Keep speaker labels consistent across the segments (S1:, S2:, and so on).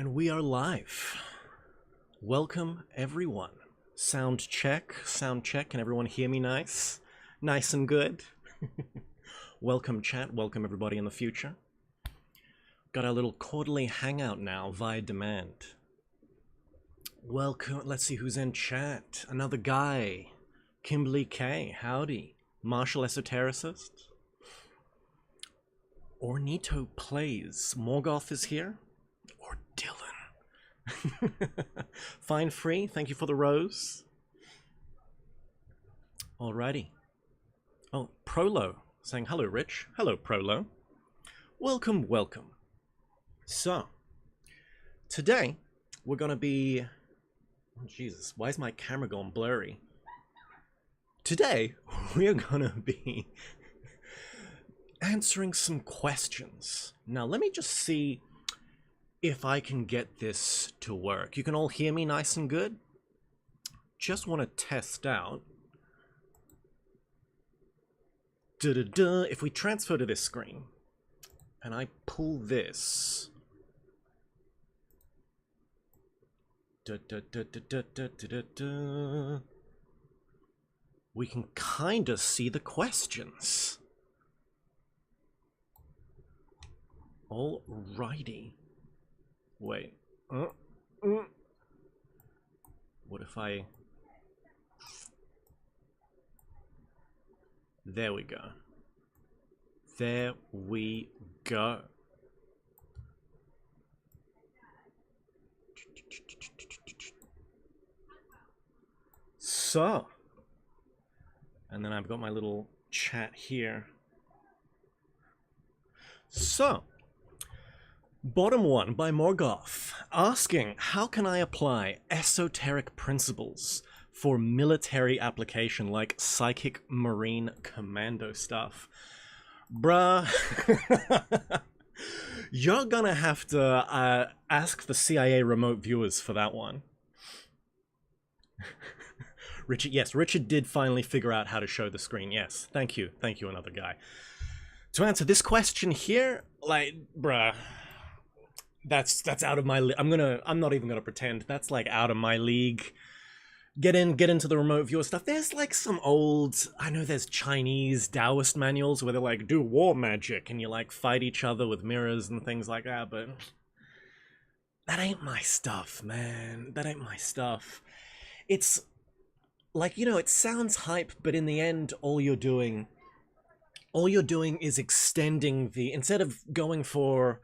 S1: And we are live. Welcome, everyone. Sound check, Can everyone hear me nice? Nice and good? Welcome, chat. Welcome, everybody in the future. Got our little quarterly hangout now via demand. Welcome. Let's see who's in chat. Another guy. Kimberly K. Howdy. Martial Esotericist. Ornito Plays. Morgoth is here. Or Dylan. Fine Free, thank you for the rose. Alrighty. Oh, Prolo saying hello, Rich. Hello, Prolo. Welcome, welcome. So, today we're gonna be... Oh, Jesus, why is my camera going blurry? Today we're gonna be answering some questions. Now, let me just see if I can get this to work. You can all hear me nice and good? Just want to test out. If we transfer to this screen, and I pull this. We can kind of see the questions. Alrighty. Wait. What if I... There we go. There we go. So. And then I've got my little chat here. So. Bottom one by Morgoth, asking, how can I apply esoteric principles for military application like psychic marine commando stuff? Bruh, you're gonna have to ask the CIA remote viewers for that one. Richard, yes, Richard did finally figure out how to show the screen, yes. Thank you, another guy. To answer this question here, like, bruh, that's out of my league. I'm not even gonna pretend. That's like out of my league. Get into the remote viewer stuff. There's like some old, I know there's Chinese Taoist manuals where they're like, do war magic, and you like fight each other with mirrors and things like that, but that ain't my stuff, man. That ain't my stuff. It's like, you know, it sounds hype, but in the end, all you're doing is extending the, instead of going for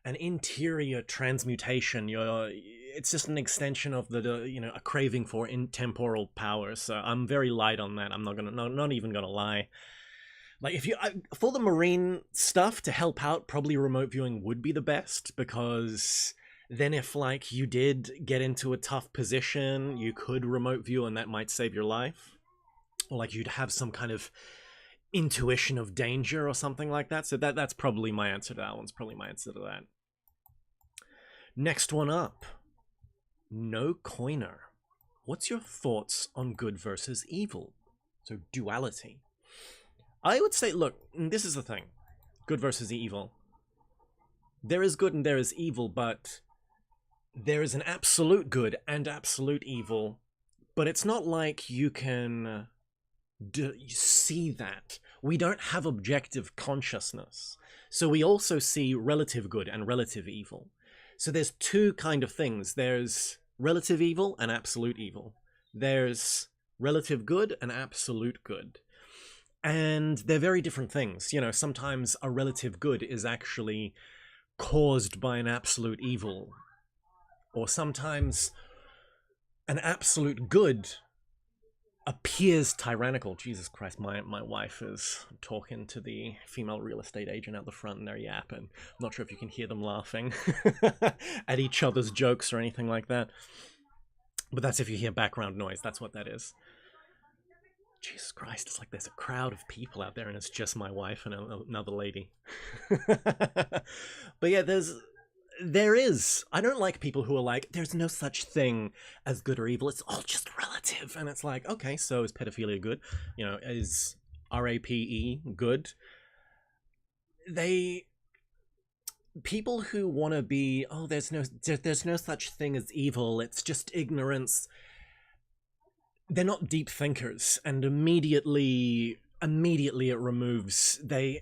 S1: an interior transmutation, it's just an extension of the you know, a craving for intemporal power. So I'm very light on that. I'm not even gonna lie. Like, if you for the marine stuff to help out, probably remote viewing would be the best, because then if like you did get into a tough position, you could remote view and that might save your life, or like you'd have some kind of intuition of danger or something like that. So that's probably my answer to that. One's probably my answer to that. Next one up. No Coiner. What's your thoughts on good versus evil? So duality. I would say, look, this is the thing. Good versus evil. There is good and there is evil, but there is an absolute good and absolute evil. But it's not like you can see that. We don't have objective consciousness. So we also see relative good and relative evil. So there's two kind of things. There's relative evil and absolute evil. There's relative good and absolute good. And they're very different things. You know, sometimes a relative good is actually caused by an absolute evil. Or sometimes an absolute good appears tyrannical. Jesus Christ, my wife is talking to the female real estate agent out the front and they're yapping. I'm not sure if you can hear them laughing at each other's jokes or anything like that. But that's if you hear background noise. That's what that is. Jesus Christ, it's like there's a crowd of people out there and it's just my wife and another lady. But yeah, there is. I don't like people who are like, there's no such thing as good or evil. It's all just relative. And it's like, okay, so is pedophilia good? You know, is RAPE good? people who want to be, oh, there's no such thing as evil, it's just ignorance, they're not deep thinkers, and immediately it removes, they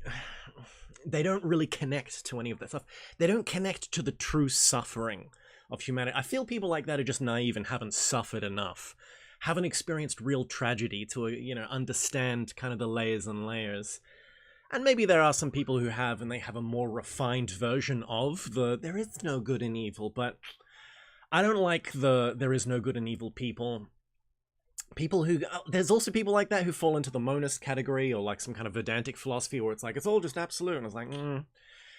S1: don't really connect to any of that stuff. They don't connect to the true suffering of humanity. I feel people like that are just naive and haven't suffered enough, haven't experienced real tragedy to, understand kind of the layers and layers. And maybe there are some people who have, and they have a more refined version of there is no good and evil, but I don't like there is no good and evil people. People who, there's also people like that who fall into the monist category, or like some kind of Vedantic philosophy where it's like, it's all just absolute, and it's like,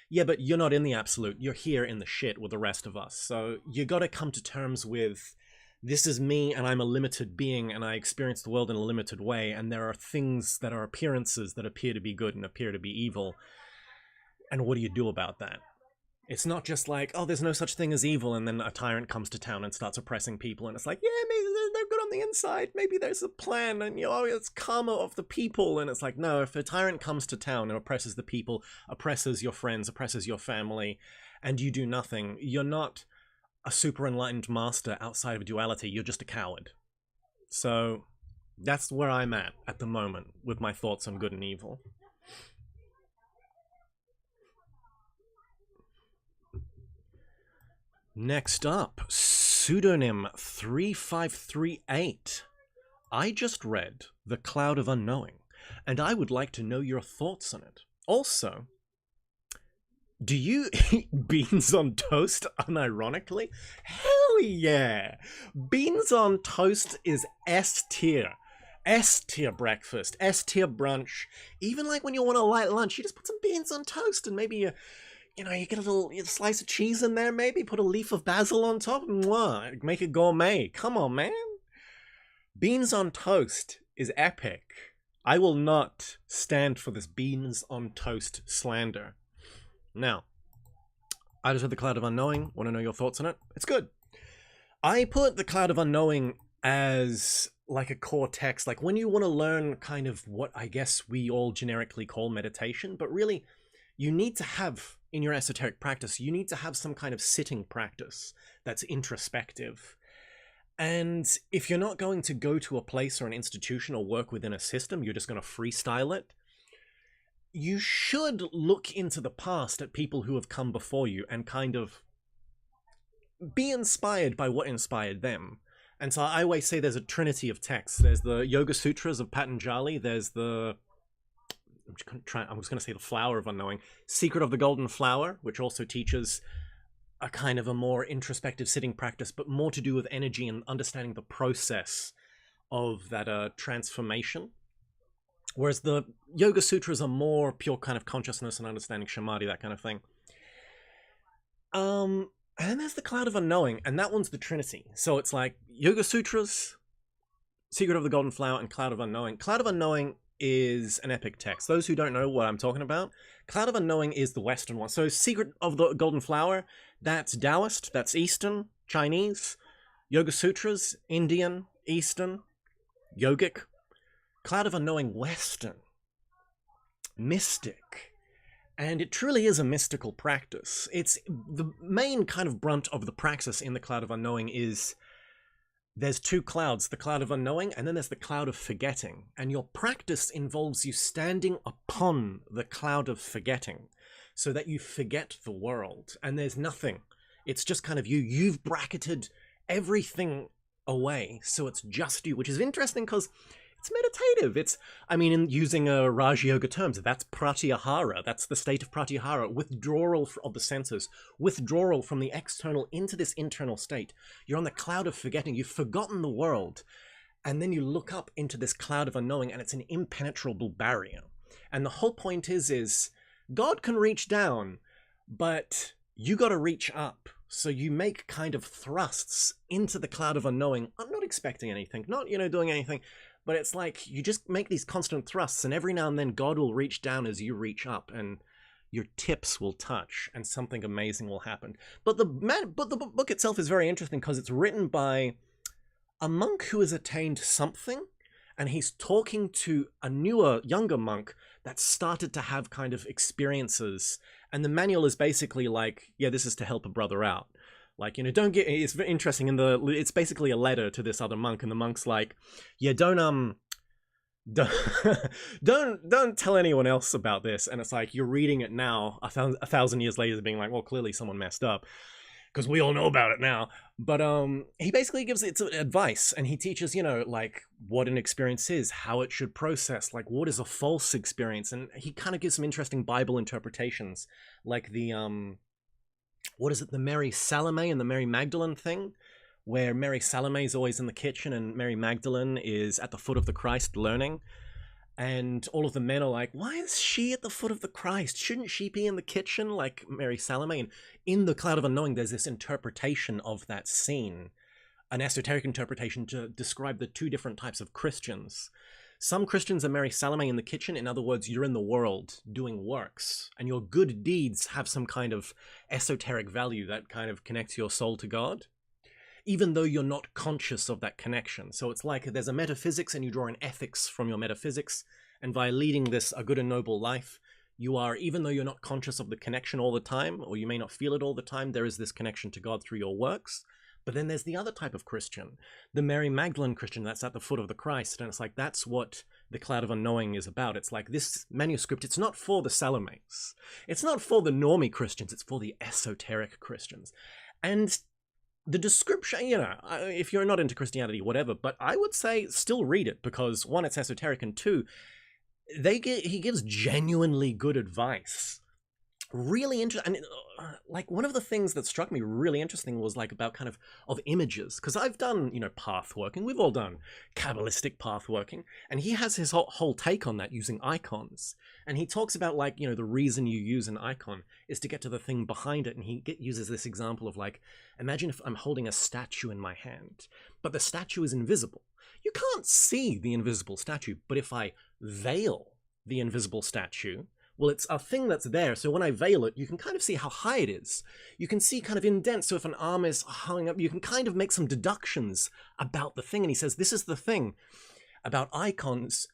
S1: yeah, but you're not in the absolute, you're here in the shit with the rest of us, so you gotta come to terms with, this is me, and I'm a limited being, and I experience the world in a limited way, and there are things that are appearances that appear to be good and appear to be evil, and what do you do about that? It's not just like, oh, there's no such thing as evil, and then a tyrant comes to town and starts oppressing people, and it's like, yeah, maybe they're good on the inside, maybe there's a plan, and, it's karma of the people, and it's like, no, if a tyrant comes to town and oppresses the people, oppresses your friends, oppresses your family, and you do nothing, you're not a super enlightened master outside of duality, you're just a coward. So, that's where I'm at the moment, with my thoughts on good and evil. Next up, pseudonym 3538. I just read The Cloud of Unknowing, and I would like to know your thoughts on it. Also, do you eat beans on toast unironically? Hell yeah! Beans on toast is S tier. S tier breakfast, S tier brunch. Even like when you want a light lunch, you just put some beans on toast and maybe you get a little slice of cheese in there, maybe put a leaf of basil on top, mwah, make it gourmet. Come on, man. Beans on toast is epic. I will not stand for this beans on toast slander. Now, I just read The Cloud of Unknowing. Want to know your thoughts on it? It's good. I put The Cloud of Unknowing as like a core text, like when you want to learn kind of what I guess we all generically call meditation, but really you need to have, in your esoteric practice, you need to have some kind of sitting practice that's introspective. And if you're not going to go to a place or an institution or work within a system, you're just going to freestyle it, you should look into the past at people who have come before you and kind of be inspired by what inspired them. And so I always say there's a trinity of texts. There's the Yoga Sutras of Patanjali, there's the, I was going to say the Flower of Unknowing, Secret of the Golden Flower, which also teaches a kind of a more introspective sitting practice, but more to do with energy and understanding the process of that transformation. Whereas the Yoga Sutras are more pure kind of consciousness and understanding Samadhi, that kind of thing. And then there's the Cloud of Unknowing, and that one's the Trinity. So it's like Yoga Sutras, Secret of the Golden Flower, and Cloud of Unknowing. Cloud of Unknowing is an epic text. Those who don't know what I'm talking about, Cloud of Unknowing is the Western one. So Secret of the Golden Flower, that's Taoist, that's Eastern, Chinese. Yoga Sutras, Indian, Eastern, Yogic. Cloud of Unknowing, Western. Mystic. And it truly is a mystical practice. It's the main kind of brunt of the praxis in the Cloud of Unknowing is there's two clouds, the Cloud of Unknowing, and then there's the Cloud of Forgetting. And your practice involves you standing upon the Cloud of Forgetting so that you forget the world. And there's nothing. It's just kind of you. You've bracketed everything away, so it's just you, which is interesting because it's meditative. It's, I mean, in using Raj Yoga terms, that's pratyahara. That's the state of pratyahara, withdrawal of the senses, withdrawal from the external into this internal state. You're on the cloud of forgetting. You've forgotten the world. And then you look up into this cloud of unknowing, and it's an impenetrable barrier. And the whole point is God can reach down, but you got to reach up. So you make kind of thrusts into the cloud of unknowing. I'm not expecting anything, not, doing anything. But it's like you just make these constant thrusts, and every now and then God will reach down as you reach up, and your tips will touch, and something amazing will happen. But the book itself is very interesting because it's written by a monk who has attained something, and he's talking to a newer, younger monk that started to have kind of experiences And the manual is basically like, yeah, this is to help a brother out. Like, you know, don't get, it's very interesting it's basically a letter to this other monk, and the monk's like, yeah, don't don't tell anyone else about this. And it's like, you're reading it now a thousand years later being like, well, clearly someone messed up because we all know about it now. But he basically gives it advice, and he teaches, you know, like what an experience is, how it should process, like what is a false experience. And he kind of gives some interesting Bible interpretations, like the what is it, the Mary Salome and the Mary Magdalene thing, where Mary Salome is always in the kitchen and Mary Magdalene is at the foot of the Christ learning. And all of the men are like, why is she at the foot of the Christ? Shouldn't she be in the kitchen like Mary Salome? And in the Cloud of Unknowing, there's this interpretation of that scene, an esoteric interpretation to describe the two different types of Christians. Some Christians are Mary Salome in the kitchen. In other words, you're in the world doing works, and your good deeds have some kind of esoteric value that kind of connects your soul to God, even though you're not conscious of that connection. So it's like there's a metaphysics, and you draw an ethics from your metaphysics, and by leading this a good and noble life, you are, even though you're not conscious of the connection all the time, or you may not feel it all the time, there is this connection to God through your works. But then there's the other type of Christian, the Mary Magdalene Christian that's at the foot of the Christ. And it's like, that's what the Cloud of Unknowing is about. It's like this manuscript, it's not for the Salomes. It's not for the normie Christians. It's for the esoteric Christians. And the description, you know, if you're not into Christianity, whatever, but I would say still read it, because one, it's esoteric, and two, he gives genuinely good advice. Really interesting. And like, one of the things that struck me really interesting was like about kind of images, because I've done, you know, path working. We've all done Kabbalistic path working, and he has his whole take on that using icons. And he talks about, like, you know, the reason you use an icon is to get to the thing behind it. And he uses this example of like, imagine if I'm holding a statue in my hand, but the statue is invisible. You can't see the invisible statue, but if I veil the invisible statue, well, it's a thing that's there. So when I veil it, you can kind of see how high it is. You can see kind of indents. So if an arm is hung up, you can kind of make some deductions about the thing. And he says, this is the thing about icons.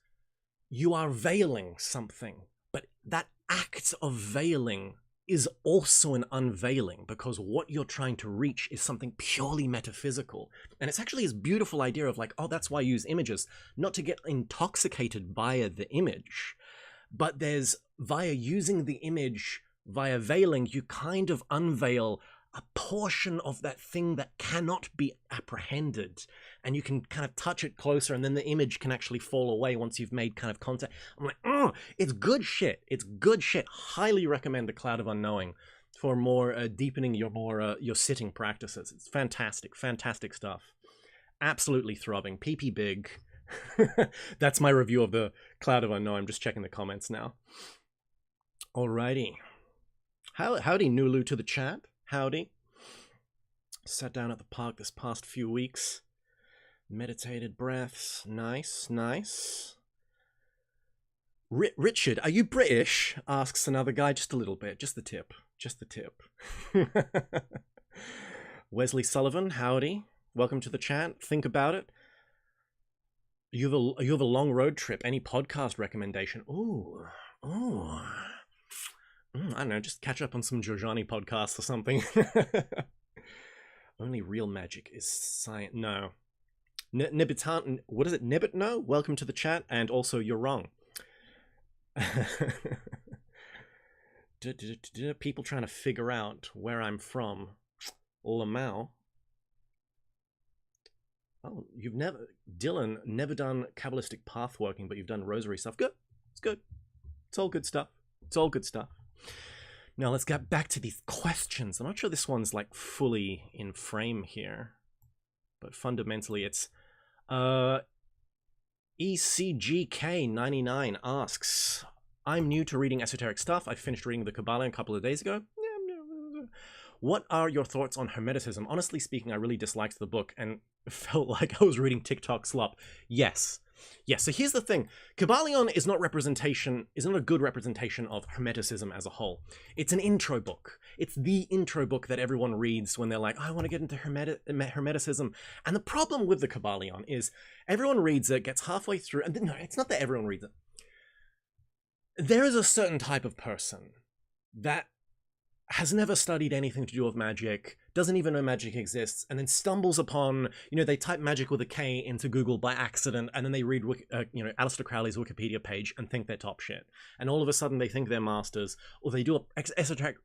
S1: You are veiling something, but that act of veiling is also an unveiling, because what you're trying to reach is something purely metaphysical. And it's actually this beautiful idea of like, oh, that's why I use images, not to get intoxicated via the image, but there's, via using the image, via veiling, you kind of unveil a portion of that thing that cannot be apprehended, and you can kind of touch it closer, and then the image can actually fall away once you've made kind of contact. I'm like, oh, it's good shit. It's good shit. Highly recommend the Cloud of Unknowing for more deepening your sitting practices. It's fantastic, fantastic stuff. Absolutely throbbing. PP big. That's my review of the Cloud of Unknown. I'm just checking the comments now. Alrighty. Howdy, Nulu to the chat. Howdy. Sat down at the park this past few weeks. Meditated breaths. Nice, nice. Richard, are you British? Asks another guy. Just a little bit. Just the tip. Just the tip. Wesley Sullivan, howdy. Welcome to the chat. Think about it. You have a long road trip. Any podcast recommendation? Ooh. I don't know, just catch up on some Giorgiani podcasts or something. Only real magic is science. No. Nibitan, what is it? Nibit? No? Welcome to the chat, and also you're wrong. People trying to figure out where I'm from. Lamau. Oh, you've never, Dylan, never done Kabbalistic path working, but you've done rosary stuff. Good. It's good. It's all good stuff. It's all good stuff. Now let's get back to these questions. I'm not sure this one's like fully in frame here, but fundamentally it's ECGK99 asks, I'm new to reading esoteric stuff. I finished reading the Kybalion a couple of days ago. What are your thoughts on Hermeticism? Honestly speaking, I really disliked the book and felt like I was reading TikTok slop. Yes. So here's the thing. Kybalion is not a good representation of Hermeticism as a whole. It's an intro book. It's the intro book that everyone reads when they're like, oh, I want to get into Hermeticism. And the problem with the Kybalion is everyone reads it, gets halfway through, and no, it's not that everyone reads it. There is a certain type of person that has never studied anything to do with magic, doesn't even know magic exists, and then stumbles upon, they type magic with a K into Google by accident, and then they read, Aleister Crowley's Wikipedia page and think they're top shit. And all of a sudden they think they're masters, or they do a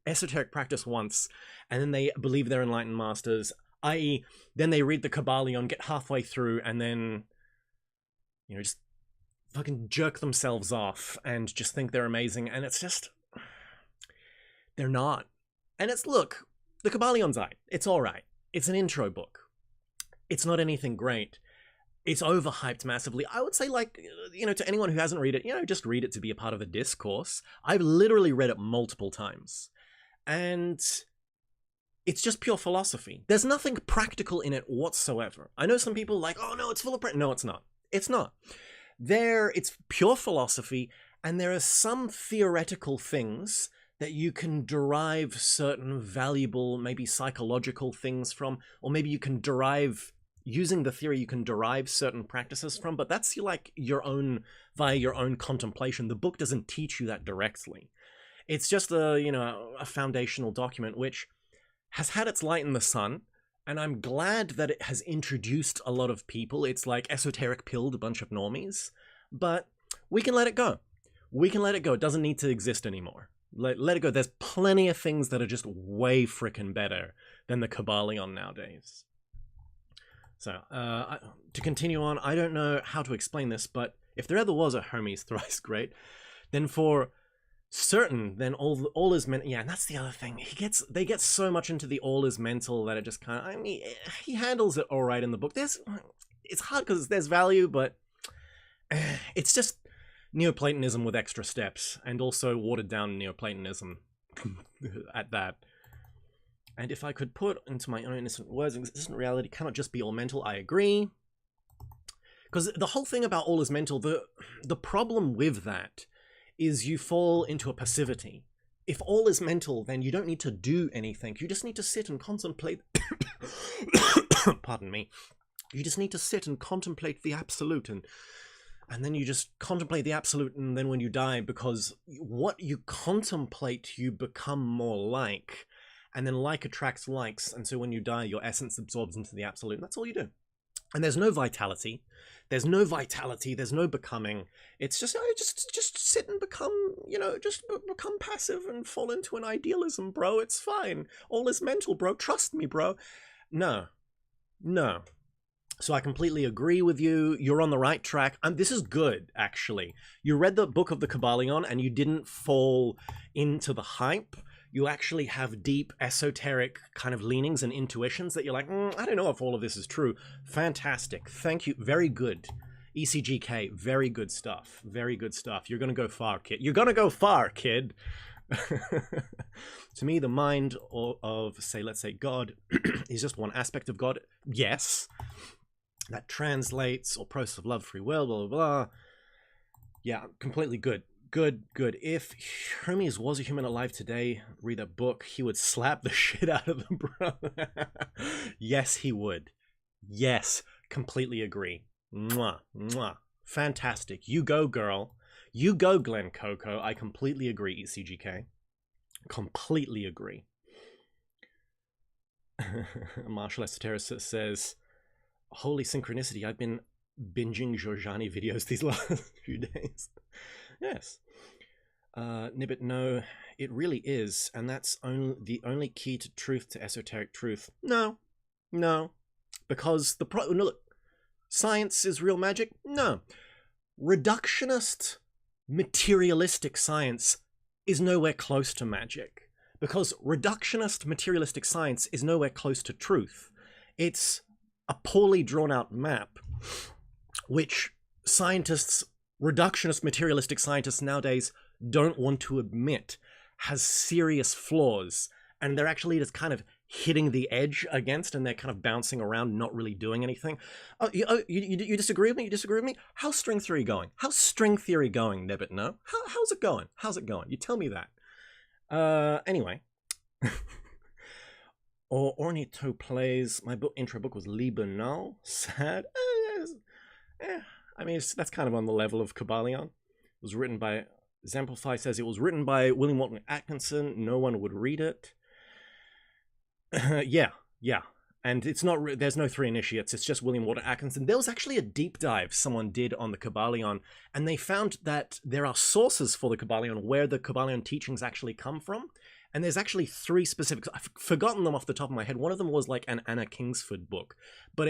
S1: esoteric practice once, and then they believe they're enlightened masters, i.e. then they read the Kybalion, get halfway through, and then, just fucking jerk themselves off and just think they're amazing, and it's just... they're not. And look, the Kybalion's it's alright. It's an intro book. It's not anything great. It's overhyped massively. I would say, to anyone who hasn't read it, just read it to be a part of the discourse. I've literally read it multiple times. And it's just pure philosophy. There's nothing practical in it whatsoever. I know some people oh no, it's full of... No, it's not. It's not. It's pure philosophy, and there are some theoretical things that you can derive certain valuable, maybe psychological things from, or maybe you can derive, using the theory, you can derive certain practices from, but that's via your own contemplation. The book doesn't teach you that directly. It's just a foundational document which has had its light in the sun, and I'm glad that it has introduced a lot of people. It's like Esoteric pilled a bunch of normies, but we can let it go. We can let it go. It doesn't need to exist anymore. Let it go. There's plenty of things that are just way frickin' better than the Kybalion nowadays. So, to continue on, I don't know how to explain this, but if there ever was a Hermes thrice great, then for certain, then all is mental. Yeah, and that's the other thing. They get so much into the all is mental that it just kind of... he handles it all right in the book. It's hard because there's value, but it's just Neoplatonism with extra steps, and also watered down Neoplatonism at that. And if I could put into my own innocent words, existent reality cannot just be all mental. I agree. Because the whole thing about all is mental, the problem with that is you fall into a passivity. If all is mental, then you don't need to do anything. You just need to sit and contemplate... Pardon me. You just need to sit and contemplate the absolute, and then you just contemplate the absolute, and then when you die, because what you contemplate, you become more like, and then like attracts likes, and so when you die, your essence absorbs into the absolute, and that's all you do. And there's no vitality. There's no becoming. It's just sit and become, just become passive and fall into an idealism, bro. It's fine. All is mental, bro. Trust me, bro. No. So I completely agree with you. You're on the right track. This is good, actually. You read the book of the Kybalion and you didn't fall into the hype. You actually have deep esoteric kind of leanings and intuitions that you're like, I don't know if all of this is true. Fantastic. Thank you. Very good. ECGK, very good stuff. Very good stuff. You're going to go far, kid. You're going to go far, kid. To me, the mind of, let's say God is just one aspect of God. Yes. That translates, or process of love, free will, blah, blah, blah. Yeah, completely good. Good. If Hermes was a human alive today, read a book, he would slap the shit out of them, bro. Yes, he would. Yes, completely agree. Mwah, mwah. Fantastic. You go, girl. You go, Glen Coco. I completely agree, ECGK. Completely agree. Marshall Esotericist says, holy synchronicity, I've been binging Giorgiani videos these last few days. Yes. Nibbit, no, it really is, and that's the only key to truth, to esoteric truth. No. Because look, science is real magic? No. Reductionist, materialistic science is nowhere close to magic. Because reductionist, materialistic science is nowhere close to truth. It's a poorly drawn out map, which scientists, reductionist, materialistic scientists nowadays don't want to admit has serious flaws, and they're actually just kind of hitting the edge against, and they're kind of bouncing around, not really doing anything. You disagree with me? You disagree with me? How's string theory going? How's string theory going, Nibbit? No? How's it going? How's it going? You tell me that. Anyway. Or Ornito plays. My intro book was Libernal. Sad. I mean, that's kind of on the level of Kybalion. It was written by Exemplify says it was written by William Walton Atkinson. No one would read it. Yeah. And it's not, there's no 3 initiates, it's just William Walton Atkinson. There was actually a deep dive someone did on the Kybalion, and they found that there are sources for the Kybalion where the Kybalion teachings actually come from. And there's actually 3 specific, I've forgotten them off the top of my head. One of them was like an Anna Kingsford book, but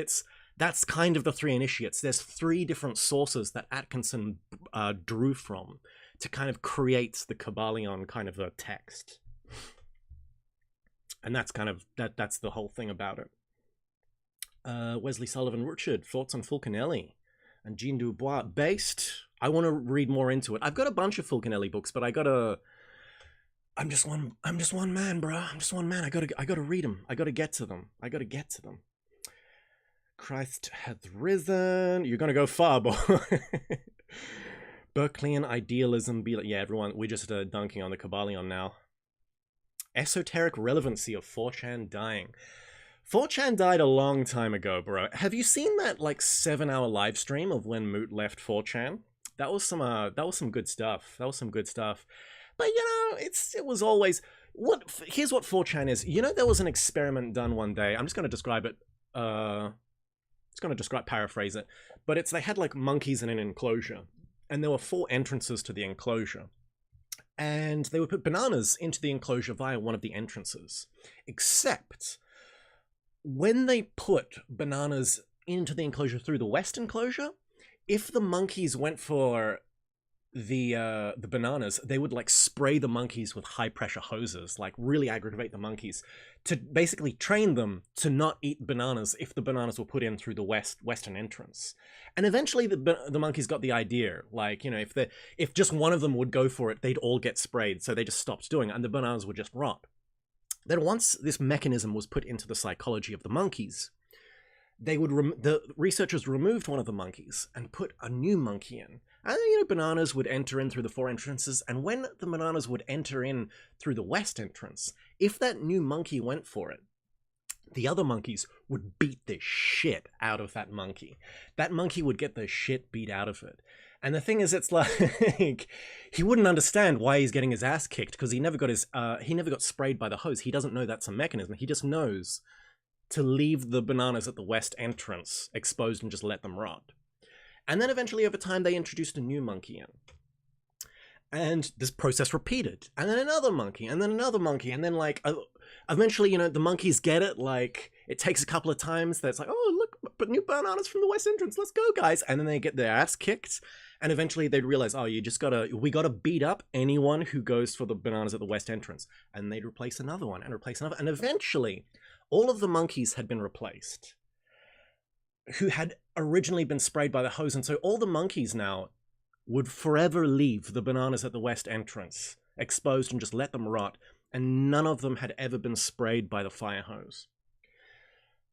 S1: that's kind of the 3 initiates. There's 3 different sources that Atkinson drew from to kind of create the Kybalion kind of a text. And that's kind of, that's the whole thing about it. Wesley Sullivan, Richard, thoughts on Fulcanelli and Jean Dubois. Based, I want to read more into it. I've got a bunch of Fulcanelli books, but I'm just one man, bro. I'm just one man. I gotta read them. I gotta get to them. Christ hath risen. You're gonna go far, boy. Berkeleyan idealism. Yeah, everyone, we're just dunking on the Kybalion now. Esoteric relevancy of 4chan dying. 4chan died a long time ago, bro. Have you seen that like 7-hour live stream of when Moot left 4chan? That was some good stuff. But you know, it was always here's what 4chan is. You know, there was an experiment done one day. I'm just going to describe it. Paraphrase it. But they had like monkeys in an enclosure, and there were 4 entrances to the enclosure. And they would put bananas into the enclosure via one of the entrances. Except when they put bananas into the enclosure through the west enclosure, if the monkeys went for the bananas, they would like spray the monkeys with high pressure hoses, like really aggravate the monkeys to basically train them to not eat bananas if the bananas were put in through the western entrance. And eventually the monkeys got the idea, like, you know, if just one of them would go for it, they'd all get sprayed, so they just stopped doing it and the bananas would just rot. Then once this mechanism was put into the psychology of the monkeys, the researchers removed one of the monkeys and put a new monkey in. And, you know, bananas would enter in through the 4 entrances, and when the bananas would enter in through the west entrance, if that new monkey went for it, the other monkeys would beat the shit out of that monkey. That monkey would get the shit beat out of it. And the thing is, it's like, he wouldn't understand why he's getting his ass kicked, because he never got sprayed by the hose. He doesn't know that's a mechanism. He just knows to leave the bananas at the west entrance exposed and just let them rot. And then eventually over time they introduced a new monkey in. And this process repeated. And then another monkey, and then another monkey, and then like eventually, you know, the monkeys get it. Like, it takes a couple of times that's like, oh look, but new bananas from the west entrance, let's go guys. And then they get their ass kicked, and eventually they'd realize, oh, we gotta beat up anyone who goes for the bananas at the west entrance. And they'd replace another one and replace another, and eventually all of the monkeys had been replaced who had originally been sprayed by the hose, and so all the monkeys now would forever leave the bananas at the west entrance exposed and just let them rot, and none of them had ever been sprayed by the fire hose.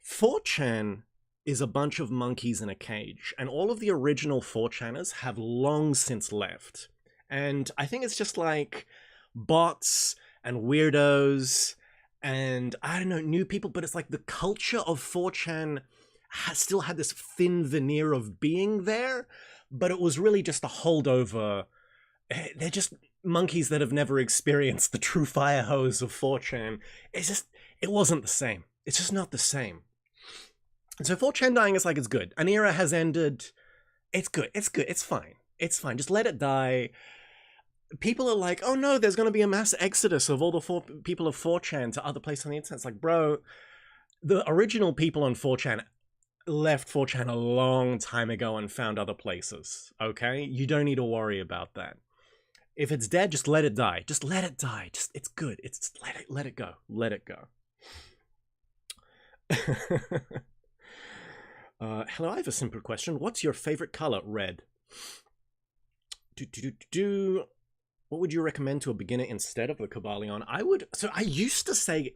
S1: 4chan is a bunch of monkeys in a cage, and all of the original 4chaners have long since left. And I think it's just like bots and weirdos and, I don't know, new people, but it's like the culture of 4chan still had this thin veneer of being there, but it was really just a holdover. They're just monkeys that have never experienced the true fire hose of 4chan. It wasn't the same. It's just not the same. And so 4chan dying is like, it's good. An era has ended. It's good. It's fine. Just let it die. People are like, oh no, there's going to be a mass exodus of all the people of 4chan to other places on the internet. It's like, bro, the original people on 4chan left 4chan a long time ago and found other places, okay? You don't need to worry about that. If it's dead, just let it die. Just let it die. It's good. Let it go. Let it go. Hello, I have a simple question. What's your favorite color? Red. What would you recommend to a beginner instead of the Kybalion? I used to say,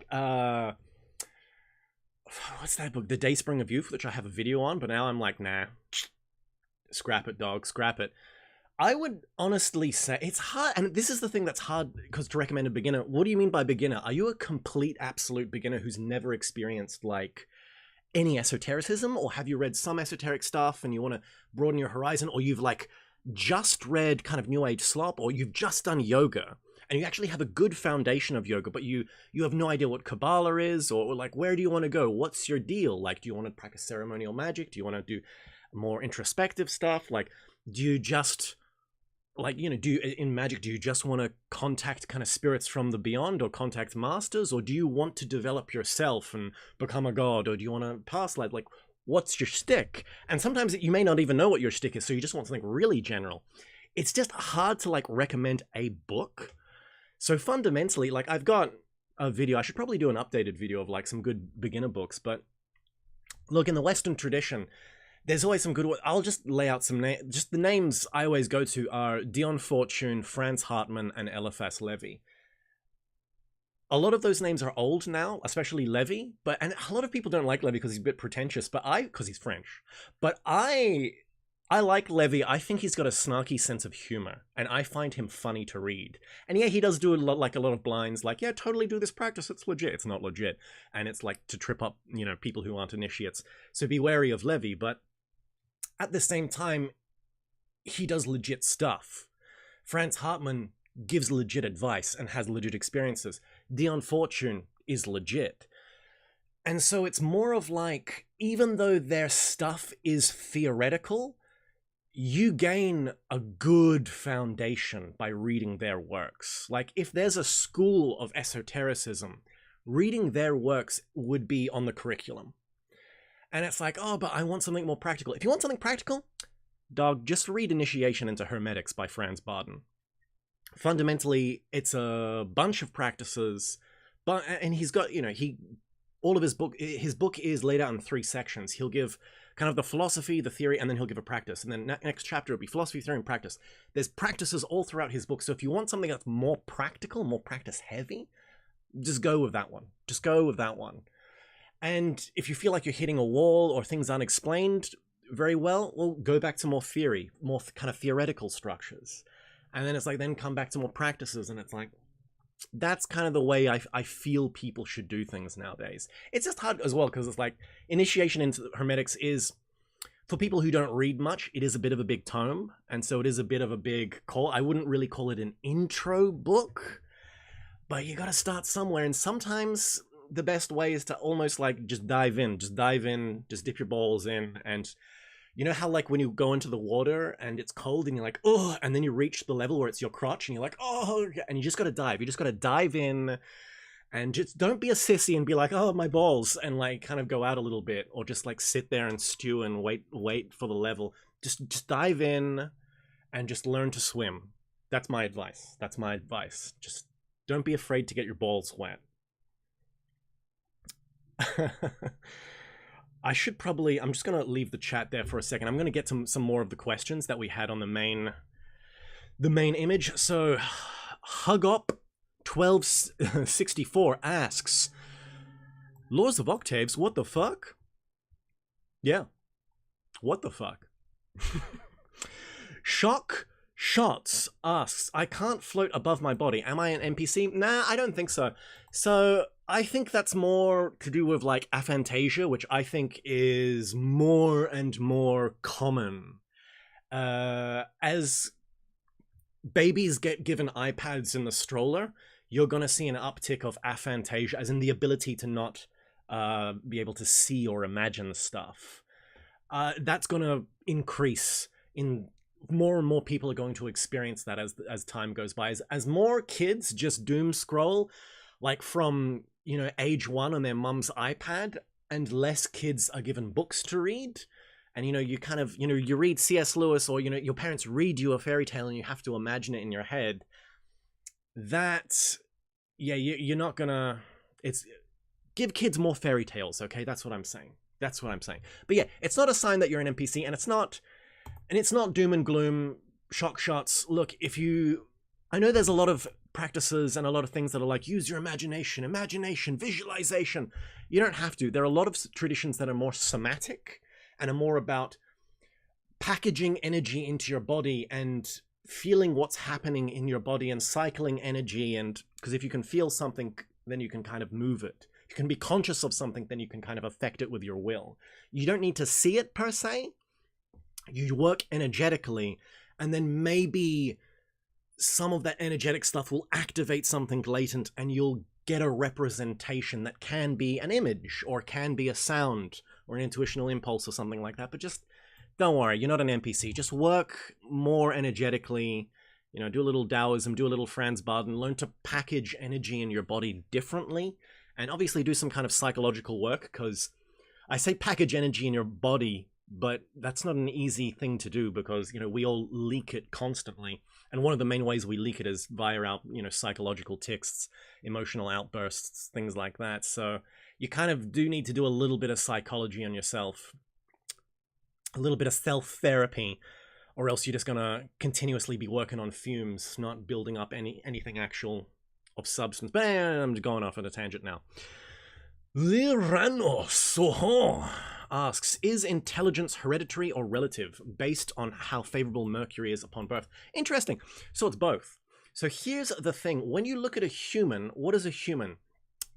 S1: what's that book? The Dayspring of Youth, which I have a video on, but now I'm like, nah, scrap it, dog, scrap it. I would honestly say it's hard, and this is the thing that's hard, because to recommend a beginner, what do you mean by beginner? Are you a complete, absolute beginner who's never experienced, like, any esotericism, or have you read some esoteric stuff and you want to broaden your horizon, or you've, like, just read kind of New Age slop, or you've just done yoga and you actually have a good foundation of yoga, but you have no idea what Kabbalah is, or like, where do you want to go? What's your deal? Like, do you want to practice ceremonial magic? Do you want to do more introspective stuff? Like, do you just, like, you know, in magic, do you just want to contact kind of spirits from the beyond, or contact masters, or do you want to develop yourself and become a god, or do you want to pass life? Like, what's your shtick? And sometimes you may not even know what your shtick is, so you just want something really general. It's just hard to like recommend a book. So fundamentally, like, I've got a video, I should probably do an updated video of like some good beginner books, but look, in the Western tradition, there's always some good ones. I'll just lay out some names. Just the names I always go to are Dion Fortune, Franz Hartmann, and Eliphas Levi. A lot of those names are old now, especially Levi, and a lot of people don't like Levi because he's a bit pretentious, because he's French. But I like Levi. I think he's got a snarky sense of humor, and I find him funny to read. And yeah, he does do a lot of blinds, like, yeah, totally do this practice, it's legit. It's not legit. And it's like to trip up, you know, people who aren't initiates. So be wary of Levi, but at the same time, he does legit stuff. Franz Hartmann gives legit advice and has legit experiences. Dion Fortune is legit. And so it's more of like, even though their stuff is theoretical, you gain a good foundation by reading their works. Like, if there's a school of esotericism, reading their works would be on the curriculum. And it's like, oh, but I want something more practical. If you want something practical, dog, just read Initiation into Hermetics by Franz Barden. Fundamentally, it's a bunch of practices, and he's got, you know, all of his book is laid out in 3 sections. He'll give kind of the philosophy, the theory, and then he'll give a practice. And then next chapter will be philosophy, theory, and practice. There's practices all throughout his book. So if you want something that's more practical, more practice heavy, just go with that one. Just go with that one. And if you feel like you're hitting a wall or things aren't explained very well, go back to more theory, more kind of theoretical structures. And then it's like, then come back to more practices, and it's like, that's kind of the way I feel people should do things nowadays. It's just hard as well, because it's like, Initiation into Hermetics is, for people who don't read much, it is a bit of a big tome, and so it is a bit of a big call. I wouldn't really call it an intro book, but you gotta start somewhere, and sometimes the best way is to almost like just dive in, just dip your balls in. And you know how like when you go into the water and it's cold and you're like, oh, and then you reach the level where it's your crotch and you're like, oh, and you just got to dive. You just got to dive in, and just don't be a sissy and be like, oh, my balls, and like kind of go out a little bit, or just like sit there and stew and wait for the level. Just dive in and just learn to swim. That's my advice. Just don't be afraid to get your balls wet. I'm just going to leave the chat there for a second. I'm going to get to some more of the questions that we had on the main image. So Hugop1264 asks, Laws of Octaves, what the fuck? Yeah. What the fuck? Shock Shots asks, I can't float above my body. Am I an NPC? Nah, I don't think so. So I think that's more to do with like aphantasia, which I think is more and more common. As babies get given iPads in the stroller, you're going to see an uptick of aphantasia, as in the ability to not be able to see or imagine stuff. That's going to increase in... More and more people are going to experience that as time goes by. As more kids just doom scroll, like from, you know, age 1 on their mum's iPad, and less kids are given books to read. And, you know, you kind of, you know, you read C.S. Lewis, or, you know, your parents read you a fairy tale and you have to imagine it in your head. That, yeah, you're not gonna... Give kids more fairy tales, okay? That's what I'm saying. But yeah, it's not a sign that you're an NPC, and it's not doom and gloom, shock shots. Look, I know there's a lot of practices and a lot of things that are like, use your imagination, visualization. You don't have to. There are a lot of traditions that are more somatic and are more about packaging energy into your body and feeling what's happening in your body and cycling energy. And because if you can feel something, then you can kind of move it. You can be conscious of something, then you can kind of affect it with your will. You don't need to see it per se. You work energetically, and then maybe some of that energetic stuff will activate something latent, and you'll get a representation that can be an image, or can be a sound, or an intuitional impulse, or something like that. But just don't worry, you're not an NPC. Just work more energetically, you know, do a little Taoism, do a little Franz Baden, learn to package energy in your body differently, and obviously do some kind of psychological work, because I say package energy in your body, but that's not an easy thing to do, because, you know, we all leak it constantly. And one of the main ways we leak it is via our, you know, psychological tics, emotional outbursts, things like that. So you kind of do need to do a little bit of psychology on yourself, a little bit of self-therapy, or else you're just gonna continuously be working on fumes, not building up anything actual of substance. But I'm going off on a tangent now. Lirano Soho asks, is intelligence hereditary or relative based on how favorable Mercury is upon birth? Interesting. So it's both. So here's the thing. When you look at a human, what is a human?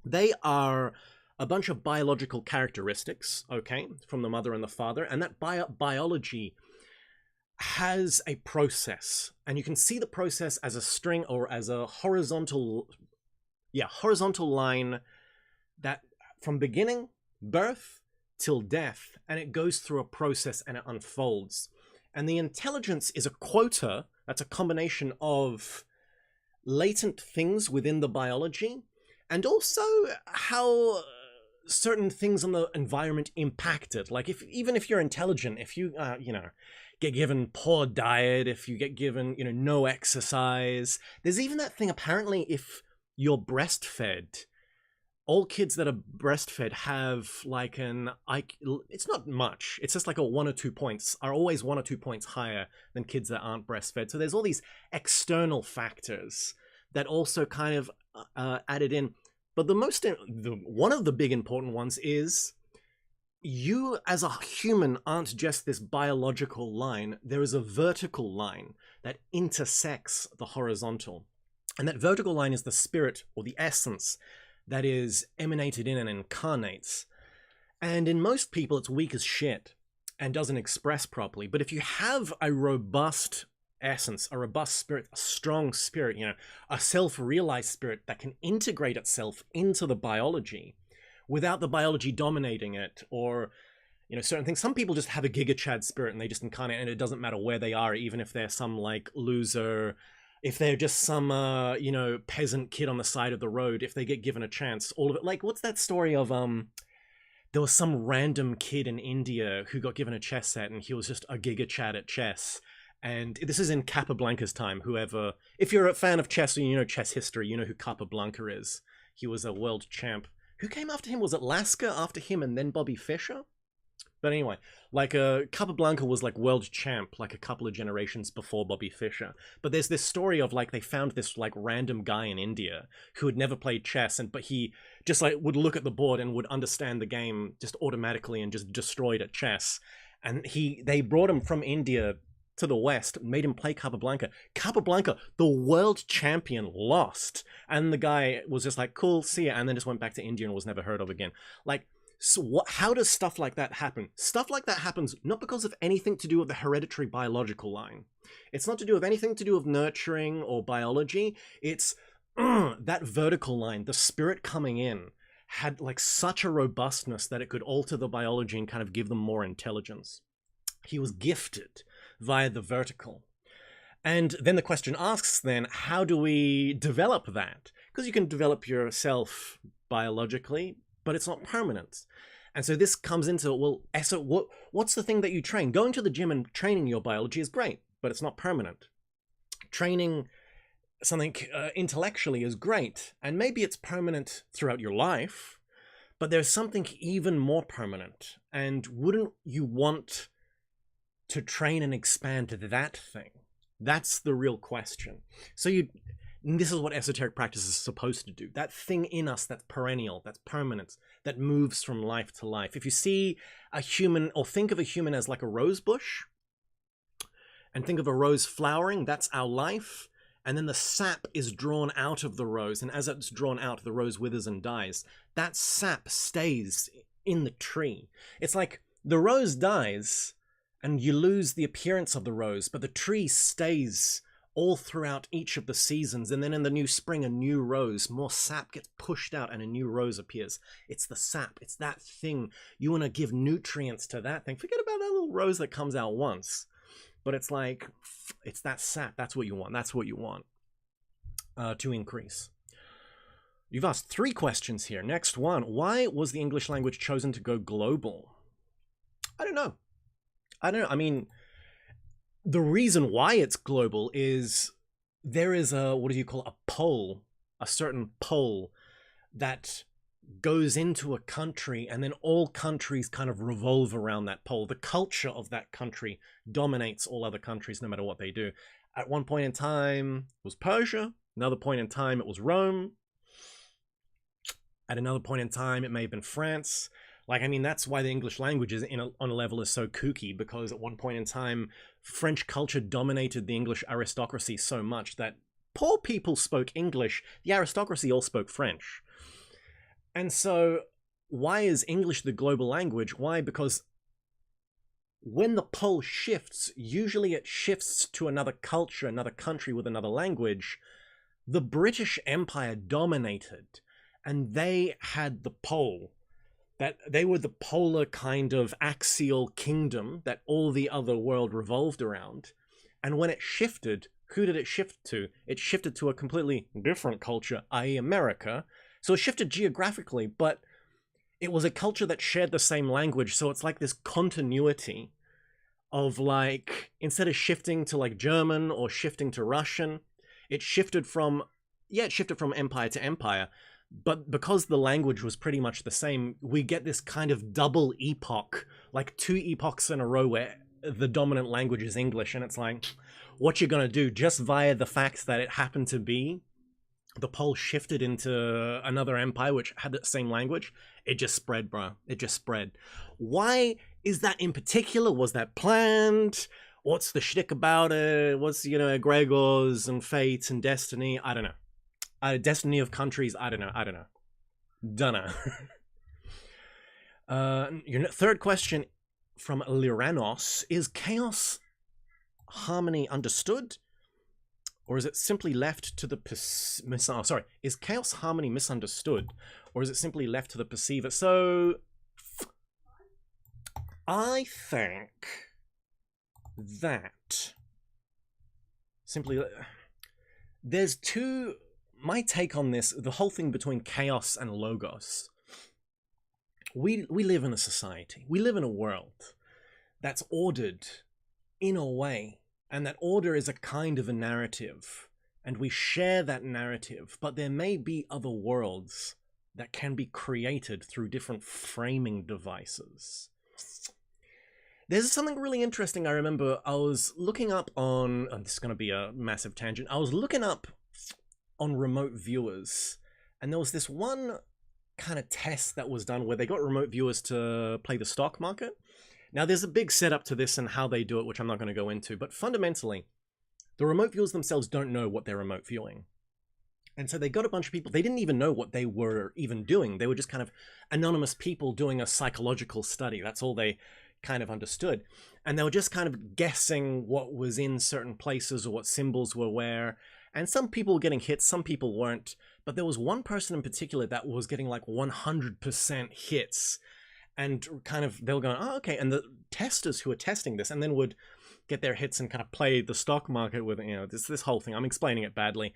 S1: They are a bunch of biological characteristics, okay, from the mother and the father, and that biology has a process, and you can see the process as a string, or as a horizontal line, that from beginning, birth, till death, and it goes through a process and it unfolds. And the intelligence is a quota, that's a combination of latent things within the biology, and also how certain things in the environment impact it. Like, even if you're intelligent, if you you know, get given poor diet, if you get given, you know, no exercise, there's even that thing, apparently, if you're breastfed, all kids that are breastfed have like it's not much, it's just like a 1 or 2 points, are always 1 or 2 points higher than kids that aren't breastfed. So there's all these external factors that also kind of added in. But one of the big important ones is, you as a human aren't just this biological line. There is a vertical line that intersects the horizontal. And that vertical line is the spirit, or the essence, that is emanated in and incarnates. And in most people, it's weak as shit and doesn't express properly. But if you have a robust essence, a robust spirit, a strong spirit, you know, a self-realized spirit that can integrate itself into the biology without the biology dominating it, or, you know, certain things. Some people just have a Giga Chad spirit and they just incarnate, and it doesn't matter where they are, even if they're some like loser, if they're just some you know, peasant kid on the side of the road, if they get given a chance, all of it. Like, what's that story of there was some random kid in India who got given a chess set, and he was just a Giga Chad at chess. And this is in Capablanca's time. Whoever, if you're a fan of chess, or you know chess history, you know who Capablanca is. He was a world champ. Who came after him? Was it Lasker after him, and then Bobby Fischer? But anyway, like Capablanca was like world champ like a couple of generations before Bobby Fischer. But there's this story of like, they found this like random guy in India who had never played chess, but he just like would look at the board and would understand the game just automatically and just destroyed at chess. And they brought him from India to the West, made him play Capablanca. Capablanca, the world champion, lost. And the guy was just like, cool, see ya, and then just went back to India and was never heard of again. Like, so how does stuff like that happen? Stuff like that happens not because of anything to do with the hereditary biological line. It's not to do with anything to do with nurturing or biology. It's that vertical line, the spirit coming in, had like such a robustness that it could alter the biology and kind of give them more intelligence. He was gifted via the vertical. And then the question asks then, how do we develop that? Because you can develop yourself biologically, but it's not permanent. And so this comes into, well, so what's the thing that you train? Going to the gym and training your biology is great, but it's not permanent. Training something intellectually is great, and maybe it's permanent throughout your life, but there's something even more permanent. And wouldn't you want to train and expand that thing? That's the real question. So this is what esoteric practice is supposed to do. That thing in us that's perennial, that's permanent, that moves from life to life. If you see a human, or think of a human as like a rose bush, and think of a rose flowering, that's our life. And then the sap is drawn out of the rose, and as it's drawn out, the rose withers and dies. That sap stays in the tree. It's like the rose dies, and you lose the appearance of the rose, but the tree stays all throughout each of the seasons, and then in the new spring, a new rose, more sap gets pushed out and a new rose appears. It's the sap, it's that thing. You want to give nutrients to that thing. Forget about that little rose that comes out once. But it's like, it's that sap, that's what you want, to increase. You've asked 3 questions here. Next one, why was the English language chosen to go global? I don't know. I mean, the reason why it's global is there is a, what do you call it, a pole, a certain pole that goes into a country, and then all countries kind of revolve around that pole. The culture of that country dominates all other countries no matter what they do. At one point in time, it was Persia. Another point in time, it was Rome. At another point in time, it may have been France. Like, I mean, that's why the English language is on a level is so kooky, because at one point in time, French culture dominated the English aristocracy so much that poor people spoke English. The aristocracy all spoke French. And so, why is English the global language? Why? Because when the pole shifts, usually it shifts to another culture, another country with another language. The British Empire dominated, and they had the pole. That they were the polar kind of axial kingdom that all the other world revolved around. And when it shifted, who did it shift to? It shifted to a completely different culture, i.e. America. So it shifted geographically, but it was a culture that shared the same language. So it's like this continuity of, like, instead of shifting to like German or shifting to Russian, it shifted from empire to empire. But because the language was pretty much the same, we get this kind of double epoch, like 2 epochs in a row where the dominant language is English. And it's like, what you're going to do just via the fact that it happened to be the pole shifted into another empire which had the same language, it just spread, bro. It just spread. Why is that in particular? Was that planned? What's the shtick about it? What's, egregores and fate and destiny? I don't know. Destiny of countries? I don't know. Dunno. Your third question from Lyranos, is chaos harmony understood? Or is it simply left to the is chaos harmony misunderstood? Or is it simply left to the perceiver? So I think that simply there's my take on this, the whole thing between chaos and logos. We live in a society. We live in a world that's ordered in a way. And that order is a kind of a narrative, and we share that narrative, but there may be other worlds that can be created through different framing devices. There's something really interesting. I remember I was looking up on, this is going to be a massive tangent, I was looking up on remote viewers, and there was this one kind of test that was done where they got remote viewers to play the stock market. Now, there's a big setup to this and how they do it, which I'm not going to go into, but fundamentally, the remote viewers themselves don't know what they're remote viewing. And so they got a bunch of people, they didn't even know what they were even doing. They were just kind of anonymous people doing a psychological study. That's all they kind of understood. And they were just kind of guessing what was in certain places or what symbols were where. And some people were getting hits, some people weren't. But there was one person in particular that was getting like 100% hits. And kind of, they were going, oh, okay. And the testers who were testing this and then would get their hits and kind of play the stock market with, this whole thing. I'm explaining it badly.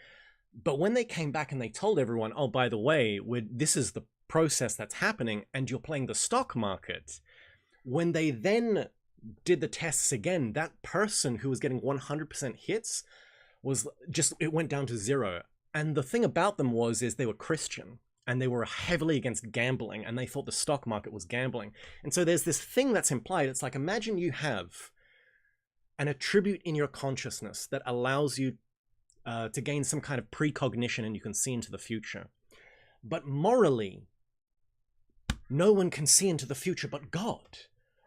S1: But when they came back and they told everyone, oh, by the way, this is the process that's happening and you're playing the stock market. When they then did the tests again, that person who was getting 100% hits was just, it went down to 0. And the thing about them is they were Christian. And they were heavily against gambling, and they thought the stock market was gambling. And so there's this thing that's implied. It's like, imagine you have an attribute in your consciousness that allows you to gain some kind of precognition and you can see into the future. But morally, no one can see into the future but God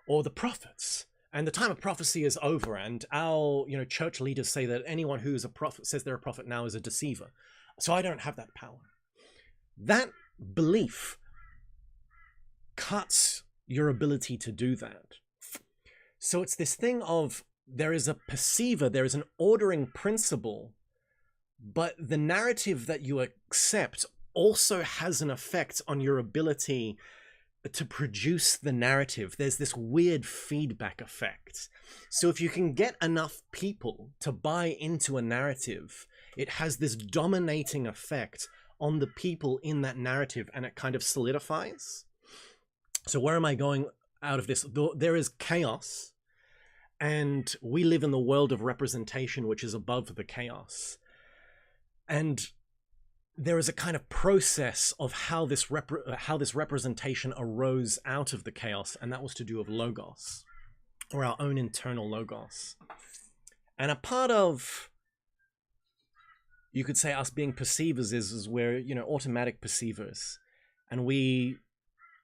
S1: or the prophets. And the time of prophecy is over, and our church leaders say that anyone who's a prophet, says they're a prophet now, is a deceiver. So I don't have that power. That belief cuts your ability to do that. So it's this thing of there is a perceiver, there is an ordering principle, but the narrative that you accept also has an effect on your ability to produce the narrative. There's this weird feedback effect. So if you can get enough people to buy into a narrative, it has this dominating effect on the people in that narrative, and it kind of solidifies. So where am I going out of this? There is chaos, and we live in the world of representation, which is above the chaos. And there is a kind of process of how this representation arose out of the chaos, and that was to do with logos, or our own internal logos. And a part of, you could say, us being perceivers is we're, you know, automatic perceivers, and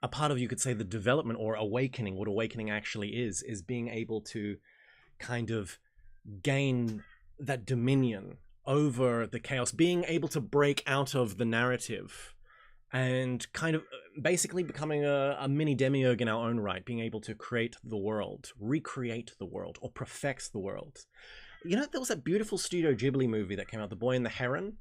S1: a part of, you could say, the development or awakening, what awakening actually is being able to kind of gain that dominion over the chaos, being able to break out of the narrative and kind of basically becoming a mini demiurge in our own right, being able to create the world, recreate the world, or perfect the world. You know, there was that beautiful Studio Ghibli movie that came out, The Boy and the Heron,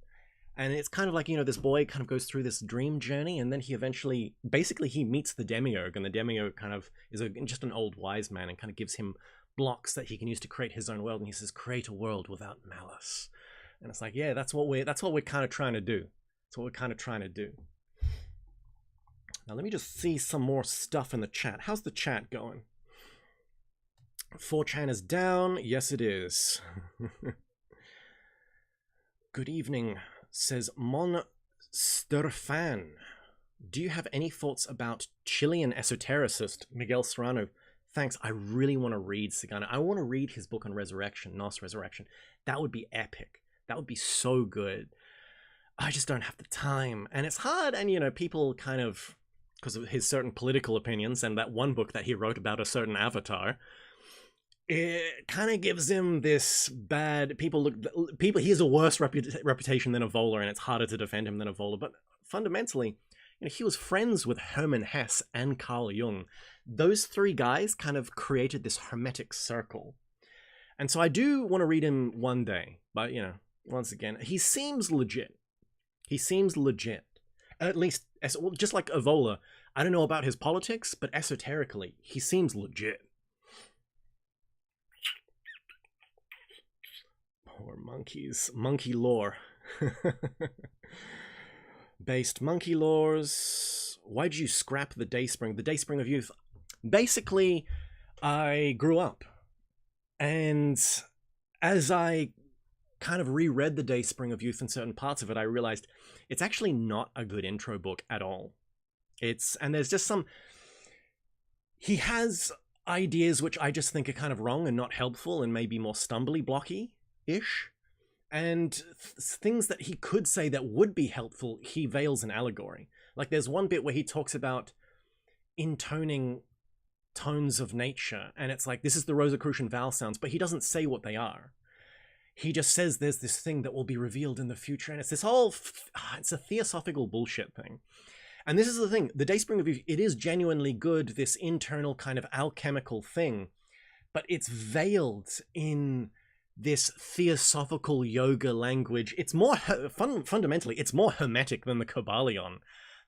S1: and it's kind of like, you know, this boy kind of goes through this dream journey, and then he eventually, basically he meets the demiurge, and the demiurge kind of is just an old wise man and kind of gives him blocks that he can use to create his own world, and he says, create a world without malice. And it's like, yeah, that's what we're kind of trying to do. That's what we're kind of trying to do. Now let me just see some more stuff in the chat. How's the chat going? 4chan is down. Yes, it is. Good evening, says Monsterfan. Do you have any thoughts about Chilean esotericist Miguel Serrano? Thanks. I really want to read Sagana. I want to read his book on resurrection, Gnos Resurrection. That would be epic. That would be so good. I just don't have the time. And it's hard. And, you know, people kind of, because of his certain political opinions and that one book that he wrote about a certain avatar, it kind of gives him this bad, he has a worse reputation than Evola, and it's harder to defend him than Evola. But fundamentally, you know, he was friends with Hermann Hesse and Carl Jung. Those three guys kind of created this hermetic circle. And so I do want to read him one day, but, you know, once again, he seems legit. He seems legit. At least, just like Evola, I don't know about his politics, but esoterically, he seems legit. Poor monkeys. Monkey lore. Based monkey lores. Why'd you scrap the Dayspring? The Dayspring of Youth. Basically, I grew up. And as I kind of reread the Dayspring of Youth and certain parts of it, I realized it's actually not a good intro book at all. And there's just some, he has ideas which I just think are kind of wrong and not helpful and maybe more stumbly blocky-ish. And things that he could say that would be helpful, he veils in allegory. Like there's one bit where he talks about intoning tones of nature, and it's like, this is the Rosicrucian vowel sounds, but he doesn't say what they are. He just says there's this thing that will be revealed in the future, and it's this whole, it's a theosophical bullshit thing. And this is the thing, the Dayspring of Youth, it is genuinely good, this internal kind of alchemical thing, but it's veiled in this theosophical yoga language. It's more, fundamentally, it's more hermetic than the Kybalion,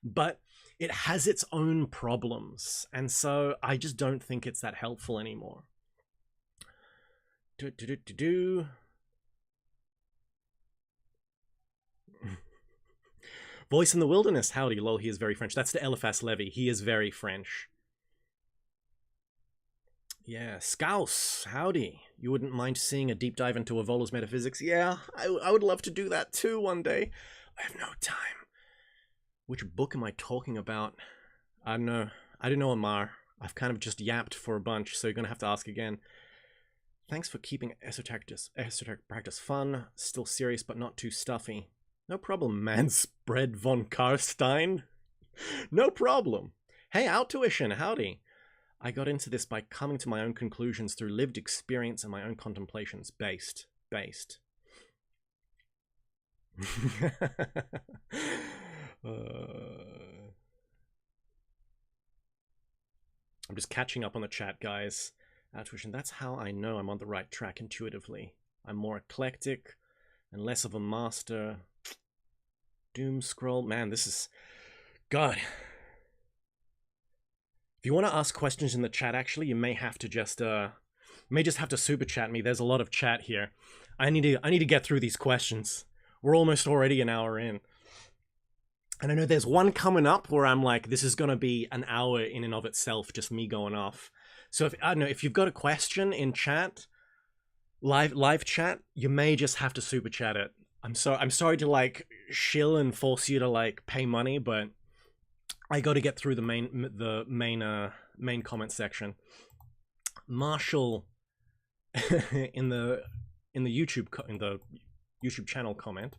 S1: but it has its own problems, and so I just don't think it's that helpful anymore. Voice in the Wilderness, howdy, lol, he is very French. That's to Eliphas Levy, he is very French. Yeah, Scouse, howdy. You wouldn't mind seeing a deep dive into Evola's metaphysics? Yeah, I would love to do that too one day. I have no time. Which book am I talking about? I don't know, Amar. I've kind of just yapped for a bunch, so you're gonna have to ask again. Thanks for keeping esoteric practice fun, still serious but not too stuffy. No problem, Manspread von Karstein. No problem. Hey, Outtuition, howdy. I got into this by coming to my own conclusions through lived experience and my own contemplations. Based. I'm just catching up on the chat, guys. Tuition. That's how I know I'm on the right track intuitively. I'm more eclectic and less of a master. Doom scroll. Man, this is... God. If you want to ask questions in the chat, actually, you may have to just have to super chat me. There's a lot of chat here. I need to get through these questions. We're almost already an hour in. And I know there's one coming up where I'm like, this is gonna be an hour in and of itself, just me going off. So if I don't know, if you've got a question in chat, live chat, you may just have to super chat it. I'm sorry to like shill and force you to like pay money, but I got to get through the main comment section. Marshall in the YouTube channel comment: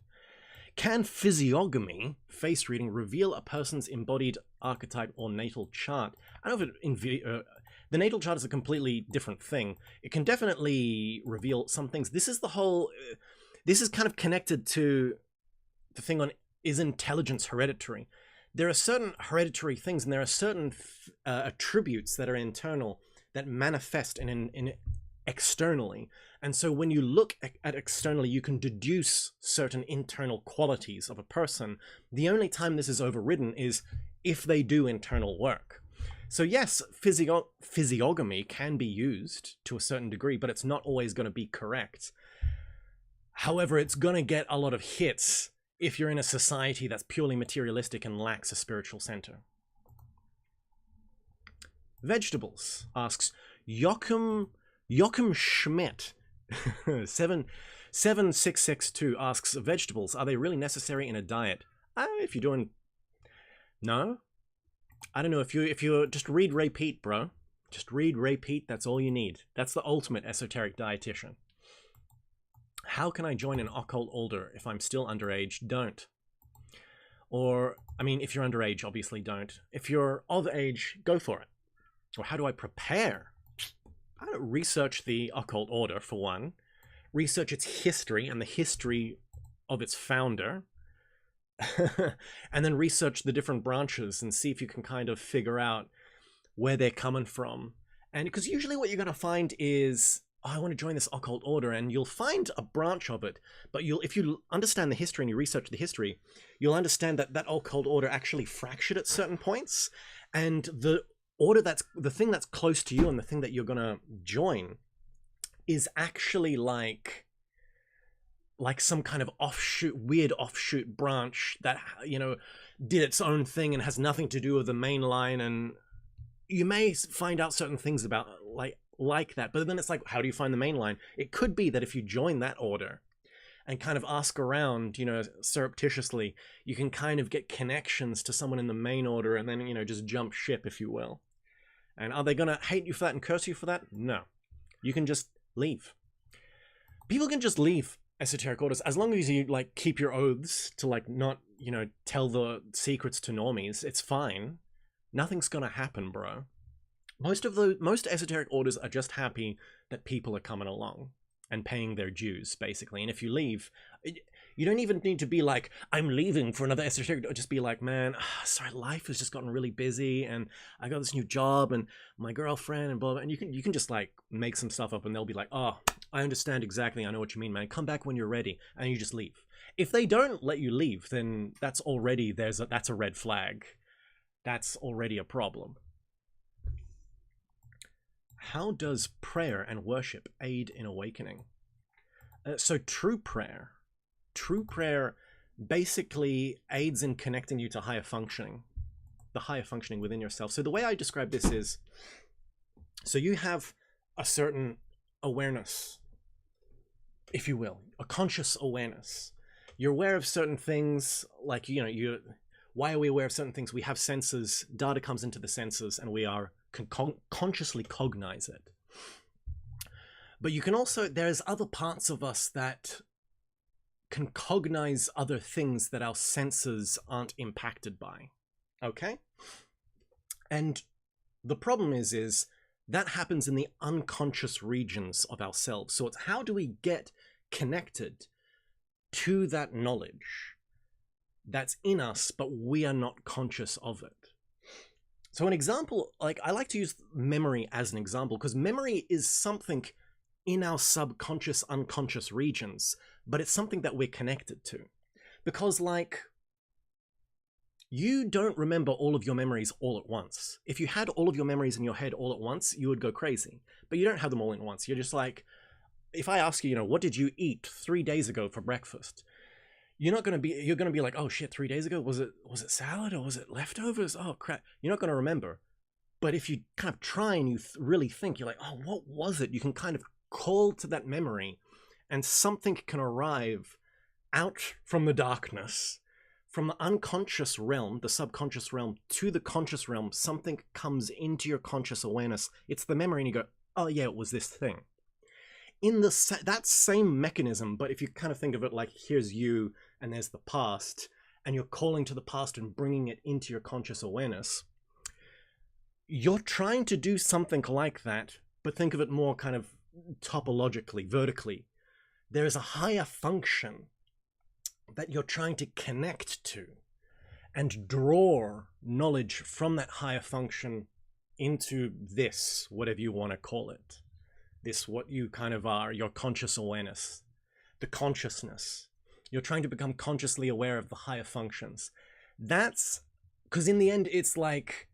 S1: can physiognomy, face reading, reveal a person's embodied archetype or natal chart? I don't know if the natal chart is a completely different thing. It can definitely reveal some things. This is the whole. This is kind of connected to the thing on, is intelligence hereditary? There are certain hereditary things, and there are certain attributes that are internal that manifest in externally. And so when you look at externally, you can deduce certain internal qualities of a person. The only time this is overridden is if they do internal work. So yes, physiognomy can be used to a certain degree, but it's not always going to be correct. However, it's going to get a lot of hits if you're in a society that's purely materialistic and lacks a spiritual center. Vegetables asks Joachim Schmidt 7662 asks, vegetables, are they really necessary in a diet? If you're doing... No? I don't know, if you just read repeat, bro. Just read repeat, that's all you need. That's the ultimate esoteric dietitian. How can I join an occult order if I'm still underage? Don't. Or, I mean, if you're underage, obviously don't. If you're of age, go for it. Or how do I prepare? I don't research the occult order, for one. Research its history and the history of its founder. And then research the different branches and see if you can kind of figure out where they're coming from. And because usually what you're going to find is, oh, I want to join this occult order, and you'll find a branch of it, but if you understand the history and you research the history, you'll understand that that occult order actually fractured at certain points, and the thing that's close to you and the thing that you're going to join is actually like some kind of weird offshoot branch that, you know, did its own thing and has nothing to do with the main line. And you may find out certain things about like that, but then it's like, how do you find the main line? It could be that if you join that order and kind of ask around, you know, surreptitiously, you can kind of get connections to someone in the main order, and then, you know, just jump ship, if you will. And are they gonna hate you for that and curse you for that? No. You can just leave. People can just leave esoteric orders as long as you like keep your oaths to like not, you know, tell the secrets to normies. It's fine. Nothing's gonna happen, bro. Most esoteric orders are just happy that people are coming along and paying their dues, basically. And if you leave, you don't even need to be like, I'm leaving for another esoteric. Just be like, man, sorry, life has just gotten really busy, and I got this new job, and my girlfriend, and blah, blah. And you can just like make some stuff up, and they'll be like, oh, I understand exactly. I know what you mean, man. Come back when you're ready, and you just leave. If they don't let you leave, then that's already that's a red flag. That's already a problem. How does prayer and worship aid in awakening? So true prayer basically aids in connecting you to higher functioning, the higher functioning within yourself. So the way I describe this is, so you have a certain awareness, if you will, a conscious awareness. You're aware of certain things, like, you know, why are we aware of certain things? We have senses, data comes into the senses, and we can consciously cognize it. But you can also, there's other parts of us that can cognize other things that our senses aren't impacted by. Okay? And the problem is that happens in the unconscious regions of ourselves. So it's, how do we get connected to that knowledge that's in us, but we are not conscious of it? So an example, like I like to use memory as an example because memory is something in our subconscious, unconscious regions, but it's something that we're connected to. Because like, you don't remember all of your memories all at once. If you had all of your memories in your head all at once, you would go crazy. But you don't have them all in once. You're just like, if I ask you, you know, what did you eat 3 days ago for breakfast? You're going to be like, oh shit, 3 days ago, was it salad or was it leftovers? Oh crap. You're not going to remember. But if you kind of try and you really think, you're like, oh, what was it? You can kind of call to that memory and something can arrive out from the darkness, from the unconscious realm, the subconscious realm, to the conscious realm. Something comes into your conscious awareness. It's the memory and you go, oh yeah, it was this thing. In that same mechanism, but if you kind of think of it like, here's you and there's the past, and you're calling to the past and bringing it into your conscious awareness, you're trying to do something like that, but think of it more kind of topologically, vertically. There is a higher function that you're trying to connect to and draw knowledge from that higher function into this, whatever you want to call it. This, what you kind of are, your conscious awareness, the consciousness. You're trying to become consciously aware of the higher functions. That's because in the end, it's like,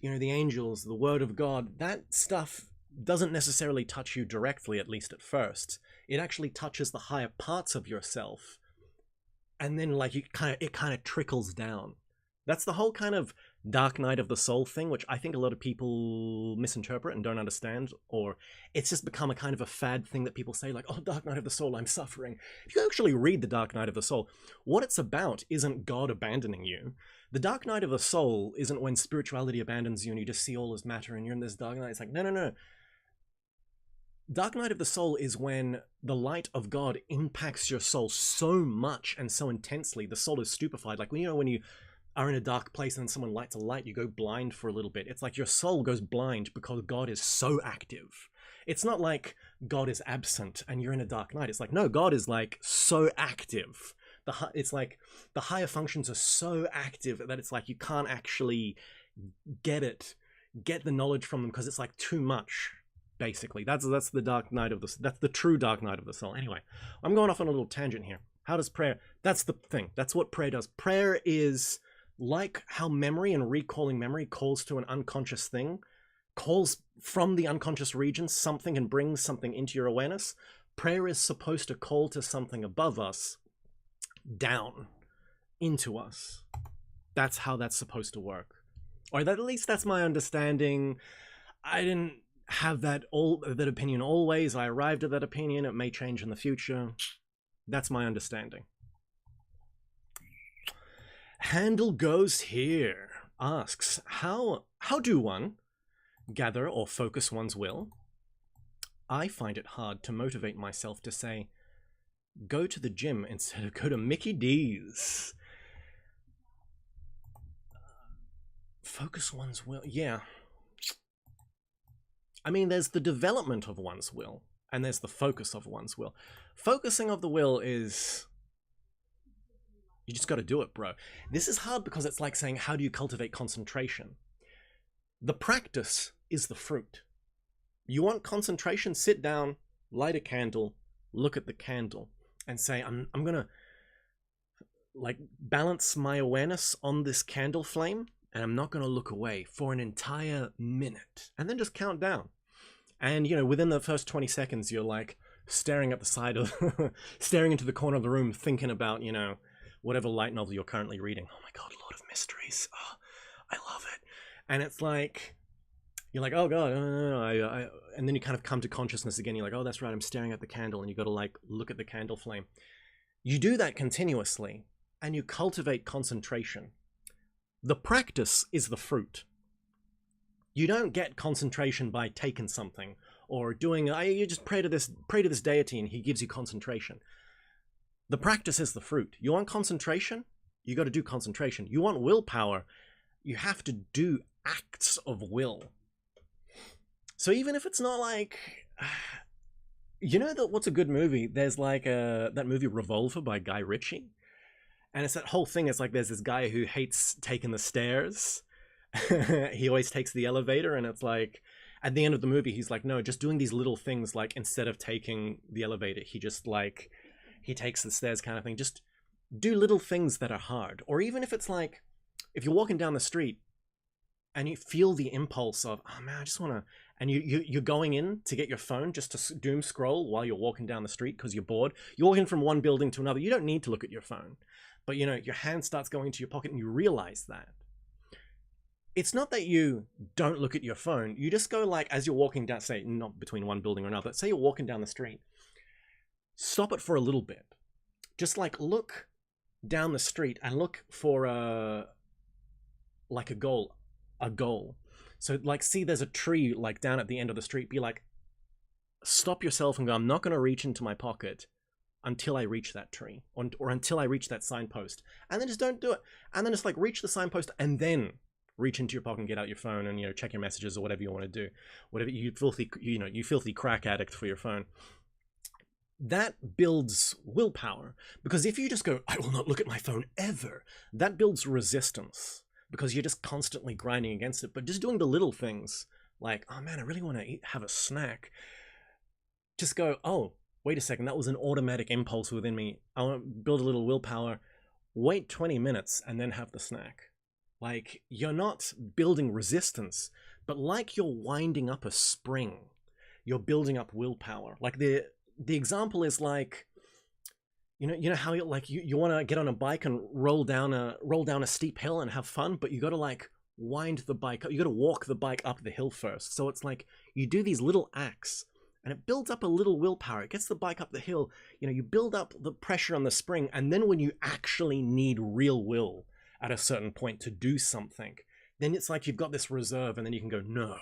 S1: you know, the angels, the word of God, that stuff doesn't necessarily touch you directly, at least at first. It actually touches the higher parts of yourself. And then like it kind of trickles down. That's the whole kind of dark night of the soul thing, which I think a lot of people misinterpret and don't understand, or it's just become a kind of a fad thing that people say like, oh, dark night of the soul, I'm suffering. If you actually read the dark night of the soul, what it's about isn't God abandoning you. The dark night of the soul isn't when spirituality abandons you and you just see all as matter and you're in this dark night. It's like, no. Dark night of the soul is when the light of God impacts your soul so much and so intensely, the soul is stupefied. Like, when you are in a dark place and then someone lights a light, you go blind for a little bit. It's like your soul goes blind because God is so active. It's not like God is absent and you're in a dark night. It's like, no, God is like so active. It's like the higher functions are so active that it's like you can't actually get the knowledge from them because it's like too much. Basically, that's the dark night of that's the true dark night of the soul. Anyway, I'm going off on a little tangent here. How does prayer? That's the thing. That's what prayer does. Prayer is like how memory and recalling memory calls to an unconscious thing, calls from the unconscious region something and brings something into your awareness. Prayer is supposed to call to something above us, down into us. That's how that's supposed to work. Or at least that's my understanding. I didn't have that opinion always. I arrived at that opinion. It may change in the future. That's my understanding. Handle Goes Here asks, how do one gather or focus one's will? I find it hard to motivate myself to say, go to the gym instead of go to Mickey D's. Focus one's will. Yeah. I mean, there's the development of one's will, and there's the focus of one's will. Focusing of the will is... you just got to do it, bro. This is hard because it's like saying, how do you cultivate concentration? The practice is the fruit. You want concentration? Sit down, light a candle, look at the candle, and say, I'm going to like balance my awareness on this candle flame, and I'm not going to look away for an entire minute. And then just count down. And, you know, within the first 20 seconds, you're like staring at the side of, staring into the corner of the room, thinking about, you know, whatever light novel you're currently reading. Oh my God, Lord of Mysteries. Oh, I love it. And it's like, you're like, oh God, no. And then you kind of come to consciousness again. You're like, oh, that's right, I'm staring at the candle. And you got to like look at the candle flame. You do that continuously and you cultivate concentration. The practice is the fruit. You don't get concentration by taking something or doing, you just pray to this deity and he gives you concentration. The practice is the fruit. You want concentration? You got to do concentration. You want willpower? You have to do acts of will. So even if it's not like, you know that what's a good movie? There's like that movie Revolver by Guy Ritchie. And it's that whole thing. It's like there's this guy who hates taking the stairs. He always takes the elevator, and it's like at the end of the movie he's like, no, just doing these little things, like instead of taking the elevator, he just like he takes the stairs kind of thing. Just do little things that are hard. Or even if it's like, if you're walking down the street and you feel the impulse of, oh man, I just want to, and you're going in to get your phone just to doom scroll while you're walking down the street because you're bored. You're walking from one building to another. You don't need to look at your phone, but you know, your hand starts going to your pocket and you realize that. It's not that you don't look at your phone. You just go like, as you're walking down, say not between one building or another, say you're walking down the street, stop it for a little bit. Just like look down the street and look for a goal. So like, see there's a tree like down at the end of the street. Be like, stop yourself and go, I'm not going to reach into my pocket until I reach that tree, or until I reach that signpost. And then just don't do it. And then just like reach the signpost and then reach into your pocket and get out your phone and, you know, check your messages or whatever you want to do. Whatever you filthy crack addict for your phone. That builds willpower, because if you just go, I will not look at my phone ever, that builds resistance, because you're just constantly grinding against it. But just doing the little things, like, oh man, I really want to have a snack. Just go, oh, wait a second, that was an automatic impulse within me. I want to build a little willpower. Wait 20 minutes and then have the snack. Like, you're not building resistance, but like you're winding up a spring, you're building up willpower. Like the example is like, you know how you like you want to get on a bike and roll down a steep hill and have fun, but you got to like wind the bike up. You got to walk the bike up the hill first. So it's like you do these little acts and it builds up a little willpower. It gets the bike up the hill. You know, you build up the pressure on the spring, and then when you actually need real will at a certain point to do something, then it's like you've got this reserve, and then you can go no,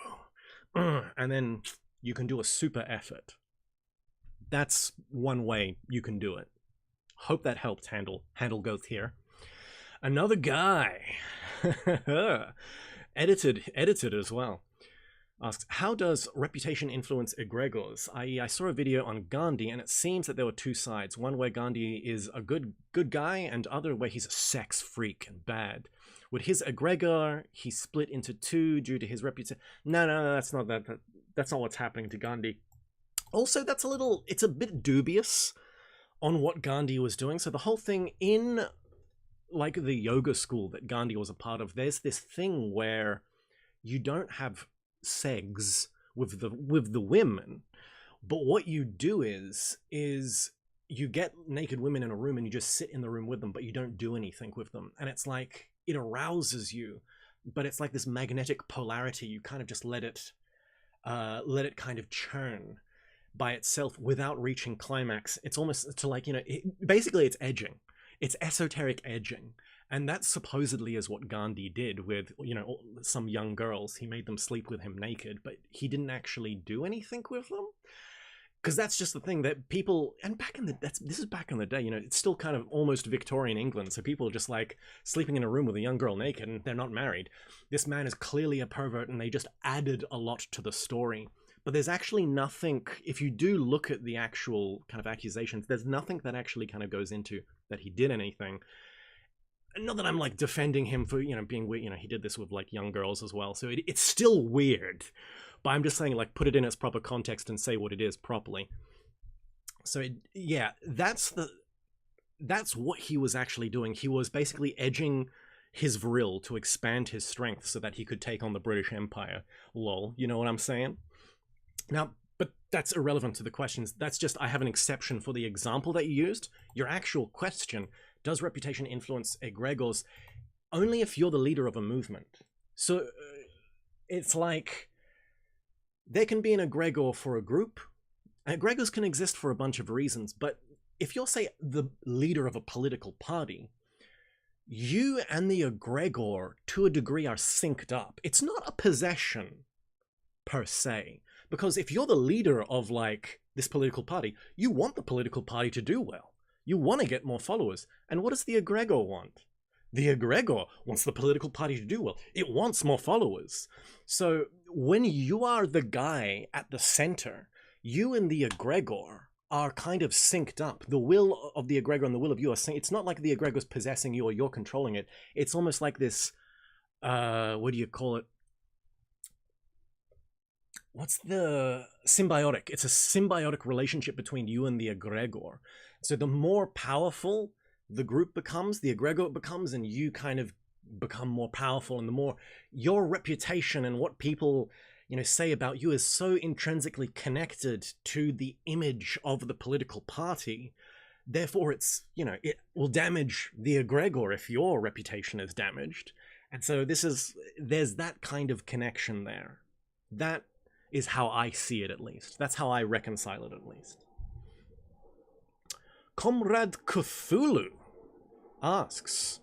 S1: and then you can do a super effort. That's one way you can do it. Hope that helped. Handle goes here. Another guy, edited as well, asks, how does reputation influence egregores? I.e., I saw a video on Gandhi, and it seems that there were two sides. One where Gandhi is a good guy, and other where he's a sex freak and bad. With his egregor, he split into two due to his reputation. No, that's not that. That's not what's happening to Gandhi. Also, it's a bit dubious on what Gandhi was doing. So the whole thing in like the yoga school that Gandhi was a part of, there's this thing where you don't have sex with the women, but what you do is you get naked women in a room and you just sit in the room with them, but you don't do anything with them. And it's like, it arouses you, but it's like this magnetic polarity. You kind of just let it kind of churn by itself without reaching climax. It's almost to like, you know, basically it's edging. It's esoteric edging. And that supposedly is what Gandhi did with, you know, some young girls. He made them sleep with him naked, but he didn't actually do anything with them. Because that's just the thing that people, and this is back in the day, you know, it's still kind of almost Victorian England. So people are just like sleeping in a room with a young girl naked and they're not married. This man is clearly a pervert, and they just added a lot to the story. But there's actually nothing, if you do look at the actual kind of accusations, there's nothing that actually kind of goes into that he did anything. Not that I'm like defending him for, you know, being weird. You know, he did this with like young girls as well. So it's still weird. But I'm just saying, like, put it in its proper context and say what it is properly. So yeah, that's what he was actually doing. He was basically edging his vril to expand his strength so that he could take on the British Empire. Lol, you know what I'm saying? Now, but that's irrelevant to the questions. That's just, I have an exception for the example that you used. Your actual question, does reputation influence egregores? Only if you're the leader of a movement. So it's like, there can be an egregore for a group. Egregores can exist for a bunch of reasons, but if you're, say, the leader of a political party, you and the egregore, to a degree, are synced up. It's not a possession, per se. Because if you're the leader of, like, this political party, you want the political party to do well. You want to get more followers. And what does the egregore want? The egregore wants the political party to do well. It wants more followers. So when you are the guy at the center, you and the egregore are kind of synced up. The will of the egregore and the will of you are synced. It's not like the egregore's possessing you or you're controlling it. It's almost like this what do you call it? What's the symbiotic? It's a symbiotic relationship between you and the egregore. So the more powerful the group becomes, the egregore becomes, and you kind of become more powerful, and the more your reputation and what people, you know, say about you is so intrinsically connected to the image of the political party. Therefore, it's, you know, it will damage the egregore if your reputation is damaged. And so there's that kind of connection there. That is how I see it, at least. That's how I reconcile it, at least. Comrade Cthulhu asks,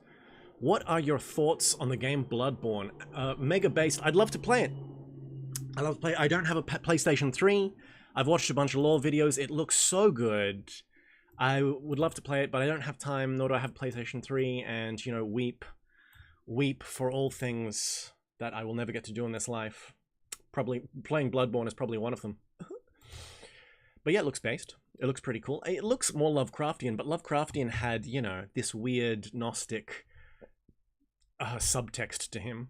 S1: what are your thoughts on the game Bloodborne? Mega-based. I'd love to play it. I love to play it. I don't have a PlayStation 3. I've watched a bunch of lore videos. It looks so good. I would love to play it, but I don't have time, nor do I have PlayStation 3, and, you know, weep for all things that I will never get to do in this life. Probably playing Bloodborne is probably one of them. But yeah, it looks based. It looks pretty cool. It looks more Lovecraftian, but Lovecraftian had, you know, this weird Gnostic subtext to him.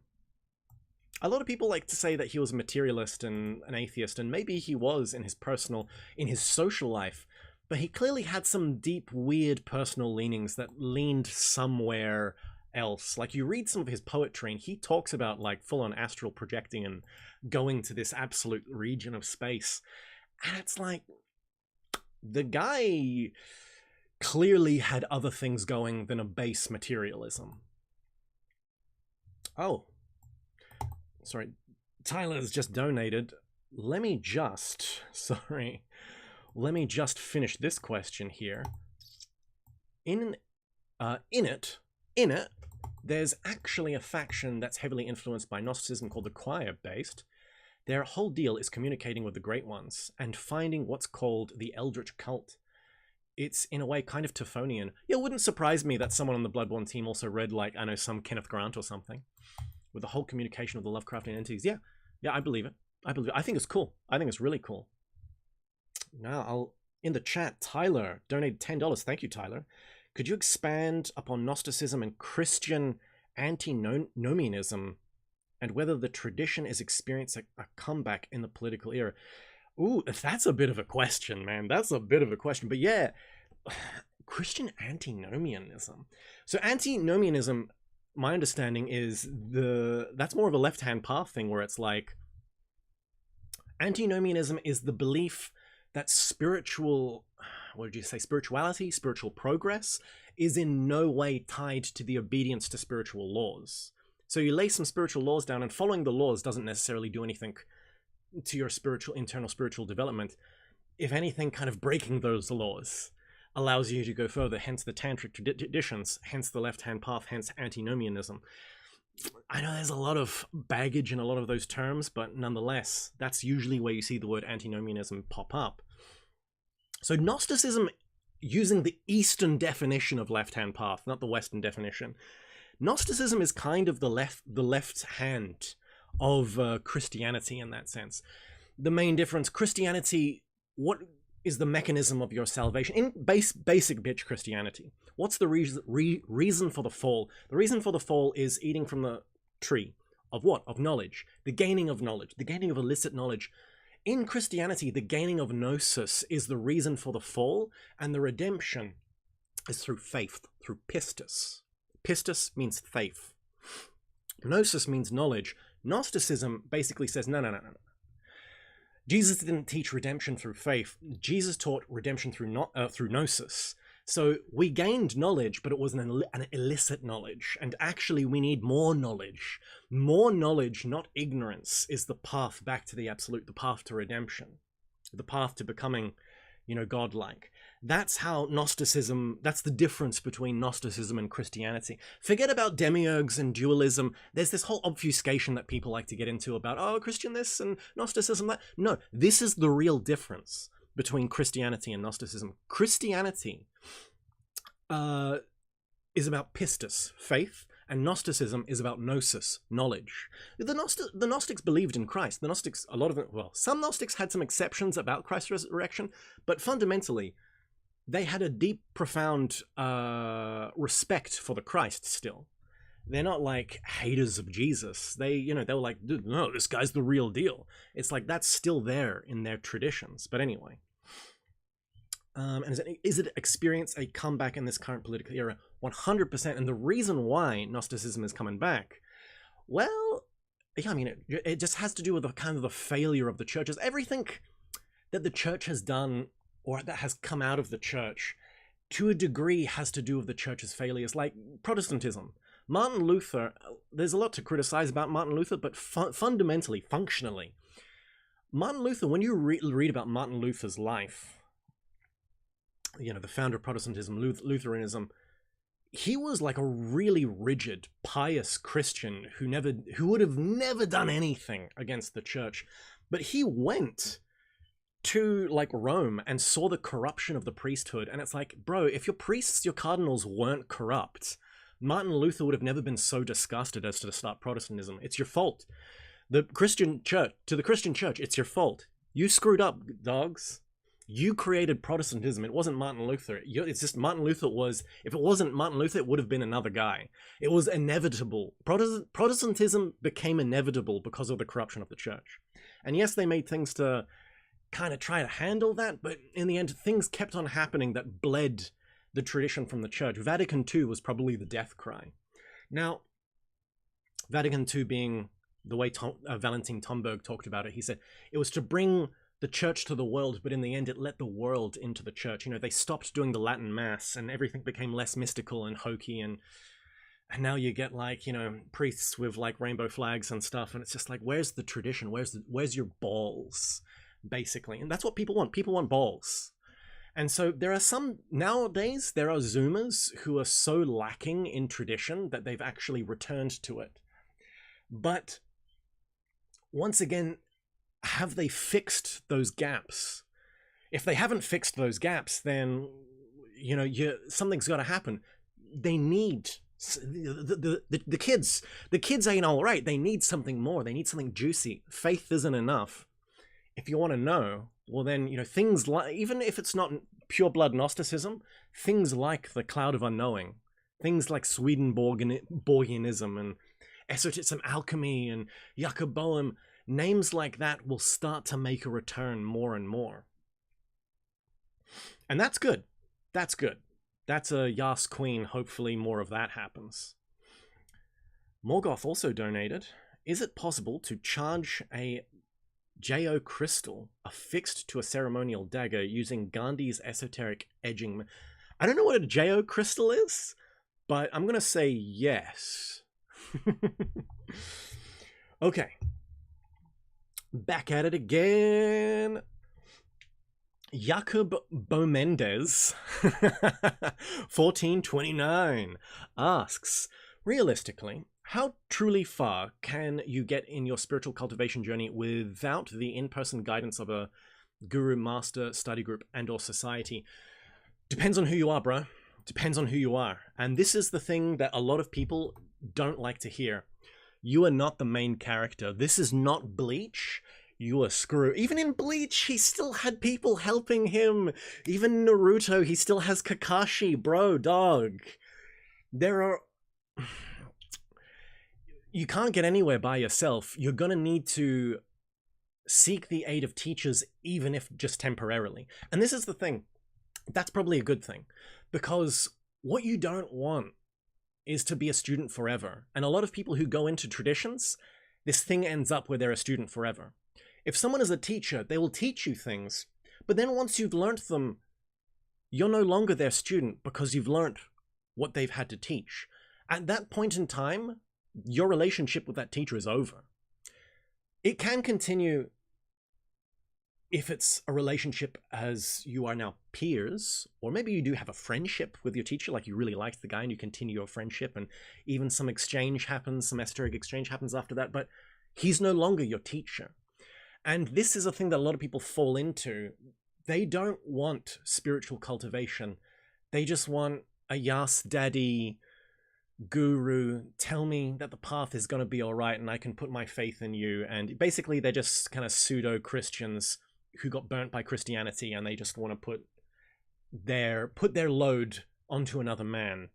S1: A lot of people like to say that he was a materialist and an atheist, and maybe he was in his social life, but he clearly had some deep, weird personal leanings that leaned somewhere else. Like, you read some of his poetry, and he talks about, like, full-on astral projecting and going to this absolute region of space. And it's like, the guy clearly had other things going than a base materialism. Oh. Sorry. Tyler's just donated. Let me just finish this question here. In it, there's actually a faction that's heavily influenced by Gnosticism called the Choir-based. Their whole deal is communicating with the Great Ones and finding what's called the Eldritch Cult. It's, in a way, kind of Tephonian. It wouldn't surprise me that someone on the Bloodborne team also read, like, I know, some Kenneth Grant or something. With the whole communication of the Lovecraftian entities. Yeah, I believe it. I think it's cool. I think it's really cool. Now, in the chat, Tyler donated $10. Thank you, Tyler. Could you expand upon Gnosticism and Christian antinomianism and whether the tradition is experiencing a comeback in the political era? Ooh, that's a bit of a question, man. That's a bit of a question. But yeah, Christian antinomianism. So antinomianism, my understanding is that's more of a left-hand path thing, where it's like, antinomianism is the belief that spirituality, spiritual progress is in no way tied to the obedience to spiritual laws. So you lay some spiritual laws down, and following the laws doesn't necessarily do anything to your internal spiritual development. If anything, kind of breaking those laws allows you to go further, hence the tantric traditions, hence the left-hand path, hence antinomianism. I know there's a lot of baggage in a lot of those terms, but nonetheless, that's usually where you see the word antinomianism pop up. So Gnosticism, using the Eastern definition of left-hand path, not the Western definition, Gnosticism is kind of the left hand of Christianity in that sense. The main difference, Christianity, what is the mechanism of your salvation? In basic bitch Christianity, what's the reason for the fall? The reason for the fall is eating from the tree. Of what? Of knowledge. The gaining of knowledge. The gaining of illicit knowledge. In Christianity, the gaining of gnosis is the reason for the fall, and the redemption is through faith, through pistis. Pistis means faith. Gnosis means knowledge. Gnosticism basically says, no. Jesus didn't teach redemption through faith. Jesus taught redemption through gnosis. So we gained knowledge, but it was an illicit knowledge. And actually, we need more knowledge. More knowledge, not ignorance, is the path back to the absolute, the path to redemption, the path to becoming, godlike. That's how Gnosticism, that's the difference between Gnosticism and Christianity. Forget about demiurges and dualism. There's this whole obfuscation that people like to get into about, oh, Christian this and Gnosticism that. No, this is the real difference between Christianity and Gnosticism. Christianity is about pistis, faith, and Gnosticism is about gnosis, knowledge. The Gnostics believed in Christ. The Gnostics, a lot of them, well, some Gnostics had some exceptions about Christ's resurrection, but fundamentally, they had a deep, profound respect for the Christ still. They're not like haters of Jesus. They, you know, they were like, no, this guy's the real deal. It's like that's still there in their traditions. But anyway, and is it experience a comeback in this current political era? 100%. And the reason why Gnosticism is coming back, well, yeah, I mean, it just has to do with the kind of the failure of the churches. Everything that the church has done or that has come out of the church to a degree has to do with the church's failures, like Protestantism. Martin Luther, there's a lot to criticize about Martin Luther, but fundamentally, functionally, Martin Luther, when you read about Martin Luther's life, you know, the founder of Protestantism, Lutheranism, he was like a really rigid, pious Christian who would have never done anything against the church. But he went to like Rome and saw the corruption of the priesthood. And it's like, bro, if your priests, your cardinals weren't corrupt, Martin Luther would have never been so disgusted as to start Protestantism. It's your fault. The Christian church, it's your fault. You screwed up, dogs. You created Protestantism. It wasn't Martin Luther. It's just Martin Luther was, if it wasn't Martin Luther, it would have been another guy. It was inevitable. Protestantism became inevitable because of the corruption of the church. And yes, they made things to kind of try to handle that, but in the end, things kept on happening that bled the tradition from the church. Vatican II was probably the death cry. Now, Vatican II being the way Valentin Tomberg talked about it, he said it was to bring the church to the world, but in the end it let the world into the church. You know, they stopped doing the Latin Mass and everything became less mystical and hokey, and now you get like, you know, priests with like rainbow flags and stuff, and it's just like, where's the tradition? Where's your balls, basically? And that's what people want. People want balls. And so there are some, nowadays, there are Zoomers who are so lacking in tradition that they've actually returned to it. But once again, have they fixed those gaps? If they haven't fixed those gaps, then, you know, something's got to happen. They need the kids ain't all right. They need something more. They need something juicy. Faith isn't enough. If you want to know, well then, you know, things like, even if it's not pure blood Gnosticism, things like the cloud of unknowing, things like Swedenborgianism and Esotericism, alchemy and Jacoboam, names like that will start to make a return more and more. And that's good. That's good. That's a Yas Queen. Hopefully more of that happens. Morgoth also donated. Is it possible to charge a Jo crystal affixed to a ceremonial dagger using Gandhi's esoteric edging? I don't know what a Jo crystal is, but I'm going to say yes. Okay. Back at it again. Jacob Bomendez 1429 asks, realistically, how truly far can you get in your spiritual cultivation journey without the in-person guidance of a guru, master, study group, and or society? Depends on who you are, bro. Depends on who you are. And this is the thing that a lot of people don't like to hear. You are not the main character. This is not Bleach. You are Screw. Even in Bleach, he still had people helping him. Even Naruto, he still has Kakashi. Bro, dog. There are... You can't get anywhere by yourself. You're gonna need to seek the aid of teachers, even if just temporarily. And this is the thing. That's probably a good thing. Because what you don't want is to be a student forever. And a lot of people who go into traditions, this thing ends up where they're a student forever. If someone is a teacher, they will teach you things, but then once you've learnt them, you're no longer their student because you've learnt what they've had to teach. At that point in time, your relationship with that teacher is over. It can continue if it's a relationship as you are now peers, or maybe you do have a friendship with your teacher, like you really liked the guy and you continue your friendship and even some exchange happens, some esoteric exchange happens after that, but he's no longer your teacher. And this is a thing that a lot of people fall into. They don't want spiritual cultivation. They just want a Yas Daddy guru, tell me that the path is going to be all right and I can put my faith in you. And basically they're just kind of pseudo-Christians who got burnt by Christianity and they just want to put their load onto another man.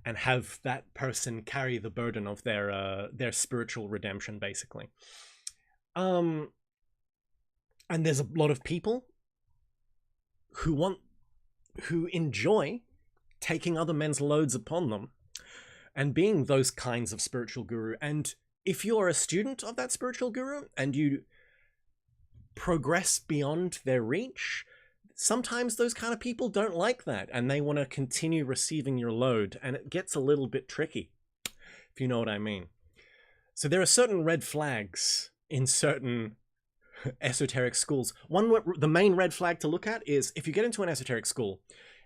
S1: and have that person carry the burden of their spiritual redemption, basically. And there's a lot of people who enjoy taking other men's loads upon them and being those kinds of spiritual guru. And if you're a student of that spiritual guru and you progress beyond their reach, sometimes those kind of people don't like that and they want to continue receiving your load, and it gets a little bit tricky, if you know what I mean. So there are certain red flags in certain esoteric schools. The main red flag to look at is if you get into an esoteric school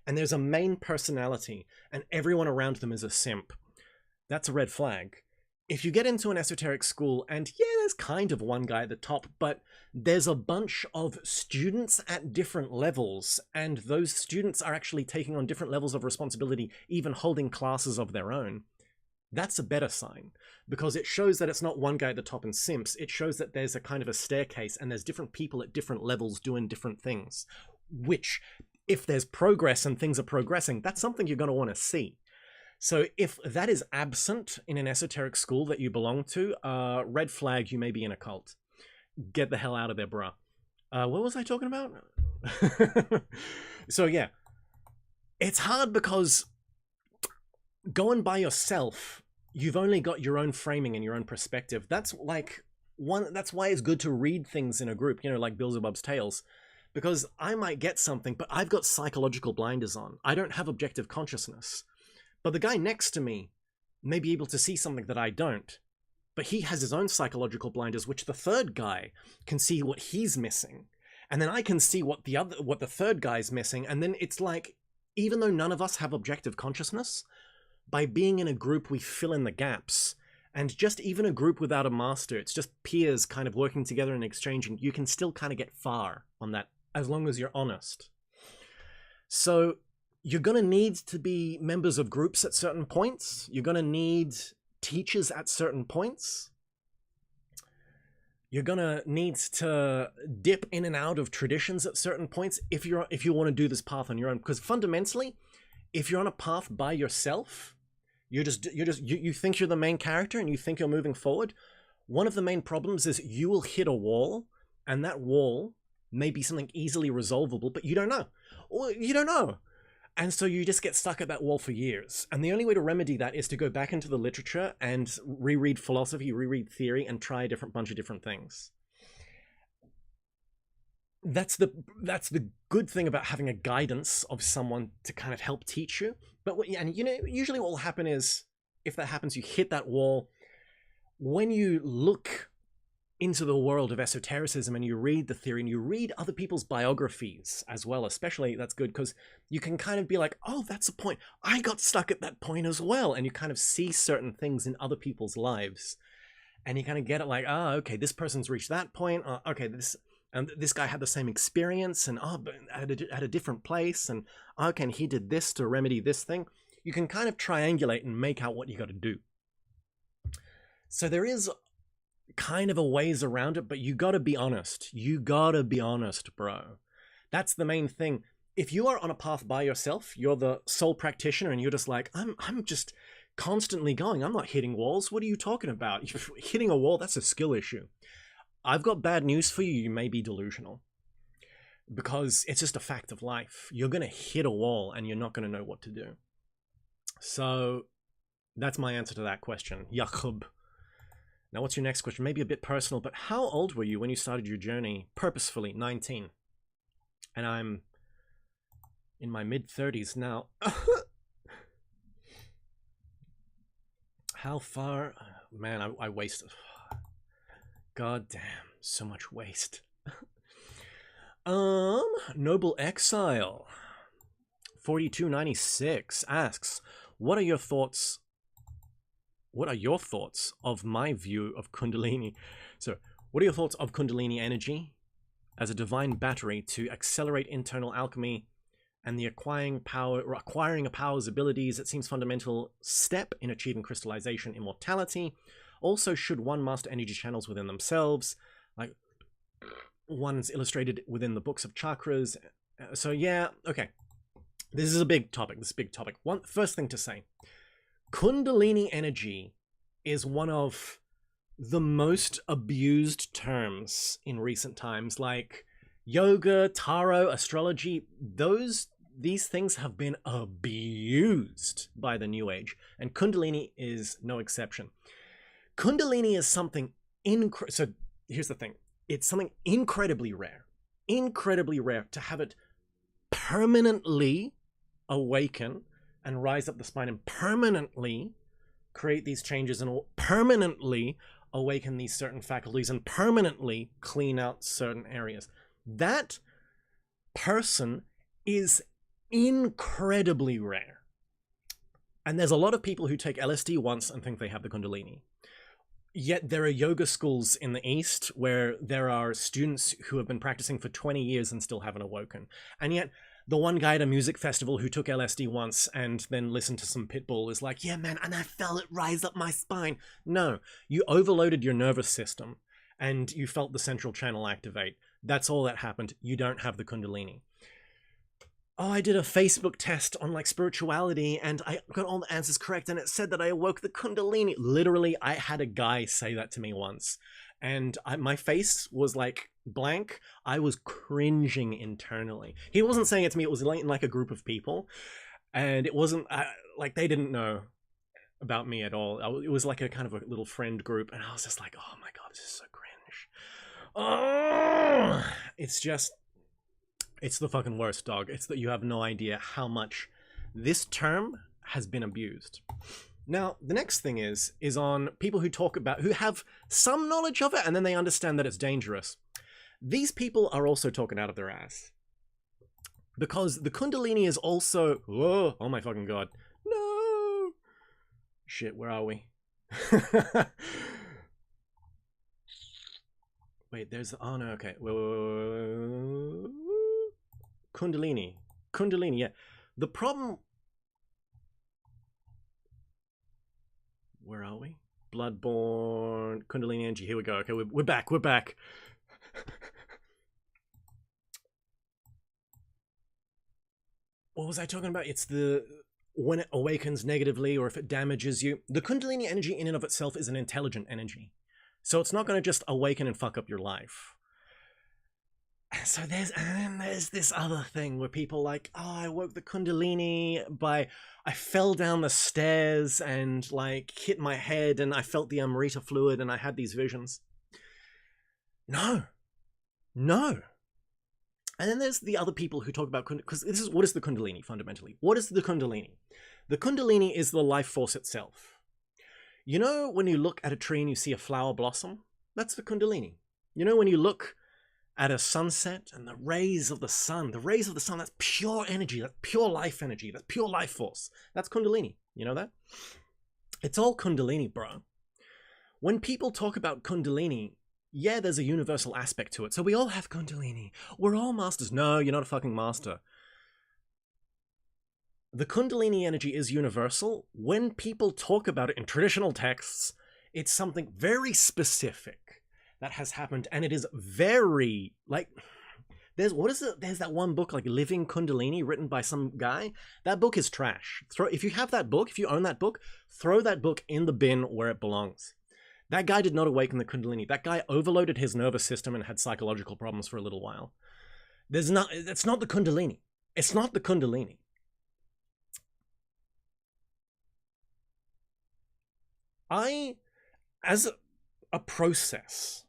S1: and there's a main personality and everyone around them is a simp. That's a red flag. If you get into an esoteric school and yeah, there's kind of one guy at the top, but there's a bunch of students at different levels, and those students are actually taking on different levels of responsibility, even holding classes of their own, that's a better sign, because it shows that it's not one guy at the top and simps. It shows that there's a kind of a staircase and there's different people at different levels doing different things, which if there's progress and things are progressing, that's something you're going to want to see. So if that is absent in an esoteric school that you belong to, red flag, you may be in a cult. Get the hell out of there, bruh. What was I talking about? So yeah, it's hard because going by yourself, you've only got your own framing and your own perspective. That's why it's good to read things in a group, you know, like Beelzebub's Tales, because I might get something, but I've got psychological blinders on. I don't have objective consciousness. But the guy next to me may be able to see something that I don't, but he has his own psychological blinders, which the third guy can see what he's missing. And then I can see what the third guy's missing. And then it's like, even though none of us have objective consciousness, by being in a group, we fill in the gaps. And just even a group without a master, it's just peers kind of working together and exchanging. You can still kind of get far on that, as long as you're honest. So you're going to need to be members of groups at certain points. You're going to need teachers at certain points. You're going to need to dip in and out of traditions at certain points if you want to do this path on your own. Because fundamentally, if you're on a path by yourself, you think you're the main character and you think you're moving forward. One of the main problems is you will hit a wall, and that wall may be something easily resolvable, but you don't know. Or you don't know. And so you just get stuck at that wall for years. And the only way to remedy that is to go back into the literature and reread philosophy, reread theory, and try a bunch of different things. That's the good thing about having a guidance of someone to kind of help teach you. And you know, usually what will happen is, if that happens, you hit that wall. When you look into the world of esotericism and you read the theory and you read other people's biographies as well, especially, that's good, because you can kind of be like, oh, that's a point. I got stuck at that point as well. And you kind of see certain things in other people's lives. And you kind of get it like, oh, okay, this person's reached that point. Okay, this guy had the same experience and but at a different place. And okay, and he did this to remedy this thing. You can kind of triangulate and make out what you got to do. So there is kind of a ways around it, but you gotta be honest. You gotta be honest, bro. That's the main thing. If you are on a path by yourself, you're the sole practitioner and you're just like, I'm just constantly going. I'm not hitting walls. What are you talking about? Hitting a wall, that's a skill issue. I've got bad news for you. You may be delusional, because it's just a fact of life. You're gonna hit a wall and you're not gonna know what to do. So that's my answer to that question, Jakob. Now, what's your next question? Maybe a bit personal, but how old were you when you started your journey purposefully? 19. And I'm in my mid-30s now. How far? Man, I wasted. God damn, so much waste. Noble Exile 4296 asks, what are your thoughts of my view of Kundalini? So, what are your thoughts of Kundalini energy as a divine battery to accelerate internal alchemy and the acquiring a power's abilities? It seems fundamental step in achieving crystallization immortality. Also, should one master energy channels within themselves, like one's illustrated within the books of chakras. So yeah, okay. This is a big topic. First thing to say, Kundalini energy is one of the most abused terms in recent times. Like yoga, tarot, astrology, these things have been abused by the new age, and Kundalini is no exception. Kundalini is something so here's the thing. It's something incredibly rare to have it permanently awaken and rise up the spine and permanently create these changes and permanently awaken these certain faculties and permanently clean out certain areas. That person is incredibly rare. And there's a lot of people who take LSD once and think they have the Kundalini. Yet there are yoga schools in the East where there are students who have been practicing for 20 years and still haven't awoken. And yet the one guy at a music festival who took LSD once and then listened to some Pitbull is like, yeah, man, and I felt it rise up my spine. No, you overloaded your nervous system and you felt the central channel activate. That's all that happened. You don't have the Kundalini. Oh, I did a Facebook test on like spirituality and I got all the answers correct and it said that I awoke the Kundalini. Literally, I had a guy say that to me once and my face was like blank. I was cringing internally. He wasn't saying it to me. It was in like a group of people and it wasn't like they didn't know about me at all. It was like a kind of a little friend group and I was just like, oh my God, this is so cringe. Oh, it's the fucking worst, dog. It's that you have no idea how much this term has been abused. Now, the next thing is on people who have some knowledge of it and then they understand that it's dangerous. These people are also talking out of their ass. Because the Kundalini is also... Whoa, oh my fucking God. No! Shit, where are we? Wait, there's... Oh no, okay. Whoa. Kundalini, yeah. The problem... Where are we? Bloodborne, Kundalini energy. Here we go. Okay, we're back. What was I talking about? It's when it awakens negatively or if it damages you. The Kundalini energy in and of itself is an intelligent energy. So it's not going to just awaken and fuck up your life. So there's this other thing where people like, oh, I woke the Kundalini I fell down the stairs and like hit my head and I felt the Amrita fluid and I had these visions. No. And then there's the other people who talk about because what is the Kundalini fundamentally? What is the Kundalini? The Kundalini is the life force itself. You know when you look at a tree and you see a flower blossom? That's the Kundalini. You know when you look at a sunset and the rays of the sun, that's pure energy, that's pure life energy, that's pure life force. That's Kundalini. You know that? It's all Kundalini, bro. When people talk about Kundalini, yeah, there's a universal aspect to it. So we all have Kundalini. We're all masters. No, you're not a fucking master. The Kundalini energy is universal. When people talk about it in traditional texts, it's something very specific that has happened, and it is very like there's that one book like Living Kundalini written by some guy. That book is trash. If you have that book, if you own that book, throw that book in the bin where it belongs. That guy did not awaken the Kundalini. That guy overloaded his nervous system and had psychological problems for a little while. It's not the Kundalini. It's not the Kundalini. As a process,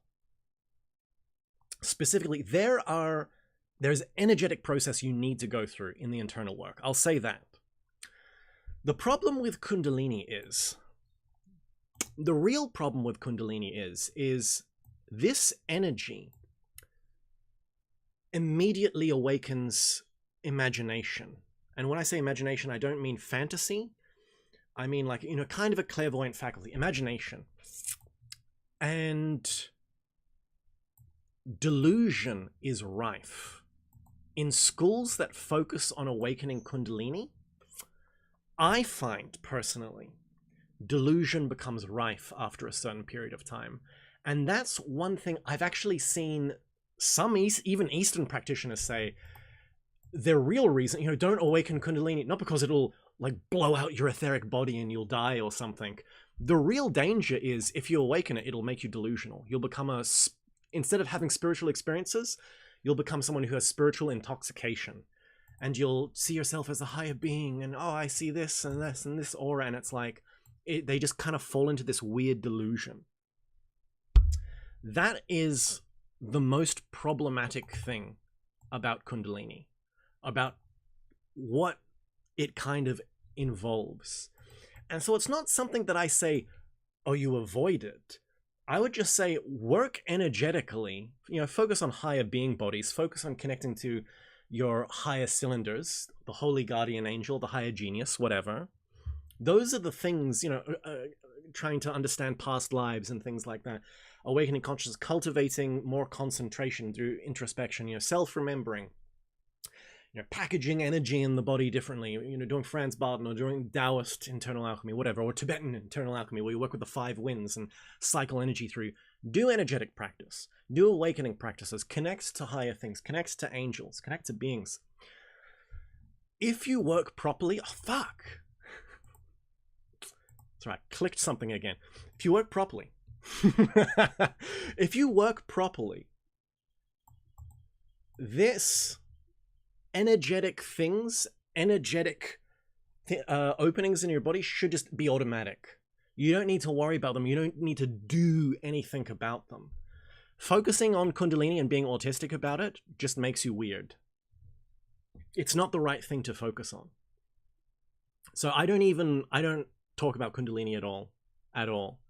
S1: specifically, there's energetic process you need to go through in the internal work. I'll say that. The problem with Kundalini is, the real problem with Kundalini is this energy immediately awakens imagination. And when I say imagination, I don't mean fantasy. I mean like, kind of a clairvoyant faculty, imagination. And delusion is rife. In schools that focus on awakening Kundalini, I find personally, delusion becomes rife after a certain period of time. And that's one thing I've actually seen some even Eastern practitioners say, their real reason, don't awaken Kundalini, not because it'll like blow out your etheric body and you'll die or something. The real danger is if you awaken it, it'll make you delusional. You'll become instead of having spiritual experiences, you'll become someone who has spiritual intoxication. And you'll see yourself as a higher being, and oh, I see this and this and this aura, and it's like, they just kind of fall into this weird delusion. That is the most problematic thing about Kundalini, about what it kind of involves. And so it's not something that I say, oh, you avoid it. I would just say work energetically, focus on higher being bodies, focus on connecting to your higher cylinders, the holy guardian angel, the higher genius, whatever. Those are the things, trying to understand past lives and things like that. Awakening consciousness, cultivating more concentration through introspection, self-remembering, packaging energy in the body differently, doing Franz Barton or doing Taoist internal alchemy, whatever, or Tibetan internal alchemy, where you work with the 5 winds and cycle energy through. Do energetic practice, do awakening practices, connect to higher things, connect to angels, connect to beings. If you work properly, oh fuck. That's right, clicked something again. If you work properly, this energetic things, openings in your body should just be automatic. You don't need to worry about them. You don't need to do anything about them. Focusing on Kundalini and being autistic about it just makes you weird. It's not the right thing to focus on. So I don't talk about Kundalini at all.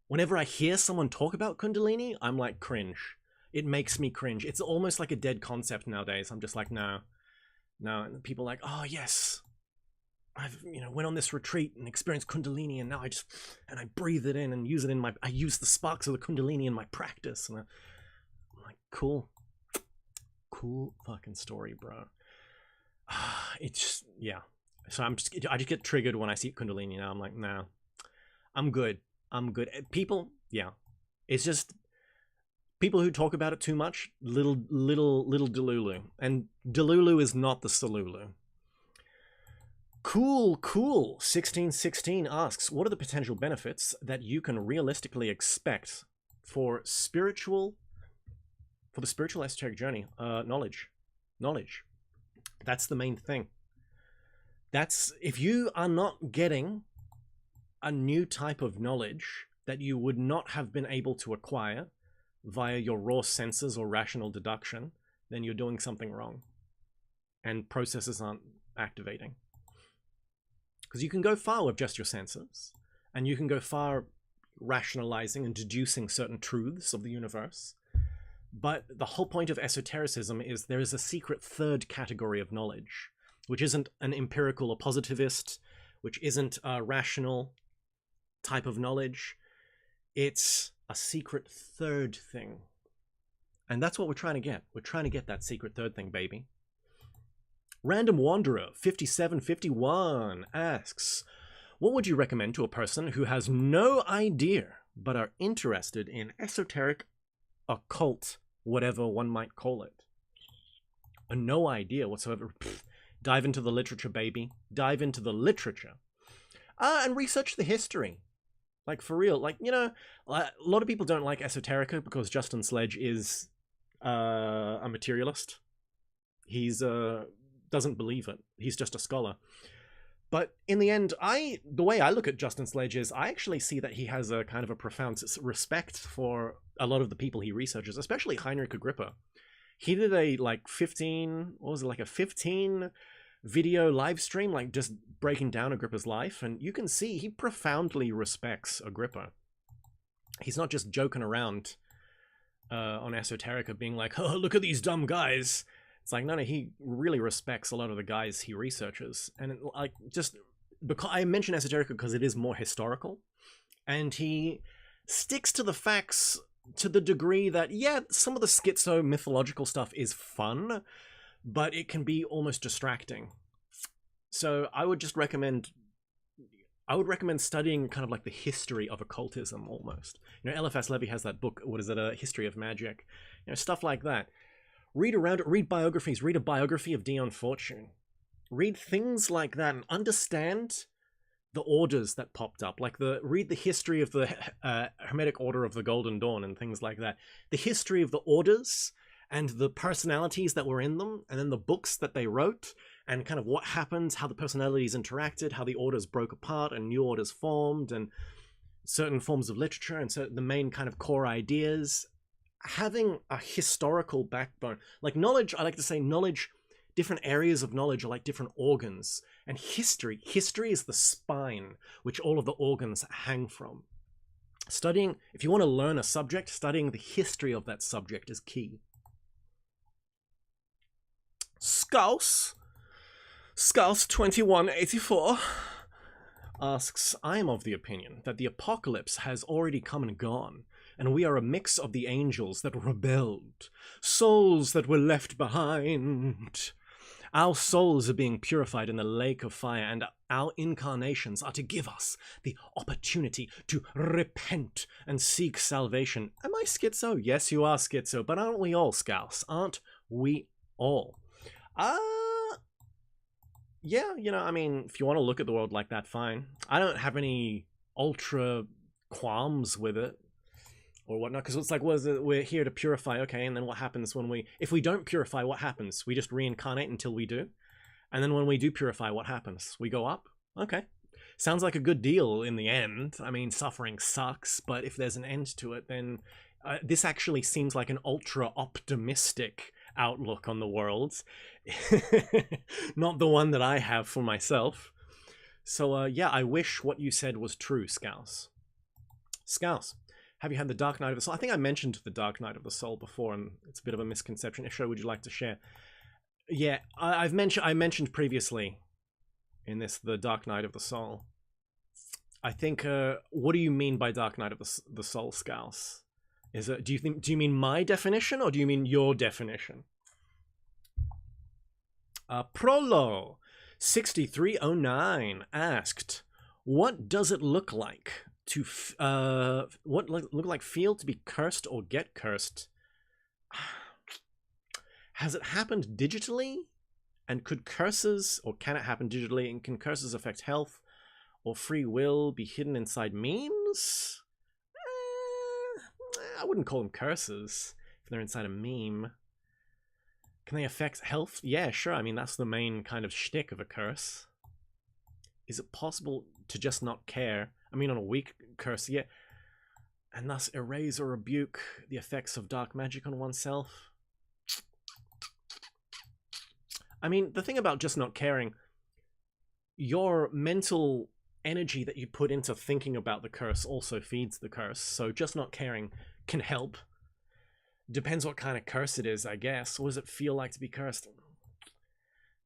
S1: Whenever I hear someone talk about Kundalini, I'm like, cringe. It makes me cringe. It's almost like a dead concept nowadays. I'm just like, no. And people are like, oh yes, I've went on this retreat and experienced Kundalini, and now I breathe it in and use it in I use the sparks of the Kundalini in my practice. And I'm like, cool fucking story, bro. It's yeah. So I just get triggered when I see Kundalini now. I'm like, nah, I'm good. People, yeah, it's just people who talk about it too much, little delulu, and delulu is not the salulu. Cool 1616 asks, what are the potential benefits that you can realistically expect for the spiritual esoteric journey? Knowledge. That's the main thing. If you are not getting a new type of knowledge that you would not have been able to acquire via your raw senses or rational deduction, then you're doing something wrong. And processes aren't activating. Because you can go far with just your senses, and you can go far rationalizing and deducing certain truths of the universe. But the whole point of esotericism is there is a secret third category of knowledge, which isn't an empirical or positivist, which isn't a rational type of knowledge. It's a secret third thing. And that's what we're trying to get. We're trying to get that secret third thing, baby. Random Wanderer 5751 asks, what would you recommend to a person who has no idea but are interested in esoteric, occult, whatever one might call it? No idea whatsoever. Dive into the literature, baby. Dive into the literature. And research the history. Like, for real. Like, a lot of people don't like Esoterica because Justin Sledge is a materialist. He's doesn't believe it. He's just a scholar. But in the end, the way I look at Justin Sledge is I actually see that he has a kind of a profound respect for a lot of the people he researches, especially Heinrich Agrippa. He did a 15 video live stream, like just breaking down Agrippa's life, and you can see he profoundly respects Agrippa. He's not just joking around on Esoterica being like, oh, look at these dumb guys. It's like, no, he really respects a lot of the guys he researches. And just because I mention Esoterica because it is more historical, and he sticks to the facts to the degree that, yeah, some of the schizo mythological stuff is fun, but it can be almost distracting. So I would recommend studying kind of like the history of occultism almost. Eliphas Levi has that book, what is it, A History of Magic? Stuff like that. Read around it, read biographies, read a biography of Dion Fortune. read things like that and understand the orders that popped up. Like read the history of the Hermetic Order of the Golden Dawn and things like that. The history of the orders and the personalities that were in them, and then the books that they wrote, and kind of what happened, how the personalities interacted, how the orders broke apart and new orders formed, and certain forms of literature, and so the main kind of core ideas. Having a historical backbone, like knowledge, I like to say knowledge, different areas of knowledge are like different organs, and history is the spine which all of the organs hang from. Studying, if you want to learn a subject, studying the history of that subject is key. Scouse 2184 asks, I am of the opinion that the apocalypse has already come and gone, and we are a mix of the angels that rebelled, souls that were left behind. Our souls are being purified in the lake of fire, and our incarnations are to give us the opportunity to repent and seek salvation. Am I schizo? Yes, you are schizo, but aren't we all, Scouse? Aren't we all? Yeah, you know, I mean, if you want to look at the world like that, fine. I don't have any ultra qualms with it or whatnot, because it's like, we're here to purify, okay, and then what happens if we don't purify, what happens? We just reincarnate until we do, and then when we do purify, what happens? We go up? Okay. Sounds like a good deal in the end. I mean, suffering sucks, but if there's an end to it, then this actually seems like an ultra optimistic outlook on the world. Not the one that I have for myself. So yeah, I wish what you said was true, Scouse. Scouse, have you had the Dark Night of the Soul? I think I mentioned the Dark Night of the Soul before, and it's a bit of a misconception. If so, would you like to share? Yeah, I mentioned previously in this the Dark Night of the Soul. I think. What do you mean by Dark Night of the Soul, Scouse? Is it? Do you mean my definition, or do you mean your definition? Prolo 6309 asked, what does it look like to feel to be cursed or get cursed? Has it happened digitally? And could curses, or can it happen digitally, and can curses affect health or free will, be hidden inside memes? I wouldn't call them curses if they're inside a meme. Can they affect health? Yeah, sure. I mean, that's the main kind of shtick of a curse. Is it possible to just not care? I mean, on a weak curse, yeah. And thus erase or rebuke the effects of dark magic on oneself? I mean, the thing about just not caring, your mental energy that you put into thinking about the curse also feeds the curse. So just not caring can help. Depends what kind of curse it is, I guess. What does it feel like to be cursed?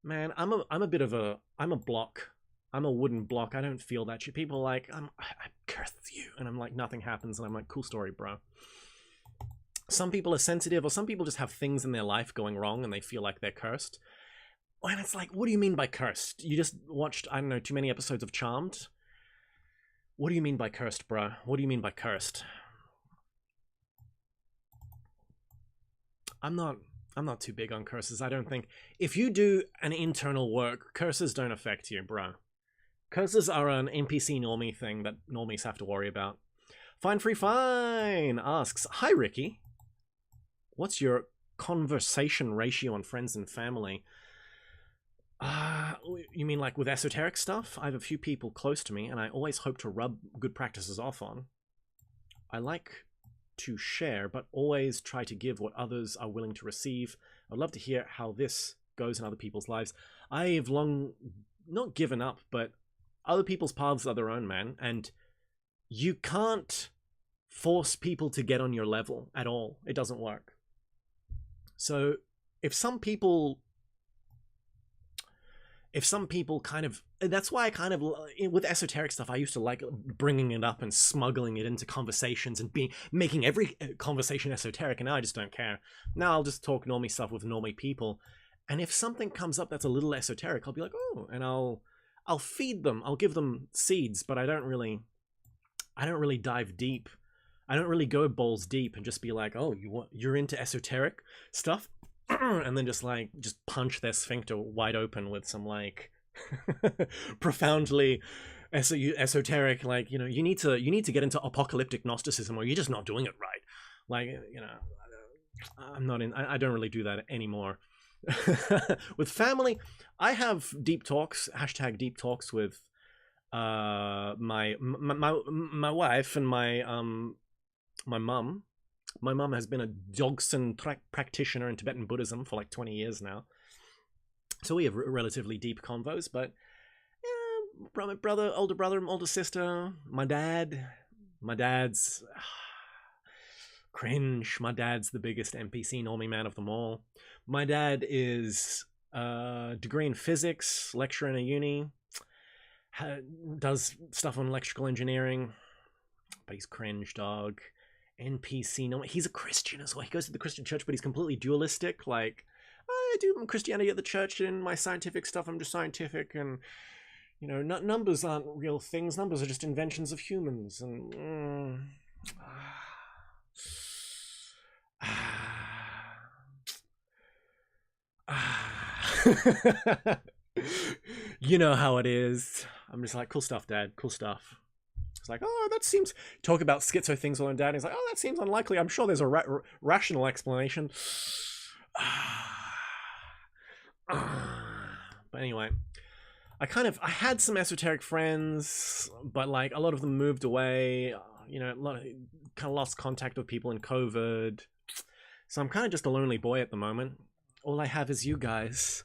S1: Man, I'm a block. I'm a wooden block. I don't feel that shit. People are like, I curse you. And I'm like, nothing happens. And I'm like, cool story, bro. Some people are sensitive, or some people just have things in their life going wrong and they feel like they're cursed. And it's like, what do you mean by cursed? You just watched, I don't know, too many episodes of Charmed? What do you mean by cursed, bro? What do you mean by cursed? I'm not too big on curses. I don't think. If you do an internal work, curses don't affect you, bro. Curses are an NPC normie thing that normies have to worry about. Fine Free Fine asks, hi Ricky, what's your conversation ratio on friends and family? You mean like with esoteric stuff? I have a few people close to me, and I always hope to rub good practices off on. I like to share, but always try to give what others are willing to receive. I'd love to hear how this goes in other people's lives. I've long not given up, but other people's paths are their own, man, and you can't force people to get on your level at all. It doesn't work. So if some people kind of, that's why I kind of, with esoteric stuff, I used to like bringing it up and smuggling it into conversations and making every conversation esoteric, and now I just don't care. Now I'll just talk normie stuff with normie people, and if something comes up that's a little esoteric, I'll be like, oh, and I'll feed them, I'll give them seeds, but I don't really dive deep. I don't really go balls deep and just be like, oh, you're into esoteric stuff? and then just punch their sphincter wide open with some like profoundly esoteric, like, you know, you need to get into apocalyptic Gnosticism or you're just not doing it right. Like, you know, I don't really do that anymore. With family, I have deep talks, hashtag deep talks with my wife and my mum. My mum has been a Dzogchen practitioner in Tibetan Buddhism for like 20 years now. So we have relatively deep convos, but yeah, my brother, older sister, my dad's cringe. My dad's the biggest NPC normie man of them all. My dad is a degree in physics, lecturer in a uni, does stuff on electrical engineering, but he's cringe, dog. NPC, no, he's a Christian as well. He goes to the Christian church, but he's completely dualistic. Like, I do Christianity at the church, and my scientific stuff, I'm just scientific, and, you know, numbers aren't real things. Numbers are just inventions of humans, and you know how it is. I'm just like, cool stuff, Dad, cool stuff. It's like, oh, that seems... Talk about schizo things on Dad. He's like, oh, that seems unlikely. I'm sure there's a rational explanation. But anyway, I had some esoteric friends, but like a lot of them moved away. You know, kind of lost contact with people in COVID. So I'm kind of just a lonely boy at the moment. All I have is you guys.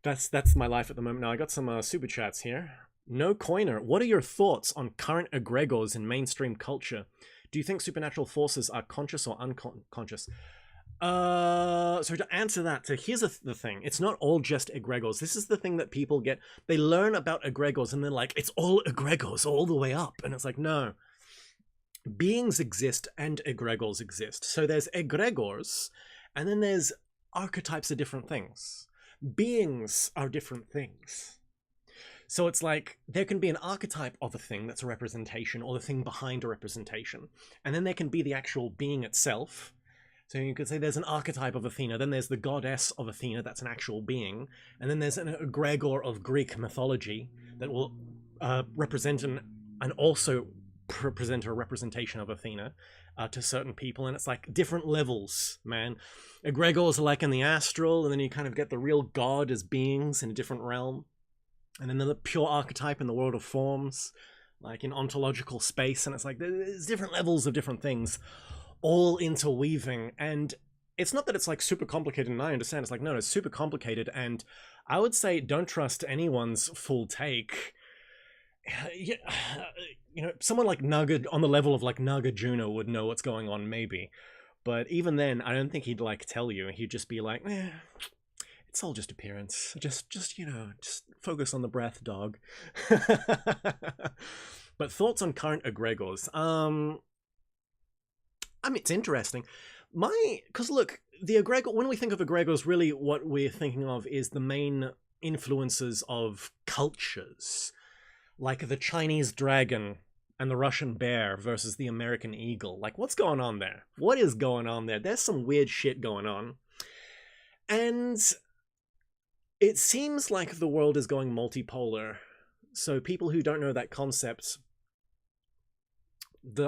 S1: That's my life at the moment. Now I got some super chats here. No Coiner, what are your thoughts on current egregores in mainstream culture? Do you think supernatural forces are conscious or unconscious? So to answer that, so here's the thing. It's not all just egregores. This is the thing that people get. They learn about egregores and they're like, it's all egregores all the way up. And it's like, no. Beings exist and egregores exist. So there's egregores, and then there's archetypes of different things. Beings are different things. So it's like there can be an archetype of a thing that's a representation, or the thing behind a representation. And then there can be the actual being itself. So you could say there's an archetype of Athena, then there's the goddess of Athena, that's an actual being. And then there's an egregore of Greek mythology that will represent and also present a representation of Athena to certain people, and it's like different levels, man. Egregores are like in the astral, and then you kind of get the real god as beings in a different realm, and then the pure archetype in the world of forms, like in ontological space, and it's like there's different levels of different things all interweaving. And it's not that it's like super complicated, and I understand it's like, no, it's super complicated, and I would say don't trust anyone's full take. You know, someone like Naga, on the level of like Nagarjuna, would know what's going on, maybe. But even then, I don't think he'd like tell you. He'd just be like, it's all just appearance. Just you know, just focus on the breath, dog. But thoughts on current egregores? I mean, it's interesting. Because look, the egregor, when we think of egregores, really what we're thinking of is the main influences of cultures. Like the Chinese dragon and the Russian bear versus the American eagle. Like, what's going on there? What is going on there? There's some weird shit going on. And it seems like the world is going multipolar. So people who don't know that concept,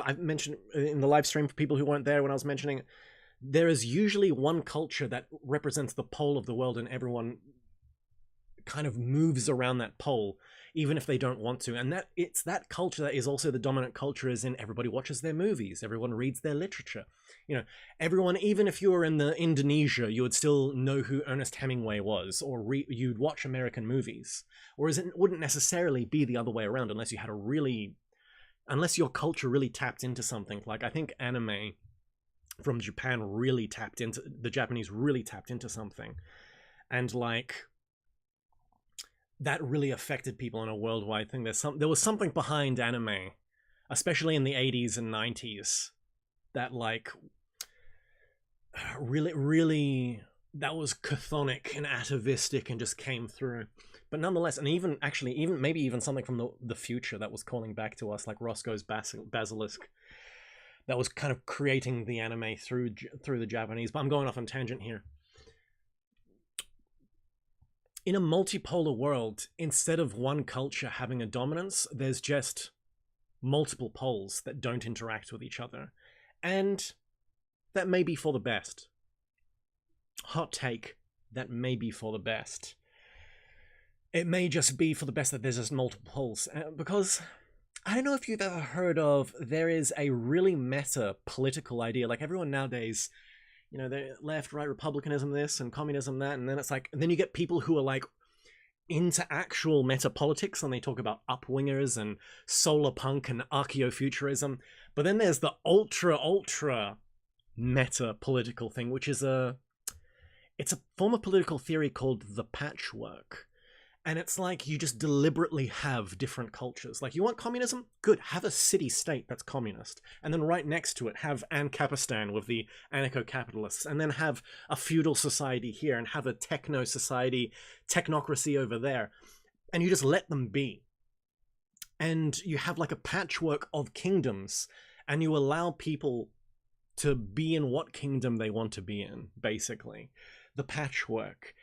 S1: I've mentioned in the live stream for people who weren't there when I was mentioning, there is usually one culture that represents the pole of the world, and everyone kind of moves around that pole, even if they don't want to. And it's that culture that is also the dominant culture, as in everybody watches their movies, everyone reads their literature. You know, everyone, even if you were in Indonesia, you would still know who Ernest Hemingway was, or you'd watch American movies. Whereas it wouldn't necessarily be the other way around unless you had unless your culture really tapped into something. Like, I think anime from Japan the Japanese really tapped into something. And like, that really affected people on a worldwide thing. There was something behind anime, especially in the 80s and 90s, that like really that was chthonic and atavistic and just came through. But nonetheless, and even maybe even something from the future that was calling back to us, like Roscoe's Basilisk. that was kind of creating the anime through the Japanese. But I'm going off on tangent here. In a multipolar world, instead of one culture having a dominance, there's just multiple poles that don't interact with each other. And that may be for the best. Hot take, that may be for the best. It may just be for the best that there's just multiple poles. Because I don't know if you've ever heard of, there is a really meta political idea. Like everyone nowadays, you know, the left, right, republicanism this and communism that, and then it's like, and then you get people who are like into actual meta politics and they talk about upwingers and solar punk and archaeofuturism. But then there's the ultra meta political thing, which is it's a form of political theory called the patchwork. And it's like you just deliberately have different cultures. Like, you want communism? Good. Have a city-state that's communist. And then right next to it, have Ancapistan with the anarcho-capitalists. And then have a feudal society here and have a techno-society, technocracy over there. And you just let them be. And you have like a patchwork of kingdoms. And you allow people to be in what kingdom they want to be in, basically. The patchwork.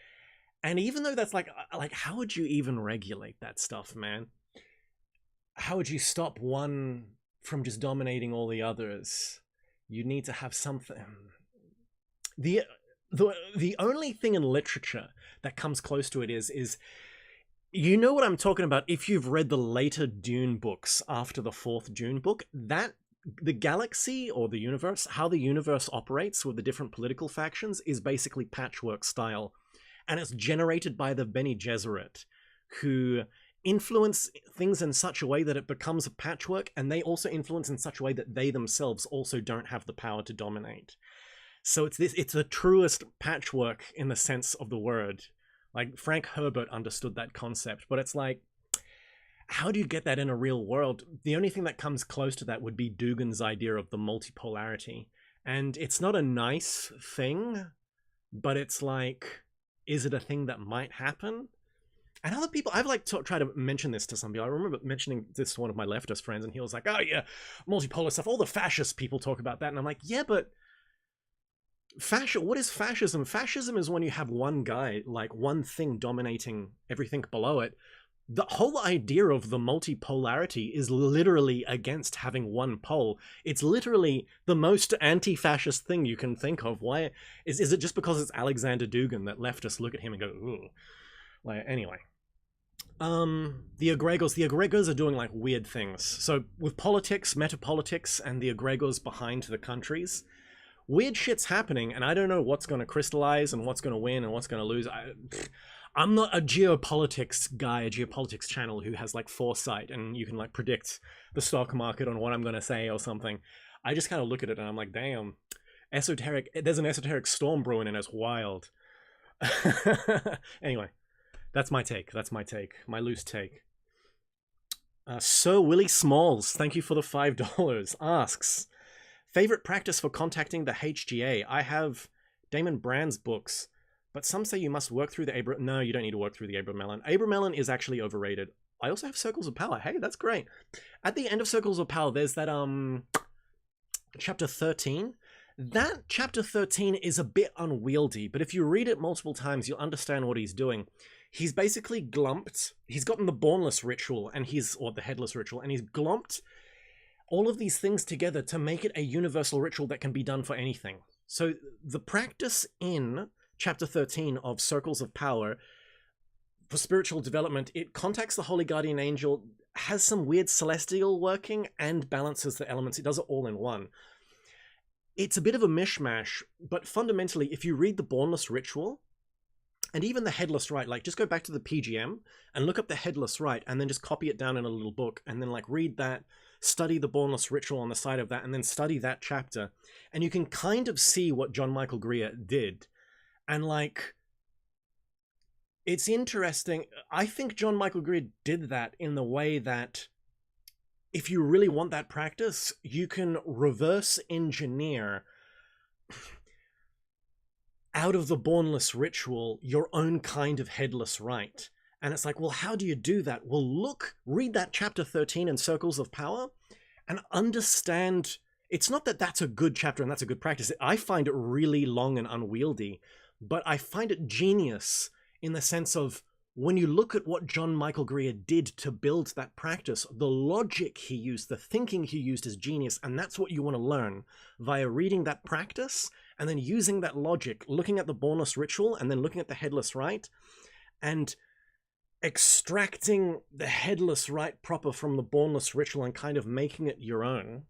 S1: And even though that's like how would you even regulate that stuff, man? How would you stop one from just dominating all the others? You need to have something. The only thing in literature that comes close to it is you know what I'm talking about if you've read the later Dune books after the fourth Dune book, that the galaxy or the universe, how the universe operates with the different political factions is basically patchwork style. And it's generated by the Bene Gesserit, who influence things in such a way that it becomes a patchwork, and they also influence in such a way that they themselves also don't have the power to dominate. So it's the truest patchwork in the sense of the word. Like, Frank Herbert understood that concept, but it's like, how do you get that in a real world? The only thing that comes close to that would be Dugin's idea of the multipolarity. And it's not a nice thing, but it's like, is it a thing that might happen? And other people, I've like tried to mention this to some people. I remember mentioning this to one of my leftist friends, and he was like, oh yeah, multipolar stuff, all the fascist people talk about that. And I'm like, yeah, but what is fascism? Fascism is when you have one guy, like one thing dominating everything below it. The whole idea of the multipolarity is literally against having one pole. It's literally the most anti-fascist thing you can think of. Why is it just because it's Alexander Dugin that leftists look at him and go, ooh? Like, anyway. The egregores are doing like weird things. So with politics, metapolitics, and the egregores behind the countries, weird shit's happening, and I don't know what's going to crystallize and what's going to win and what's going to lose. I'm not a geopolitics guy, a geopolitics channel who has like foresight and you can like predict the stock market on what I'm going to say or something. I just kind of look at it and I'm like, damn, esoteric, there's an esoteric storm brewing and it's wild. Anyway, that's my take. My loose take. Sir Willie Smalls, thank you for the $5, asks, favorite practice for contacting the HGA? I have Damon Brand's books. But some say you must work through the Abram... No, you don't need to work through the Abramelin. Abramelin is actually overrated. I also have Circles of Power. Hey, that's great. At the end of Circles of Power, there's that, chapter 13. That chapter 13 is a bit unwieldy, but if you read it multiple times, you'll understand what he's doing. He's basically glumped. He's gotten the Bornless ritual, or the Headless ritual, and he's glumped all of these things together to make it a universal ritual that can be done for anything. So the practice in Chapter 13 of Circles of Power for spiritual development, it contacts the Holy Guardian Angel, has some weird celestial working, and balances the elements. It does it all in one. It's a bit of a mishmash, but fundamentally, if you read the Bornless Ritual, and even the Headless Rite, like just go back to the PGM and look up the Headless Rite, and then just copy it down in a little book, and then like read that, study the Bornless Ritual on the side of that, and then study that chapter, and you can kind of see what John Michael Greer did. And like, it's interesting. I think John Michael Greer did that in the way that if you really want that practice, you can reverse engineer out of the Bornless Ritual your own kind of Headless Rite. And it's like, well, how do you do that? Well, read that chapter 13 in Circles of Power and understand it's not that that's a good chapter and that's a good practice. I find it really long and unwieldy, but I find it genius in the sense of when you look at what John Michael Greer did to build that practice, the logic he used, the thinking he used is genius, and that's what you want to learn via reading that practice and then using that logic, looking at the Bornless ritual and then looking at the headless rite and extracting the headless rite proper from the Bornless ritual and kind of making it your own.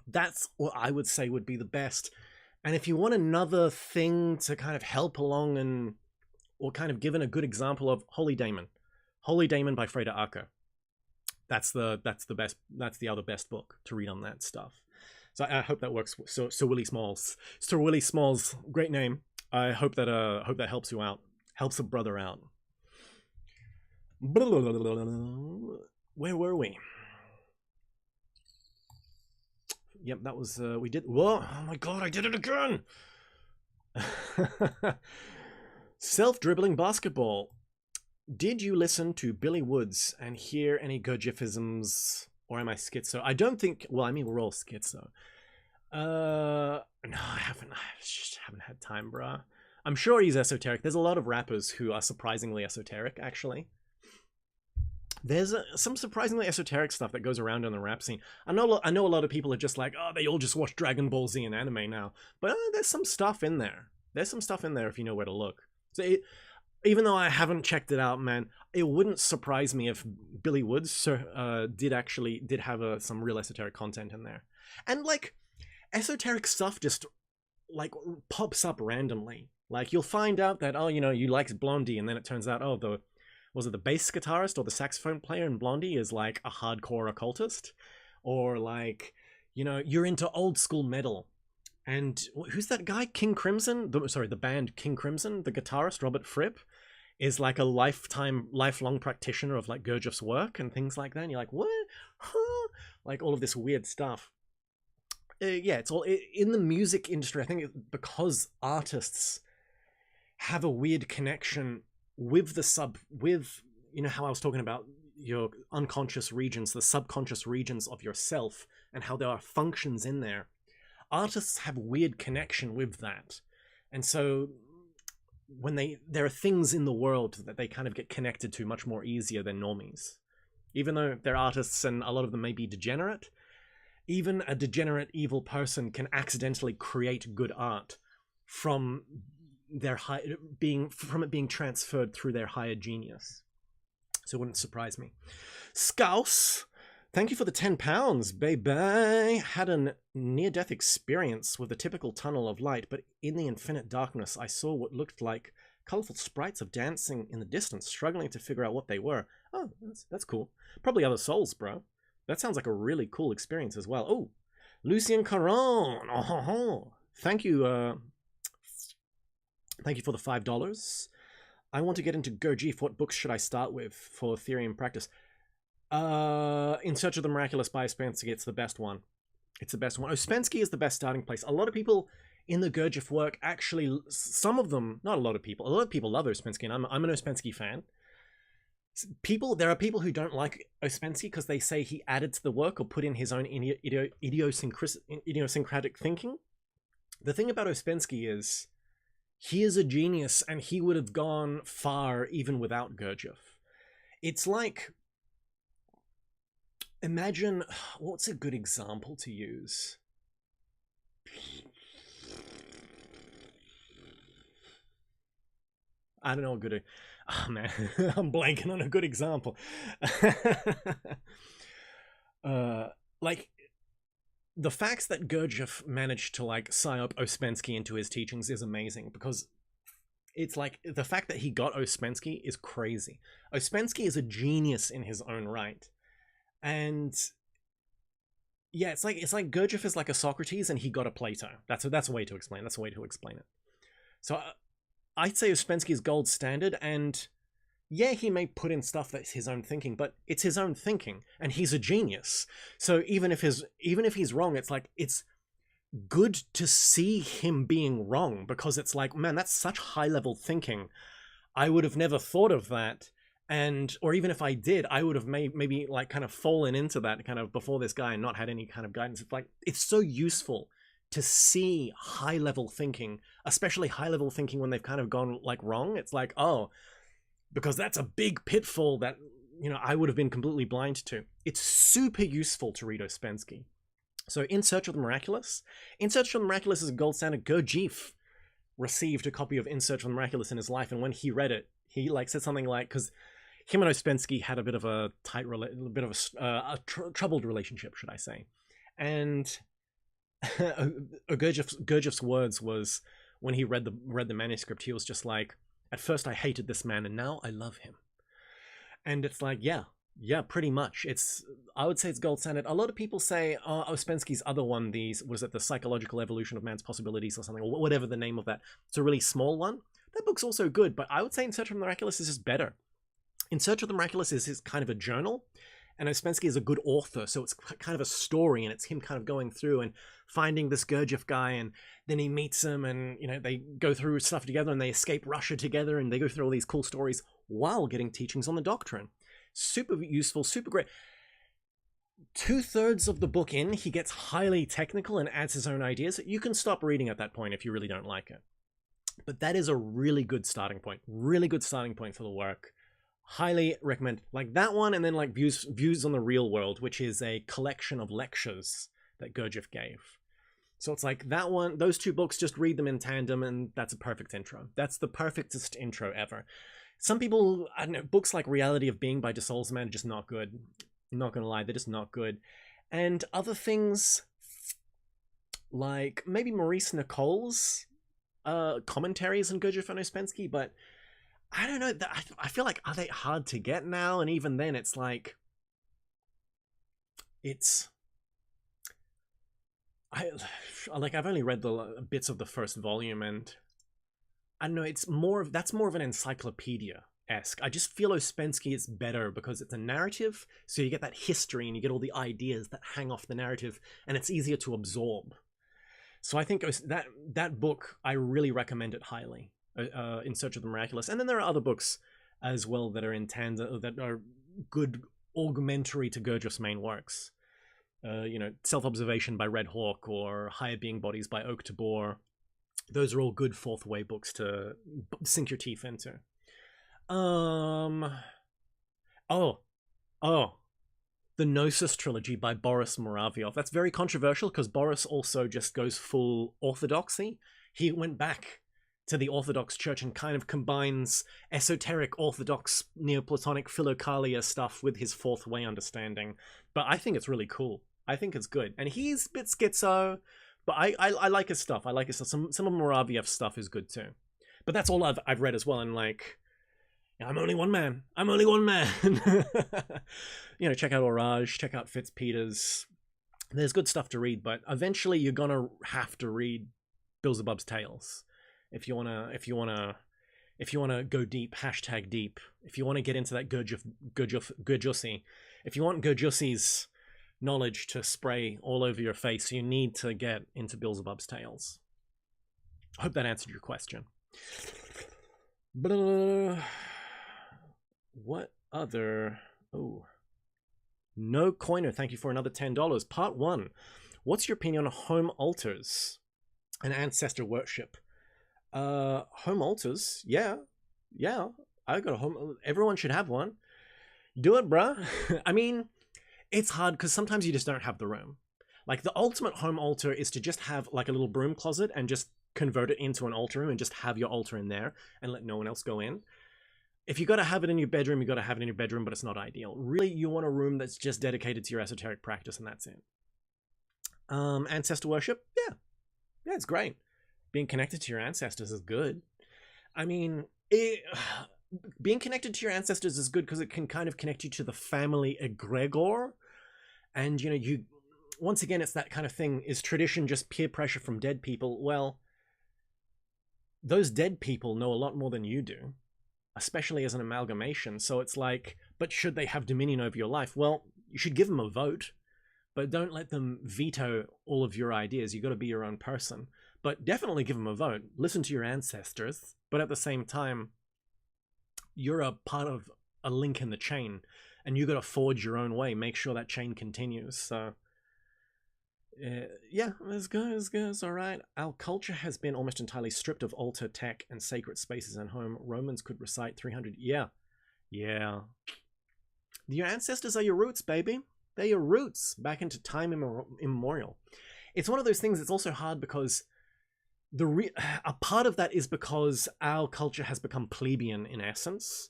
S1: That's what I would say would be the best. And if you want another thing to kind of help along and or kind of given a good example of Holy Daemon by Freda Acker. That's the best. That's the other best book to read on that stuff. So I hope that works. So Willie Smalls, Sir Willie Smalls, great name. I hope that helps you out, helps a brother out. Where were we? Yep, that was we did. Whoa! Oh my God, I did it again. Self-dribbling basketball. Did you listen to Billy Woods and hear any Gurdjieffisms, or am I schizo? I don't think. Well, I mean, we're all schizo. No, I haven't. I just haven't had time, bruh. I'm sure he's esoteric. There's a lot of rappers who are surprisingly esoteric, actually. There's some surprisingly esoteric stuff that goes around in the rap scene. I know a lot of people are just like, oh, they all just watch Dragon Ball Z and anime now. But there's some stuff in there. There's some stuff in there if you know where to look. So even though I haven't checked it out, man, it wouldn't surprise me if Billy Woods did have some real esoteric content in there. And like esoteric stuff just like pops up randomly. Like you'll find out that, oh, you know, you like Blondie, and then it turns out, oh, was it the bass guitarist or the saxophone player in Blondie is like a hardcore occultist? Or like, you know, you're into old school metal. And who's that guy? King Crimson? The band King Crimson, the guitarist, Robert Fripp, is like a lifelong practitioner of like Gurdjieff's work and things like that. And you're like, what? Huh? Like all of this weird stuff. Yeah, it's all in the music industry. I think because artists have a weird connection with you know how I was talking about your unconscious regions, the subconscious regions of yourself, and how there are functions in there. Artists have a weird connection with that. And so when there are things in the world that they kind of get connected to much more easier than normies. Even though they're artists and a lot of them may be degenerate, even a degenerate evil person can accidentally create good art from it being transferred through their higher genius. So it wouldn't surprise me. Scouse, thank you for the £10, baby. Had a near-death experience with a typical tunnel of light, but in the infinite darkness, I saw what looked like colorful sprites of dancing in the distance, struggling to figure out what they were. Oh, that's cool. Probably other souls, bro. That sounds like a really cool experience as well. Oh, Lucien Caron. Oh, thank you. Thank you for the $5. I want to get into Gurdjieff. What books should I start with for Ethereum practice? In Search of the Miraculous by Ouspensky. It's the best one. It's the best one. Ouspensky is the best starting place. A lot of people in the Gurdjieff work, actually, some of them, not a lot of people love Ouspensky, and I'm an Ouspensky fan. There are people who don't like Ouspensky because they say he added to the work or put in his own idiosyncratic thinking. The thing about Ouspensky is he is a genius, and he would have gone far even without Gurdjieff. It's like, imagine, what's a good example to use? I don't know what good. Oh man, I'm blanking on a good example. Like the facts that Gurdjieff managed to like psyop Ouspensky into his teachings is amazing, because it's like the fact that he got Ouspensky is crazy. Ouspensky is a genius in his own right, and yeah, it's like Gurdjieff is like a Socrates and he got a Plato. That's a way to explain. That's a way to explain it. So I'd say Ouspensky is gold standard, and yeah, he may put in stuff that's his own thinking, but it's his own thinking, and he's a genius. So even if he's wrong, it's like it's good to see him being wrong, because it's like, man, that's such high level thinking. I would have never thought of that, And, or even if I did, I would have maybe like kind of fallen into that kind of before this guy and not had any kind of guidance. It's like, it's so useful to see high level thinking, especially high level thinking when they've kind of gone like wrong. It's like, oh, because that's a big pitfall that, you know, I would have been completely blind to. It's super useful to read Ouspensky. So In Search of the Miraculous. In Search of the Miraculous is a gold standard. Gurdjieff received a copy of In Search of the Miraculous in his life, and when he read it, he like said something like, because him and Ouspensky had a bit of a troubled relationship, should I say. And Gurdjieff's words was, when he read the manuscript, he was just like, at first I hated this man and now I love him. And it's like, yeah, pretty much. I would say it's gold standard. A lot of people say, oh, Ouspensky's other one, was it The Psychological Evolution of Man's Possibilities or something, or whatever the name of that. It's a really small one. That book's also good, but I would say In Search of the Miraculous is just better. In Search of the Miraculous is kind of a journal, and Ouspensky is a good author, so it's kind of a story, and it's him kind of going through and finding this Gurdjieff guy, and then he meets him, and, you know, they go through stuff together, and they escape Russia together, and they go through all these cool stories while getting teachings on the doctrine. Super useful, super great. 2/3 of the book in, he gets highly technical and adds his own ideas. You can stop reading at that point if you really don't like it. But that is a really good starting point. Really good starting point for the work. Highly recommend like that one, and then like Views on the Real World, which is a collection of lectures that Gurdjieff gave. So it's like that one, those two books, just read them in tandem, and that's a perfect intro. That's the perfectest intro ever. Some people, I don't know, books like Reality of Being by dissolution are just not good. I'm not gonna lie, they're just not good. And other things like maybe Maurice Nicole's commentaries on Gurdjieff and Ouspensky, but I don't know, I feel like, are they hard to get now? And even then, it's like, I've only read the bits of the first volume, and I don't know, that's more of an encyclopedia-esque. I just feel Ouspensky is better because it's a narrative, so you get that history and you get all the ideas that hang off the narrative, and it's easier to absorb. So I think that book, I really recommend it highly. In Search of the Miraculous. And then there are other books as well that are in tandem, that are good augmentary to Gurdjieff's main works. You know, Self-Observation by Red Hawk, or Higher Being Bodies by Oak Tabor. Those are all good fourth way books to sink your teeth into. The Gnosis trilogy by Boris Moraviov. That's very controversial because Boris also just goes full orthodoxy. He went back to the Orthodox Church and kind of combines esoteric Orthodox Neoplatonic Philokalia stuff with his fourth way understanding. But I think it's really cool. I think it's good. And he's a bit schizo, but I like his stuff. I like his stuff. Some of Moraviev's stuff is good too. But that's all I've read as well. And like, I'm only one man. You know, check out Orage, check out Fitzpeters. There's good stuff to read, but eventually you're gonna have to read Beelzebub's Tales. If you wanna go deep, hashtag deep. If you want to get into that Gurdjieff, if you want Gurdjieff's knowledge to spray all over your face, you need to get into Beelzebub's Tales. I hope that answered your question. What other? Oh, No Coiner, thank you for another $10. Part 1. What's your opinion on home altars and ancestor worship? Home altars, yeah, I got a home. Everyone should have one. Do it, bruh. I mean, it's hard because sometimes you just don't have the room. Like, the ultimate home altar is to just have like a little broom closet and just convert it into an altar room and just have your altar in there and let no one else go in. If you got to have it in your bedroom, you got to have it in your bedroom, but it's not ideal. Really, you want a room that's just dedicated to your esoteric practice, and that's it. Ancestor worship, yeah, it's great. Being connected to your ancestors is good. I mean, being connected to your ancestors is good because it can kind of connect you to the family egregore. And, you know, once again, it's that kind of thing. Is tradition just peer pressure from dead people? Well, those dead people know a lot more than you do, especially as an amalgamation. So it's like, but should they have dominion over your life? Well, you should give them a vote, but don't let them veto all of your ideas. You got to be your own person. But definitely give them a vote. Listen to your ancestors. But at the same time, you're a part of a link in the chain, and you got to forge your own way, make sure that chain continues. So yeah, it's good, it's all right. Our culture has been almost entirely stripped of altar tech and sacred spaces at home. Romans could recite 300. Yeah. Your ancestors are your roots, baby. They're your roots back into time immemorial. It's one of those things that's also hard because a part of that is because our culture has become plebeian in essence.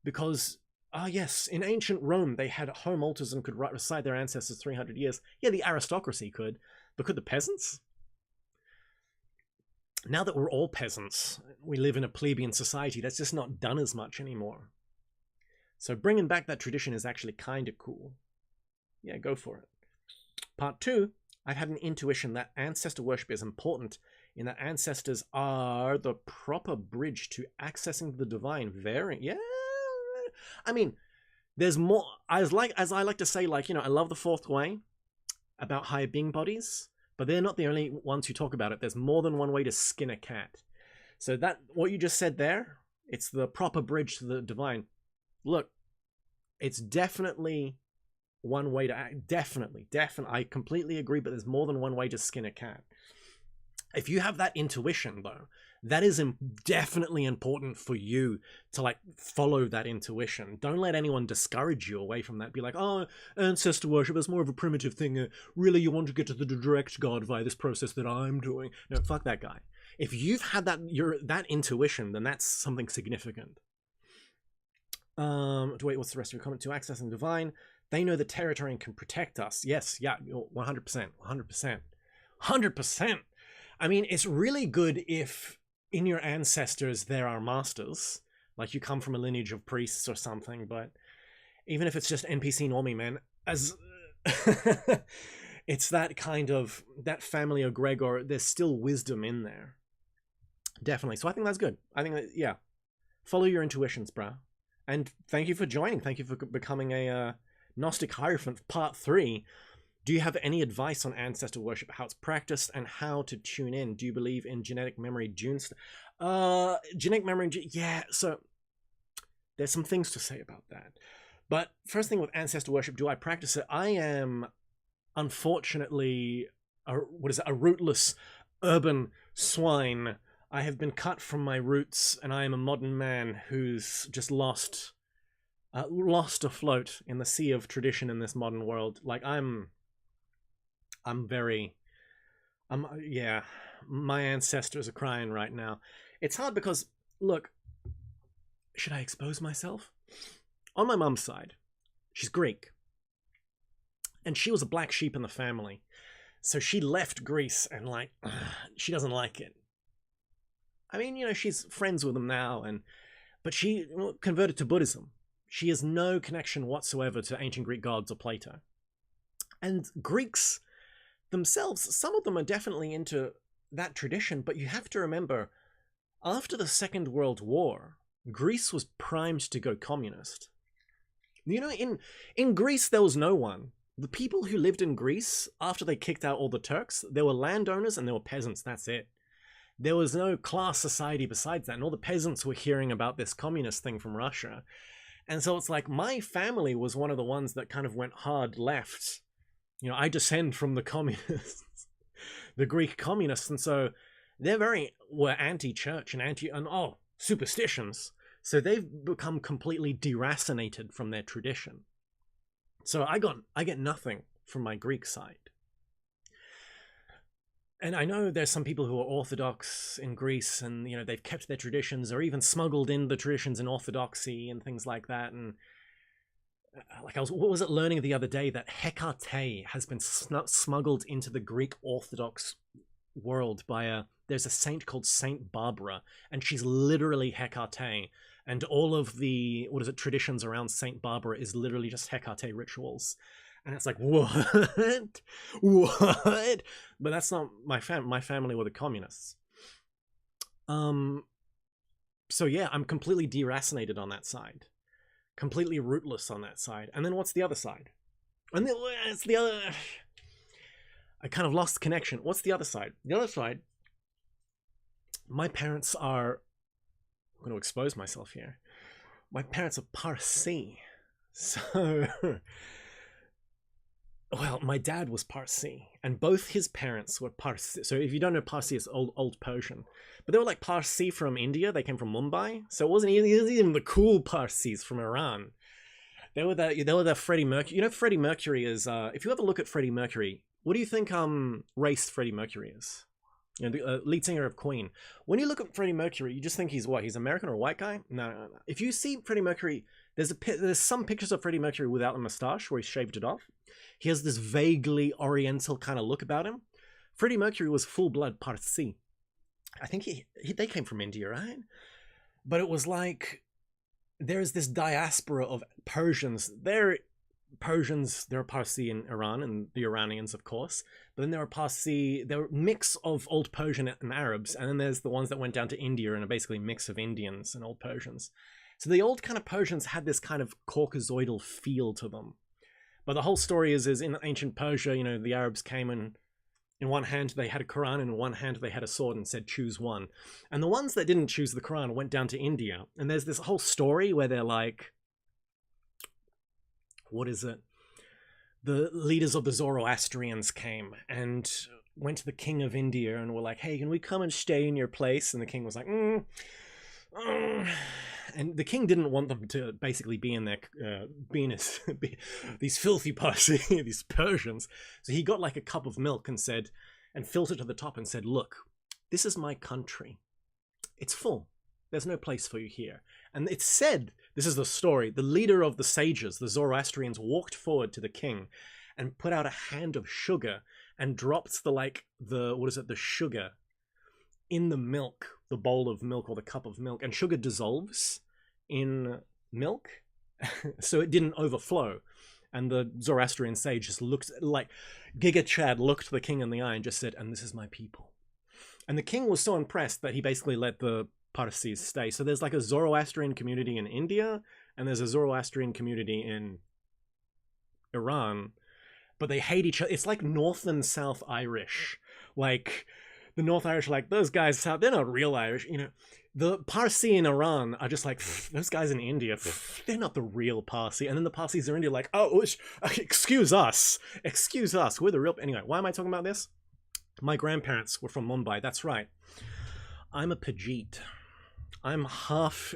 S1: Because, yes, in ancient Rome, they had home altars and could recite their ancestors 300 years. Yeah, the aristocracy could, but could the peasants? Now that we're all peasants, we live in a plebeian society, that's just not done as much anymore. So bringing back that tradition is actually kind of cool. Yeah, go for it. Part 2, I've had an intuition that ancestor worship is important in that ancestors are the proper bridge to accessing the divine. Yeah. I mean, there's more. As I like to say, like, I love the fourth way about higher being bodies, but they're not the only ones who talk about it. There's more than one way to skin a cat. So that, what you just said there, it's the proper bridge to the divine. Look, it's definitely one way to act. Definitely. I completely agree, but there's more than one way to skin a cat. If you have that intuition, though, that is definitely important for you to, like, follow that intuition. Don't let anyone discourage you away from that. Be like, oh, ancestor worship is more of a primitive thing. Really, you want to get to the direct God via this process that I'm doing. No, fuck that guy. If you've had that intuition, then that's something significant. Wait, what's the rest of your comment? To accessing divine, they know the territory and can protect us. Yes, yeah, 100%, 100%. I mean, it's really good if in your ancestors there are masters, like you come from a lineage of priests or something, but even if it's just NPC normie, man, as it's that kind of, that family egregore, there's still wisdom in there. Definitely. So I think that's good. I think that, yeah, follow your intuitions, bruh. And thank you for joining. Thank you for becoming a Gnostic Hierophant Part 3. Do you have any advice on ancestor worship, how it's practiced, and how to tune in? Do you believe in genetic memory, genetic memory, yeah, so there's some things to say about that. But first thing with ancestor worship, do I practice it? I am, unfortunately, a rootless urban swine. I have been cut from my roots, and I am a modern man who's just lost afloat in the sea of tradition in this modern world. Like, yeah, my ancestors are crying right now. It's hard because, look, should I expose myself? On my mum's side, she's Greek. And she was a black sheep in the family. So she left Greece and, like, she doesn't like it. I mean, she's friends with them now, but she converted to Buddhism. She has no connection whatsoever to ancient Greek gods or Plato. And Greeks themselves, some of them are definitely into that tradition, but you have to remember, after the Second World War, Greece was primed to go communist. In Greece, there was no one. The people who lived in Greece, after they kicked out all the Turks, there were landowners and there were peasants, that's it. There was no class society besides that, and all the peasants were hearing about this communist thing from Russia. And so it's like, my family was one of the ones that kind of went hard left. I descend from the communists, the Greek communists, and so were anti-church and superstitions. So they've become completely deracinated from their tradition. So I get nothing from my Greek side. And I know there's some people who are Orthodox in Greece and, they've kept their traditions or even smuggled in the traditions in Orthodoxy and things like that. And like what was it learning the other day that Hecate has been smuggled into the Greek Orthodox world by there's a saint called Saint Barbara, and she's literally Hecate. And all of the, traditions around Saint Barbara is literally just Hecate rituals. And it's like, what? What? But that's not my family. My family were the communists. So yeah, I'm completely deracinated on that side. Completely rootless on that side. And then what's the other side? And then it's the other... I kind of lost the connection. What's the other side? The other side, my parents are... I'm going to expose myself here. My parents are Parsi. So, well, my dad was Parsi, and both his parents were Parsi. So if you don't know Parsi, it's old Persian. But they were like Parsi from India. They came from Mumbai. So it wasn't even the cool Parsis from Iran. They were the Freddie Mercury. You know, Freddie Mercury is, if you ever look at Freddie Mercury, what do you think race Freddie Mercury is? You know, the lead singer of Queen. When you look at Freddie Mercury, you just think he's what? He's American or a white guy? No. If you see Freddie Mercury, there's some pictures of Freddie Mercury without a mustache where he shaved it off. He has this vaguely oriental kind of look about him. Freddie Mercury was full-blood Parsi. I think they came from India, right? But it was like, there's this diaspora of Persians. They're Parsi in Iran, and the Iranians, of course. But then there are Parsi, they're a mix of Old Persian and Arabs. And then there's the ones that went down to India and are basically a mix of Indians and Old Persians. So the old kind of Persians had this kind of Caucasoidal feel to them. But the whole story is in ancient Persia, you know, the Arabs came and in one hand they had a Quran, and in one hand they had a sword and said, choose one. And the ones that didn't choose the Quran went down to India. And there's this whole story where they're like, what is it? The leaders of the Zoroastrians came and went to the king of India and were like, hey, can we come and stay in your place? And the king was like, And the king didn't want them to basically be in their these filthy Parsi, these Persians. So he got like a cup of milk and filled it to the top and said, look, this is my country. It's full. There's no place for you here. And it said, this is the story, the leader of the sages, the Zoroastrians, walked forward to the king and put out a hand of sugar and dropped the sugar in the milk, the bowl of milk or the cup of milk. And sugar dissolves in milk, so it didn't overflow. And the Zoroastrian sage just looked like Giga Chad looked the king in the eye and just said, and this is my people. And the king was so impressed that he basically let the Parsis stay. So there's like a Zoroastrian community in India, and there's a Zoroastrian community in Iran, but they hate each other. It's like North and South Irish. Like the North Irish are like, those guys, they're not real Irish, you know. The Parsi in Iran are just like, those guys in India, they're not the real Parsi. And then the Parsis in India are like, oh, excuse us, we're the real... Anyway, why am I talking about this? My grandparents were from Mumbai, that's right. I'm a Pajit. I'm half...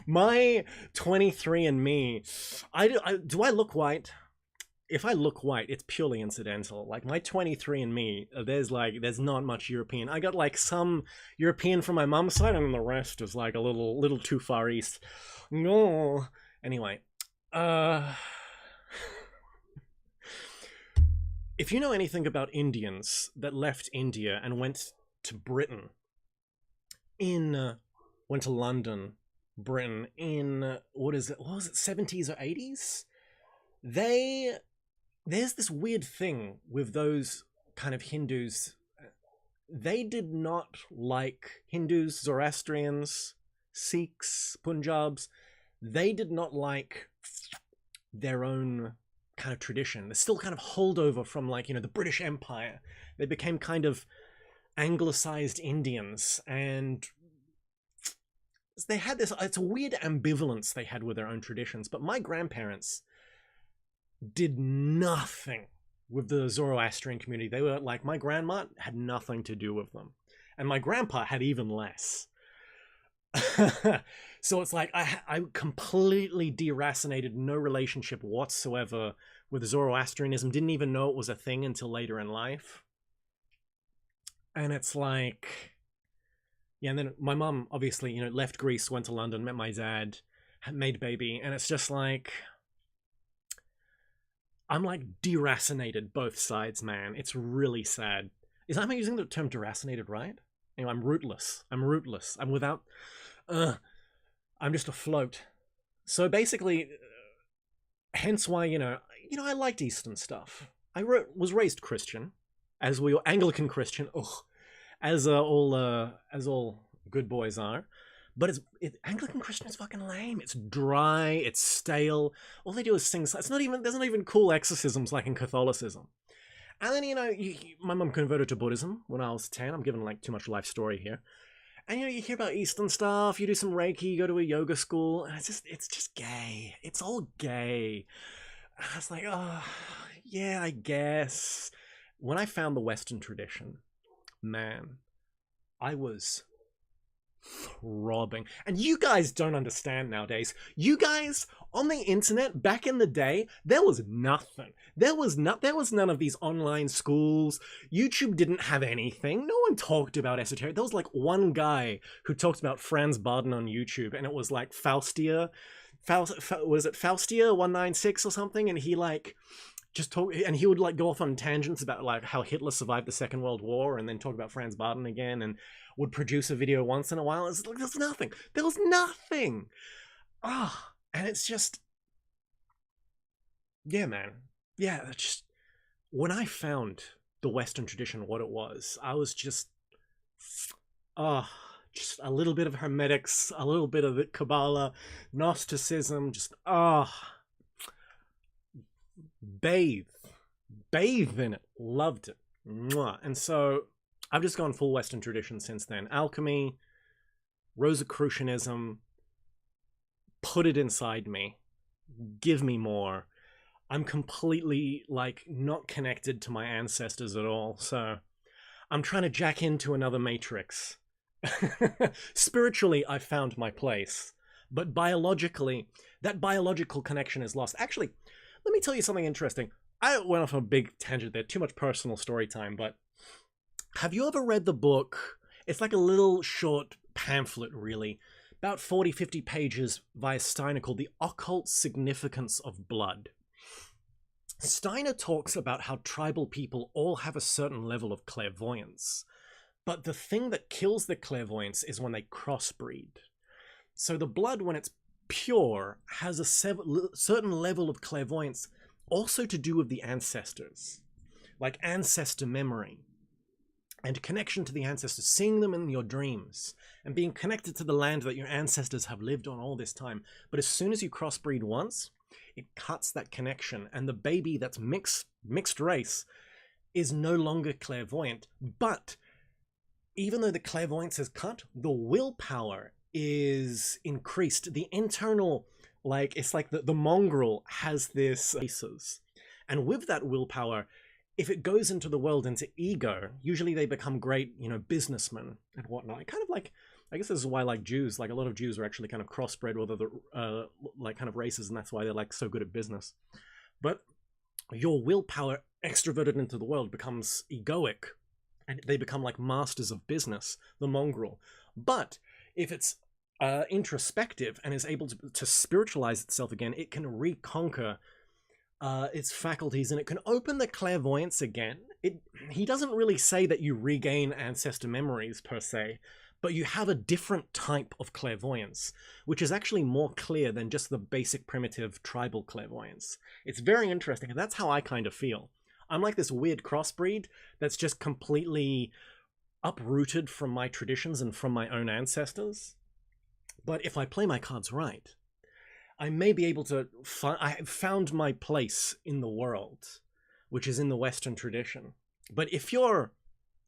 S1: My 23andMe, do I look white? If I look white, it's purely incidental. Like my 23andMe, there's not much European. I got like some European from my mom's side, and the rest is like a little too far east. No. Anyway, if you know anything about Indians that left India and went to Britain, went to London, Britain in what was it, 70s or 80s? There's this weird thing with those kind of Hindus. They did not like Hindus, Zoroastrians, Sikhs, Punjabs. They did not like their own kind of tradition. They're still kind of holdover from, like, you know, the British Empire. They became kind of anglicized Indians, and they had this, it's a weird ambivalence they had with their own traditions. But my grandparents did nothing with the Zoroastrian community. They were like, my grandma had nothing to do with them, and my grandpa had even less. So it's like I completely deracinated, no relationship whatsoever with Zoroastrianism, didn't even know it was a thing until later in life. And it's like, yeah, and then my mom obviously, you know, left Greece, went to London, met my dad, made a baby, and it's just like, I'm like deracinated both sides, man. It's really sad. Am I using the term deracinated right? Anyway, I'm rootless. I'm without... I'm just afloat. So basically, hence why, you know, I liked Eastern stuff. I was raised Christian, as we Anglican Christian, as all good boys are. But Anglican Christian is fucking lame. It's dry, it's stale. All they do is sing. There's not even cool exorcisms like in Catholicism. And then, you know, my mum converted to Buddhism when I was 10. I'm giving like too much life story here. And you know, you hear about Eastern stuff, you do some Reiki, you go to a yoga school, and it's just gay. It's all gay. I was like, oh, yeah, I guess. When I found the Western tradition, man, I was throbbing. And you guys don't understand nowadays. You guys on the internet back in the day, there was nothing. There was none of these online schools. YouTube didn't have anything. No one talked about esoteric. There was like one guy who talked about Franz Barden on YouTube, and it was like Faustia. Was it Faustia 196 or something? And he like just talk, and he would like go off on tangents about like how Hitler survived the Second World War, and then talk about Franz Barden again, and would produce a video once in a while. It's like there's nothing. There was nothing. Ah, and it's just, yeah, man. Yeah, just when I found the Western tradition, what it was, I was just, just a little bit of Hermetics, a little bit of Kabbalah, Gnosticism, just bathe in it, loved it. Mwah. And so I've just gone full Western tradition since then. Alchemy, Rosicrucianism, put it inside me, give me more. I'm completely like not connected to my ancestors at all, so I'm trying to jack into another matrix. Spiritually, I found my place, but biologically, that biological connection is lost. Actually, let me tell you something interesting. I went off on a big tangent there, too much personal story time, but have you ever read the book? It's like a little short pamphlet, really, about 40, 50 pages via Steiner, called The Occult Significance of Blood. Steiner talks about how tribal people all have a certain level of clairvoyance, but the thing that kills the clairvoyance is when they crossbreed. So the blood, when it's pure, has a certain level of clairvoyance, also to do with the ancestors, like ancestor memory and connection to the ancestors, seeing them in your dreams and being connected to the land that your ancestors have lived on all this time. But as soon as you crossbreed once, it cuts that connection, and the baby that's mixed race is no longer clairvoyant. But even though the clairvoyance is cut, the willpower is increased. The internal, like, it's like the mongrel has this races. And with that willpower, if it goes into the world, into ego, usually they become great, you know, businessmen and whatnot. Kind of like, I guess this is why, like, Jews, like a lot of Jews are actually kind of crossbred with other, like, kind of races, and that's why they're like so good at business. But your willpower extroverted into the world becomes egoic, and they become like masters of business, the mongrel. But if it's introspective and is able to spiritualize itself again, it can reconquer its faculties, and it can open the clairvoyance again. He doesn't really say that you regain ancestor memories per se, but you have a different type of clairvoyance, which is actually more clear than just the basic primitive tribal clairvoyance. It's very interesting, and that's how I kind of feel. I'm like this weird crossbreed that's just completely uprooted from my traditions and from my own ancestors. But if I play my cards right, I may be able to I have found my place in the world, which is in the Western tradition. But if you're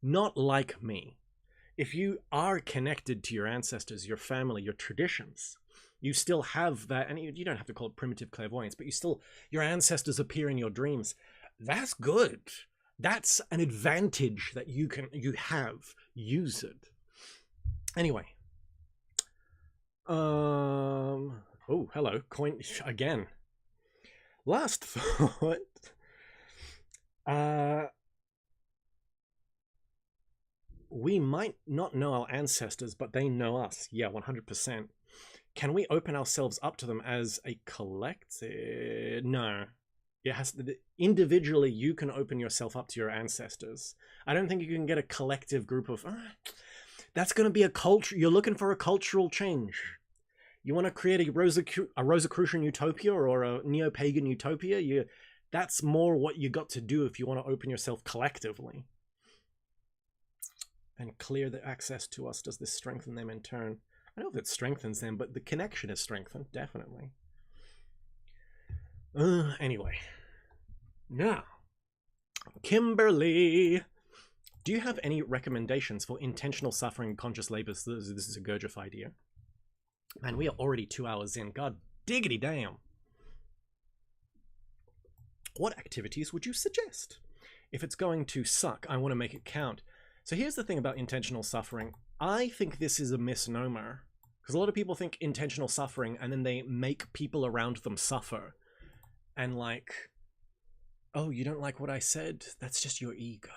S1: not like me, if you are connected to your ancestors, your family, your traditions, you still have that, and you don't have to call it primitive clairvoyance, but your ancestors appear in your dreams. That's good. That's an advantage that you have. Use it. Anyway. Oh, hello. Coin again. Last thought. We might not know our ancestors, but they know us. Yeah, 100%. Can we open ourselves up to them as a collective? No. It has to, individually, you can open yourself up to your ancestors. I don't think you can get a collective group of... that's going to be a culture. You're looking for a cultural change. You want to create a Rosicrucian utopia or a neo-pagan utopia? That's more what you got to do if you want to open yourself collectively. And clear the access to us. Does this strengthen them in turn? I don't know if it strengthens them, but the connection is strengthened, definitely. Anyway. Now, Kimberly, Do you have any recommendations for intentional suffering and conscious labor? This is a Gurdjieff idea. Man, we are already 2 hours in. God diggity damn. What activities would you suggest? If it's going to suck, I want to make it count. So here's the thing about intentional suffering. I think this is a misnomer. Because a lot of people think intentional suffering and then they make people around them suffer. And like, oh, you don't like what I said? That's just your ego.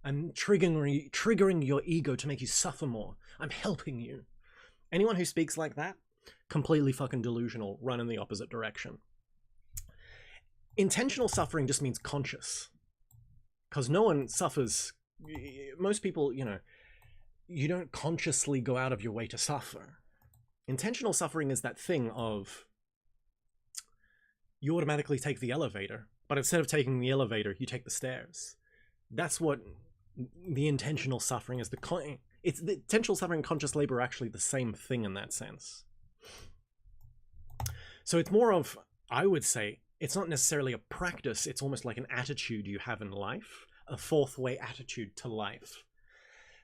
S1: I'm triggering your ego to make you suffer more. I'm helping you. Anyone who speaks like that, completely fucking delusional, run in the opposite direction. Intentional suffering just means conscious. Because no one suffers. Most people, you know, you don't consciously go out of your way to suffer. Intentional suffering is that thing of you automatically take the elevator, but instead of taking the elevator, you take the stairs. That's what the intentional suffering is. It's the intentional suffering and conscious labor are actually the same thing in that sense. So it's more of, I would say, it's not necessarily a practice, it's almost like an attitude you have in life, a fourth way attitude to life.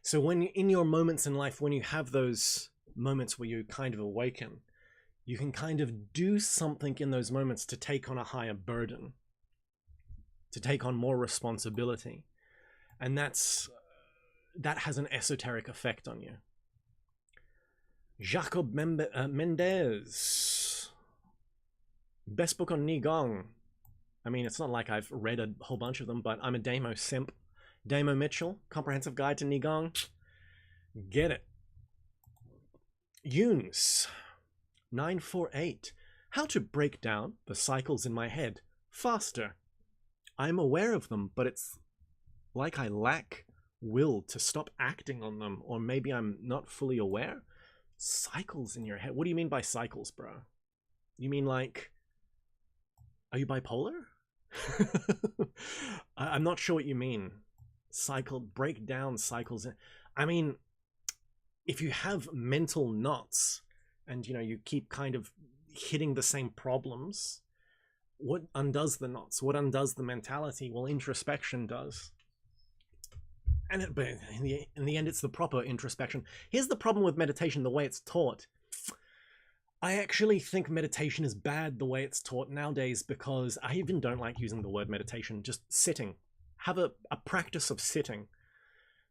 S1: So when in your moments in life, when you have those moments where you kind of awaken, you can kind of do something in those moments to take on a higher burden, to take on more responsibility. And that has an esoteric effect on you. Jacob Mendez. Best book on Nigong. I mean, it's not like I've read a whole bunch of them, but I'm a Damo simp. Damo Mitchell, Comprehensive Guide to Nigong. Get it. Yunes. 948. How to break down the cycles in my head faster. I'm aware of them, but it's like I lack will to stop acting on them, or maybe I'm not fully aware. Cycles in your head. What do you mean by cycles, bro? You mean like, are you bipolar? I'm not sure what you mean. Break down cycles. I mean, if you have mental knots and, you know, you keep kind of hitting the same problems, what undoes the knots? What undoes the mentality? Well, introspection does. But in the end, it's the proper introspection. Here's the problem with meditation, the way it's taught. I actually think meditation is bad the way it's taught nowadays, because I even don't like using the word meditation. Just sitting. Have a practice of sitting.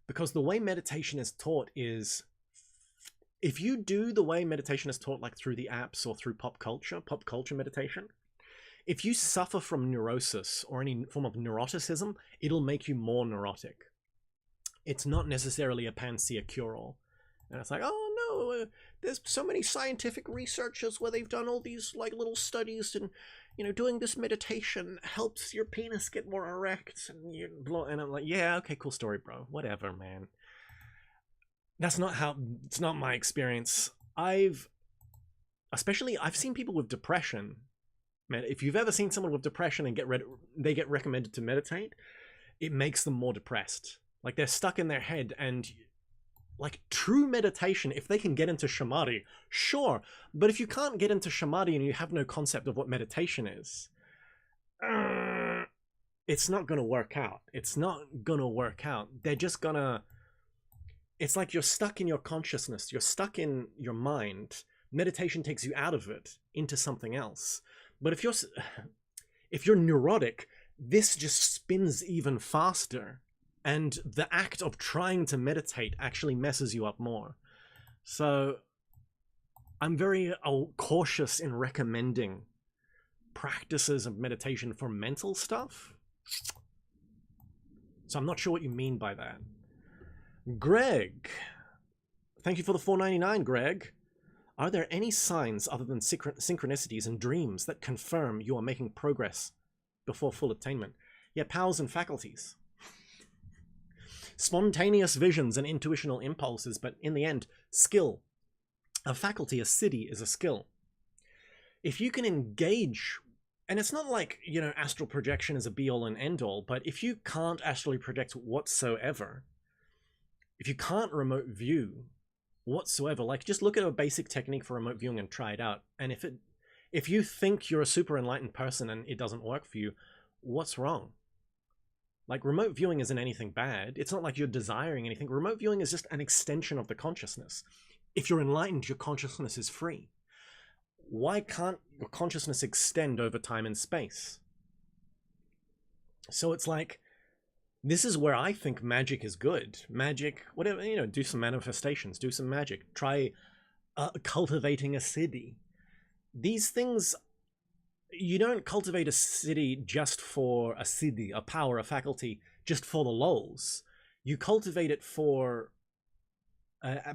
S1: Because the way meditation is taught is, if you do the way meditation is taught, like through the apps or through pop culture meditation, if you suffer from neurosis or any form of neuroticism, it'll make you more neurotic. It's not necessarily a panacea cure-all. And it's like, oh no, there's so many scientific researches where they've done all these like little studies, and you know, doing this meditation helps your penis get more erect, and I'm like, yeah, okay, cool story, bro. Whatever, man. It's not my experience. I've seen people with depression. Man, if you've ever seen someone with depression and they get recommended to meditate, it makes them more depressed. Like they're stuck in their head, and like true meditation, if they can get into samadhi, sure. But if you can't get into samadhi and you have no concept of what meditation is, it's not going to work out. It's not going to work out. They're just going to... It's like you're stuck in your consciousness. You're stuck in your mind. Meditation takes you out of it into something else. But if you're neurotic, this just spins even faster. And the act of trying to meditate actually messes you up more. So I'm very cautious in recommending practices of meditation for mental stuff. So I'm not sure what you mean by that. Greg. Thank you for the $4.99, Greg. Are there any signs other than synchronicities and dreams that confirm you are making progress before full attainment? Yeah, powers and faculties. Spontaneous visions and intuitional impulses, but in the end, skill. A faculty, a siddhi, is a skill. If you can engage, and it's not like, you know, astral projection is a be-all and end-all, but if you can't astrally project whatsoever, if you can't remote view whatsoever, like just look at a basic technique for remote viewing and try it out. And if you think you're a super enlightened person and it doesn't work for you, what's wrong? Like, remote viewing isn't anything bad. It's not like you're desiring anything. Remote viewing is just an extension of the consciousness. If you're enlightened, your consciousness is free. Why can't your consciousness extend over time and space? So it's like, this is where I think magic is good. Magic, whatever, you know, do some manifestations, do some magic. Try cultivating a city. These things, you don't cultivate a city just for a siddhi, a power, a faculty, just for the lols. You cultivate it for,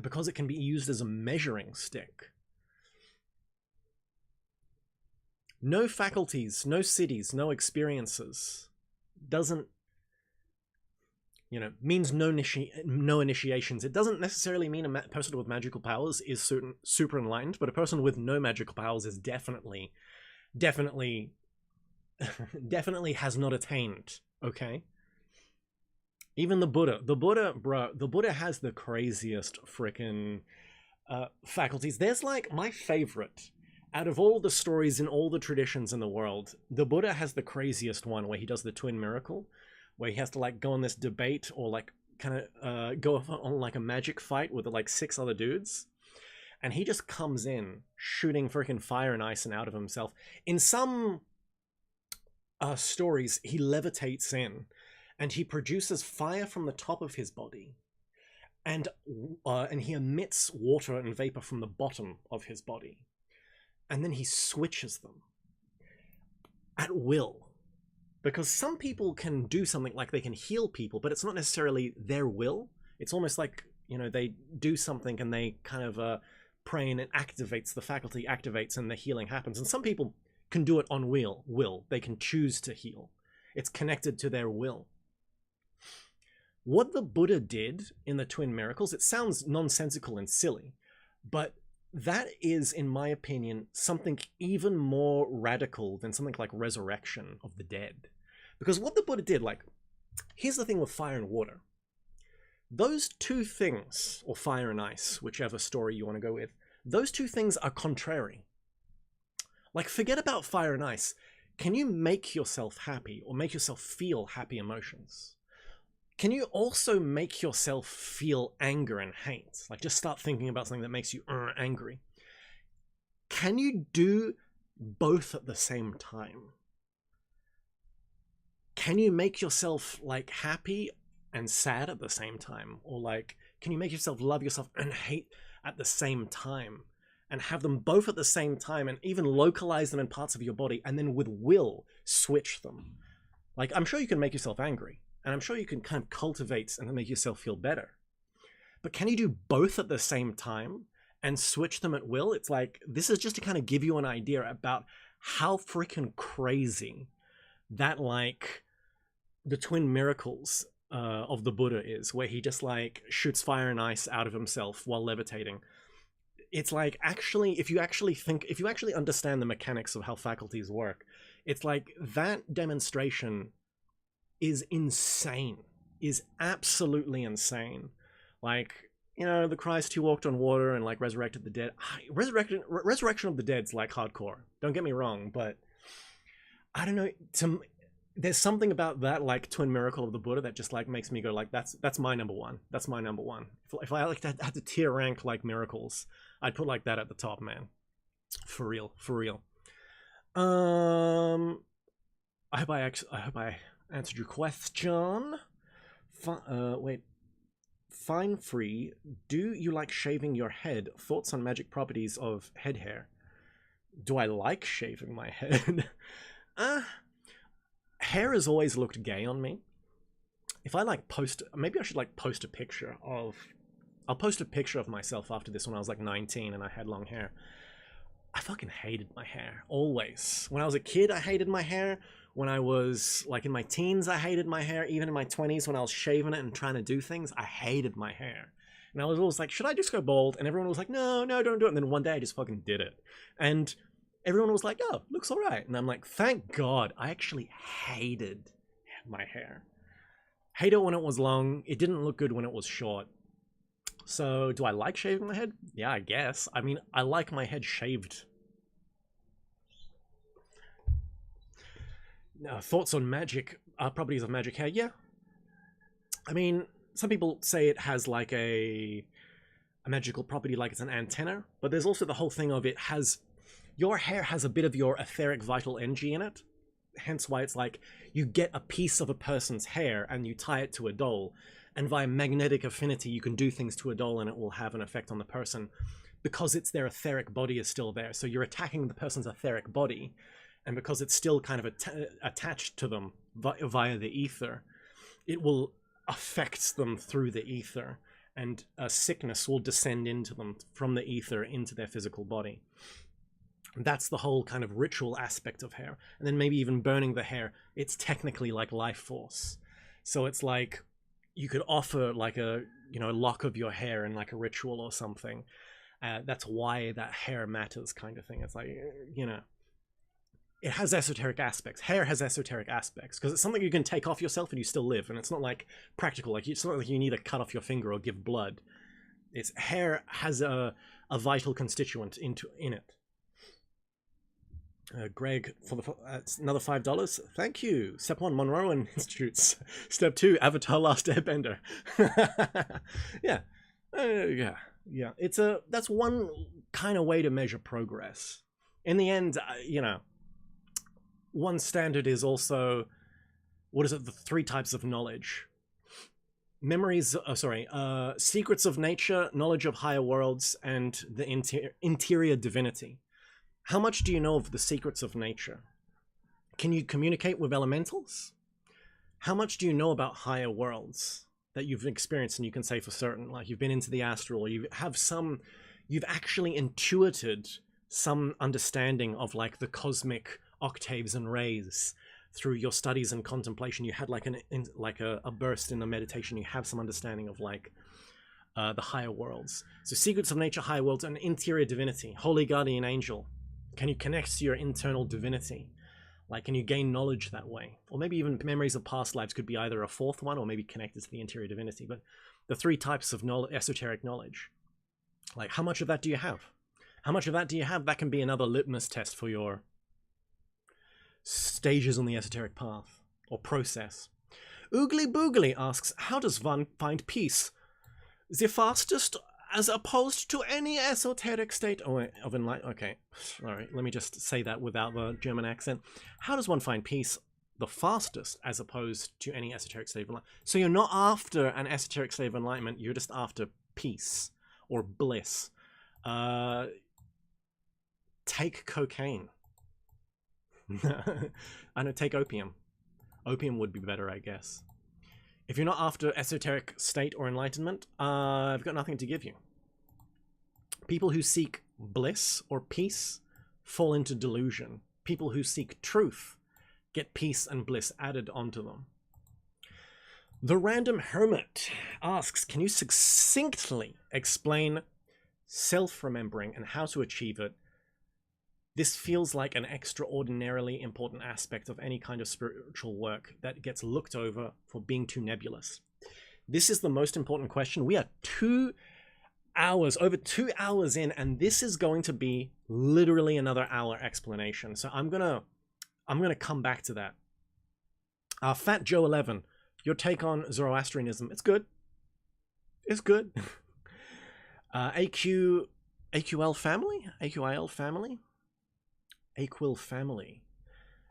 S1: because it can be used as a measuring stick. No faculties, no cities, no experiences doesn't, you know, means no initiations. It doesn't necessarily mean a person with magical powers is super enlightened, but a person with no magical powers is definitely has not attained, okay? Even the Buddha, bro, the Buddha has the craziest freaking faculties. There's like, my favorite, out of all the stories in all the traditions in the world, the Buddha has the craziest one where he does the twin miracle, where he has to like go on this debate or like kind of go on like a magic fight with like 6 other dudes. And he just comes in shooting freaking fire and ice and out of himself. In some stories, he levitates in and he produces fire from the top of his body. And he emits water and vapor from the bottom of his body. And then he switches them at will. Because some people can do something like they can heal people, but it's not necessarily their will. It's almost like, you know, they do something and they kind of pray and it activates, the faculty activates and the healing happens. And some people can do it on will. They can choose to heal. It's connected to their will. What the Buddha did in the twin miracles, it sounds nonsensical and silly, but that is, in my opinion, something even more radical than something like resurrection of the dead. Because what the Buddha did, like, here's the thing with fire and water. Those two things, or fire and ice, whichever story you want to go with, those two things are contrary. Like, forget about fire and ice. Can you make yourself happy or make yourself feel happy emotions? Can you also make yourself feel anger and hate? Like, just start thinking about something that makes you angry. Can you do both at the same time? Can you make yourself, like, happy and sad at the same time? Or, like, can you make yourself love yourself and hate at the same time? And have them both at the same time and even localize them in parts of your body and then with will switch them? Like, I'm sure you can make yourself angry. And I'm sure you can kind of cultivate and make yourself feel better. But can you do both at the same time and switch them at will? It's like, this is just to kind of give you an idea about how freaking crazy that, like, the twin miracles of the Buddha is, where he just like shoots fire and ice out of himself while levitating. It's like, actually, if you actually understand the mechanics of how faculties work, it's like that demonstration is insane, is absolutely insane. Like, you know, the Christ who walked on water and like resurrected the dead. Resurrection of the dead's like hardcore. Don't get me wrong, but I don't know. There's something about that like twin miracle of the Buddha that just like makes me go like, that's my number one. That's my number one. If I like had to tier rank like miracles, I'd put like that at the top, man. For real, for real. I hope I answered your question. Wait. Fine free. Do you like shaving your head? Thoughts on magic properties of head hair? Do I like shaving my head? Hair has always looked gay on me. If I like maybe I should like post a picture of, I'll post a picture of myself after this when I was like 19 and I had long hair. I fucking hated my hair, always. When I was a kid, I hated my hair. When I was like in my teens, I hated my hair. Even in my 20s, when I was shaving it and trying to do things, I hated my hair. And I was always like, should I just go bald? And everyone was like, no, don't do it. And then one day I just fucking did it. And everyone was like, oh, looks all right. And I'm like, thank God. I actually hated my hair. Hated it when it was long. It didn't look good when it was short. So do I like shaving my head? Yeah, I guess. I mean, I like my head shaved. Thoughts on magic. properties of magic hair, yeah. I mean, some people say it has like a magical property, like it's an antenna, but there's also the whole thing of your hair has a bit of your etheric vital energy in it, hence why it's like you get a piece of a person's hair and you tie it to a doll, and via magnetic affinity you can do things to a doll and it will have an effect on the person because it's their etheric body is still there. So you're attacking the person's etheric body, and because it's still kind of attached to them via the ether, it will affect them through the ether, and a sickness will descend into them from the ether into their physical body. That's the whole kind of ritual aspect of hair. And then maybe even burning the hair, it's technically like life force. So it's like you could offer like a, you know, lock of your hair in like a ritual or something. That's why that hair matters kind of thing. It's like, you know, it has esoteric aspects. Hair has esoteric aspects because it's something you can take off yourself and you still live. And it's not like practical. Like it's not like you need to cut off your finger or give blood. It's hair has a vital constituent in it. Greg, for another $5. Thank you. Step 1, Monroe Institutes. Step 2, Avatar: Last Airbender. Yeah, yeah. That's one kind of way to measure progress. In the end, you know, one standard is also, what is it? The 3 types of knowledge. Secrets of nature, knowledge of higher worlds, and the interior divinity. How much do you know of the secrets of nature? Can you communicate with elementals? How much do you know about higher worlds that you've experienced and you can say for certain, like you've been into the astral, or you've actually intuited some understanding of like the cosmic octaves and rays through your studies and contemplation? You had like a burst in the meditation. You have some understanding of like the higher worlds. So secrets of nature, higher worlds, and interior divinity, holy guardian angel. Can you connect to your internal divinity? Like, can you gain knowledge that way? Or maybe even memories of past lives could be either a 4th one or maybe connected to the interior divinity. But the 3 types of esoteric knowledge, like how much of that do you have? How much of that do you have? That can be another litmus test for your stages on the esoteric path or process. Oogly Boogly asks, how does one find peace? The fastest as opposed to any esoteric state of enlightenment. Okay, all right, let me just say that without the German accent. How does one find peace the fastest as opposed to any esoteric state of enlightenment? So you're not after an esoteric state of enlightenment, you're just after peace or bliss. Take cocaine. I don't take opium. Opium would be better, I guess. If you're not after esoteric state or enlightenment, I've got nothing to give you. People who seek bliss or peace fall into delusion. People who seek truth get peace and bliss added onto them. The Random Hermit asks, can you succinctly explain self-remembering and how to achieve it? This feels like an extraordinarily important aspect of any kind of spiritual work that gets looked over for being too nebulous. This is the most important question. We are over 2 hours in, and this is going to be literally another hour explanation. So I'm gonna come back to that. Fat Joe 11, your take on Zoroastrianism? It's good. It's good. AQL family? AQIL family? Aquil family.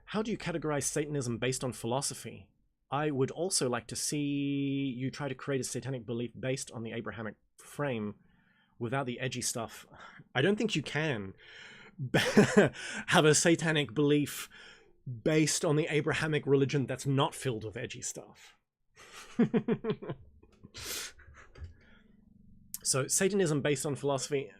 S1: How do you categorize Satanism based on philosophy? I would also like to see you try to create a satanic belief based on the Abrahamic frame without the edgy stuff. I don't think you can have a satanic belief based on the Abrahamic religion that's not filled with edgy stuff. So Satanism based on philosophy,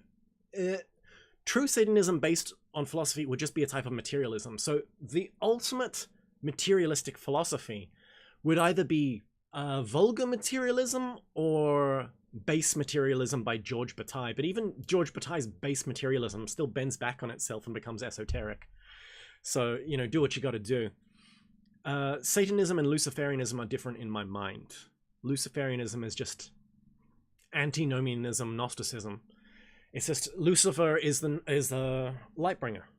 S1: true Satanism based on philosophy would just be a type of materialism. So the ultimate materialistic philosophy would either be vulgar materialism or base materialism by George Bataille. But even George Bataille's base materialism still bends back on itself and becomes esoteric. So, you know, do what you got to do. Satanism and Luciferianism are different in my mind. Luciferianism is just antinomianism, Gnosticism. It's just Lucifer is the light bringer.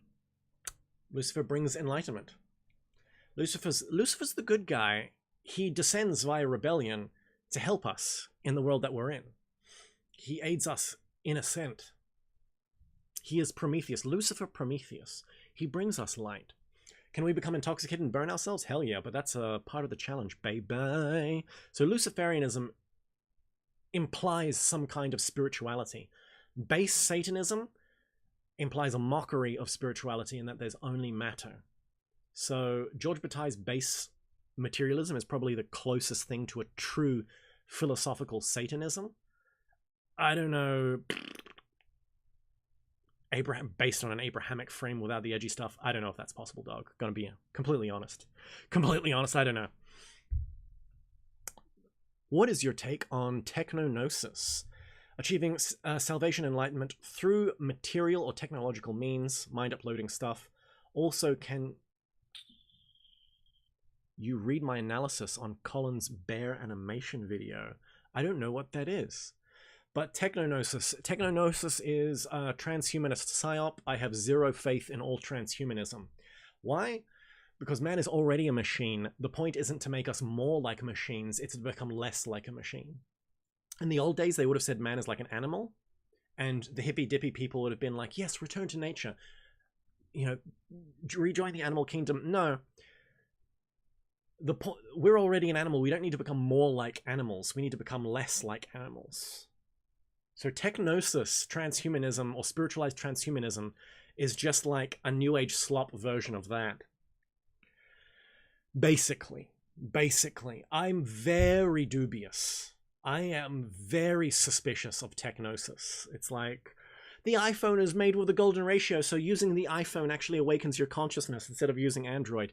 S1: Lucifer brings enlightenment. Lucifer's the good guy. He descends via rebellion to help us in the world that we're in. He aids us in ascent. He is Prometheus, Lucifer Prometheus. He brings us light. Can we become intoxicated and burn ourselves? Hell yeah, but that's a part of the challenge, baby. So Luciferianism implies some kind of spirituality. Base Satanism implies a mockery of spirituality in that there's only matter. So George Bataille's base materialism is probably the closest thing to a true philosophical Satanism. I don't know, Abraham, based on an Abrahamic frame without the edgy stuff. I don't know if that's possible, dog. Gonna be completely honest. Completely honest, I don't know. What is your take on technonosis? Achieving salvation enlightenment through material or technological means, mind uploading stuff. Also, can you read my analysis on Colin's bear animation video? I don't know what that is. But technonosis is a transhumanist psyop. I have zero faith in all transhumanism. Why? Because man is already a machine. The point isn't to make us more like machines, it's to become less like a machine. In the old days, they would have said man is like an animal, and the hippy-dippy people would have been like, yes, return to nature. You know, rejoin the animal kingdom. No. We're already an animal. We don't need to become more like animals. We need to become less like animals. So technosis, transhumanism, or spiritualized transhumanism is just like a new age slop version of that. Basically, I'm very dubious. I am very suspicious of technosis. It's like, the iPhone is made with a golden ratio, so using the iPhone actually awakens your consciousness instead of using Android.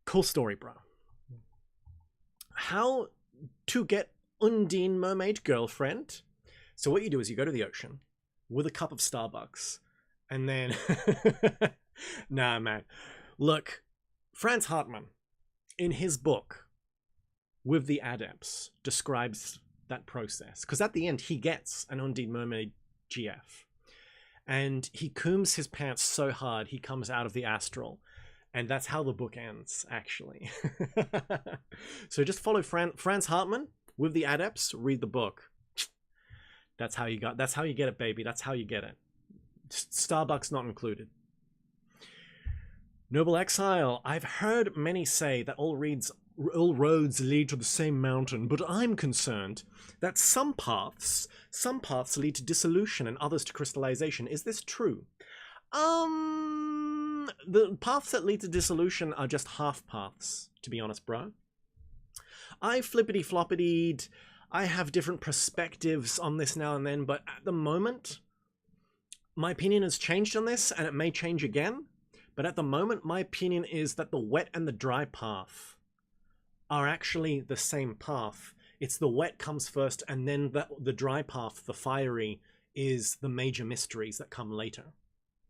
S1: Cool story, bro. How to get Undine Mermaid Girlfriend. So what you do is you go to the ocean with a cup of Starbucks, and then... Nah, man. Look, Franz Hartmann, in his book, With the Adepts, describes that process. Because at the end, he gets an Undine Mermaid GF. And he cooms his pants so hard, he comes out of the astral. And that's how the book ends, actually. So just follow Franz Hartmann, With the Adepts, read the book. That's how you get it, baby. That's how you get it. Starbucks not included. Noble Exile, I've heard many say that all roads lead to the same mountain, but I'm concerned that some paths lead to dissolution and others to crystallization. Is this true? The paths that lead to dissolution are just half paths, to be honest, bro. I flippity-floppitied. I have different perspectives on this now and then, but at the moment, my opinion has changed on this, and it may change again. But at the moment, my opinion is that the wet and the dry path are actually the same path. It's the wet comes first, and then the dry path, the fiery, is the major mysteries that come later.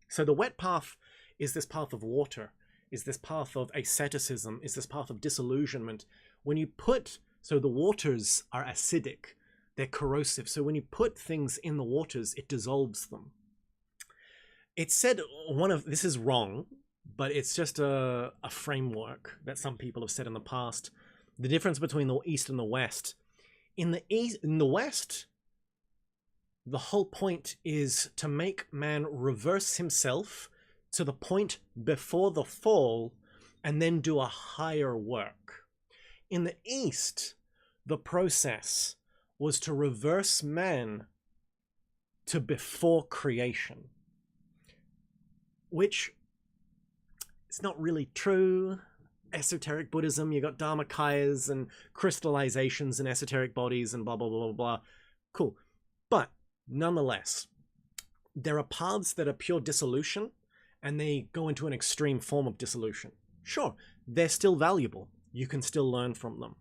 S1: So the wet path is this path of water, is this path of asceticism, is this path of disillusionment. When you put... So the waters are acidic, they're corrosive. So when you put things in the waters, it dissolves them. It's said this is wrong, but it's just a framework that some people have said in the past. The difference between the East and the West. In the West, the whole point is to make man reverse himself to the point before the fall and then do a higher work. In the East, the process was to reverse man to before creation, which is not really true. Esoteric Buddhism, you got dharmakayas and crystallizations and esoteric bodies and blah, blah, blah, blah, blah. Cool. But nonetheless, there are paths that are pure dissolution, and they go into an extreme form of dissolution. Sure, they're still valuable. You can still learn from them.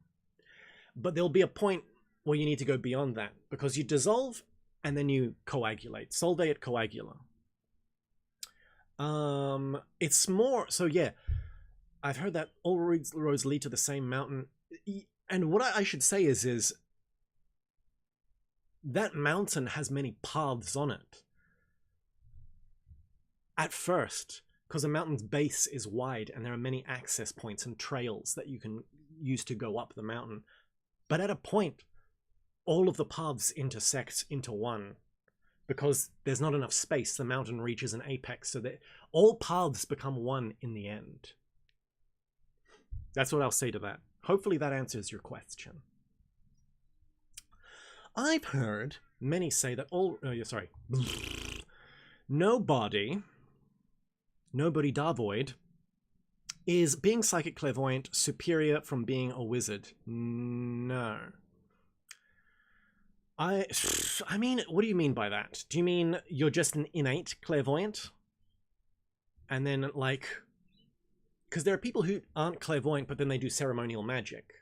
S1: But there'll be a point where you need to go beyond that, because you dissolve and then you coagulate. Solve et coagula. It's more... So yeah, I've heard that all roads lead to the same mountain. And what I should say is that mountain has many paths on it. At first, because a mountain's base is wide and there are many access points and trails that you can use to go up the mountain. But at a point, all of the paths intersect into one because there's not enough space. The mountain reaches an apex, so that all paths become one in the end. That's what I'll say to that. Hopefully that answers your question. I've heard many say that nobody Davoid is being psychic clairvoyant superior from being a wizard. No. I mean, what do you mean by that? Do you mean you're just an innate clairvoyant? And then, like, because there are people who aren't clairvoyant, but then they do ceremonial magic.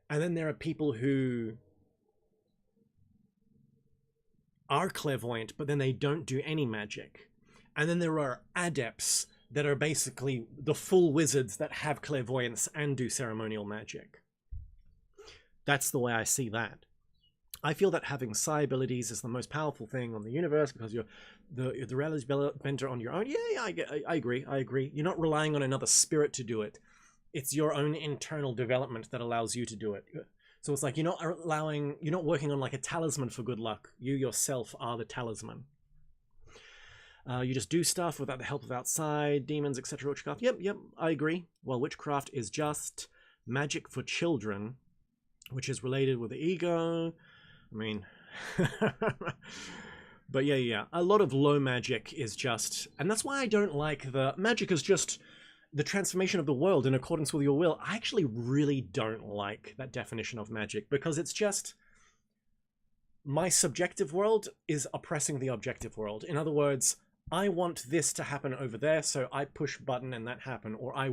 S1: And then there are people who are clairvoyant, but then they don't do any magic. And then there are adepts that are basically the full wizards that have clairvoyance and do ceremonial magic. That's the way I see that. I feel that having psi abilities is the most powerful thing on the universe because you're the reality bender on your own. Yeah, I agree. You're not relying on another spirit to do it. It's your own internal development that allows you to do it. So it's like you're not working on like a talisman for good luck. You yourself are the talisman. You just do stuff without the help of outside demons, etc. Witchcraft. Yep, I agree. Well, witchcraft is just magic for children, which is related with the ego. I mean, but yeah, a lot of low magic is just, and that's why I don't like the magic is just the transformation of the world in accordance with your will. I actually really don't like that definition of magic because it's just my subjective world is oppressing the objective world. In other words, I want this to happen over there, so I push button and that happen, or I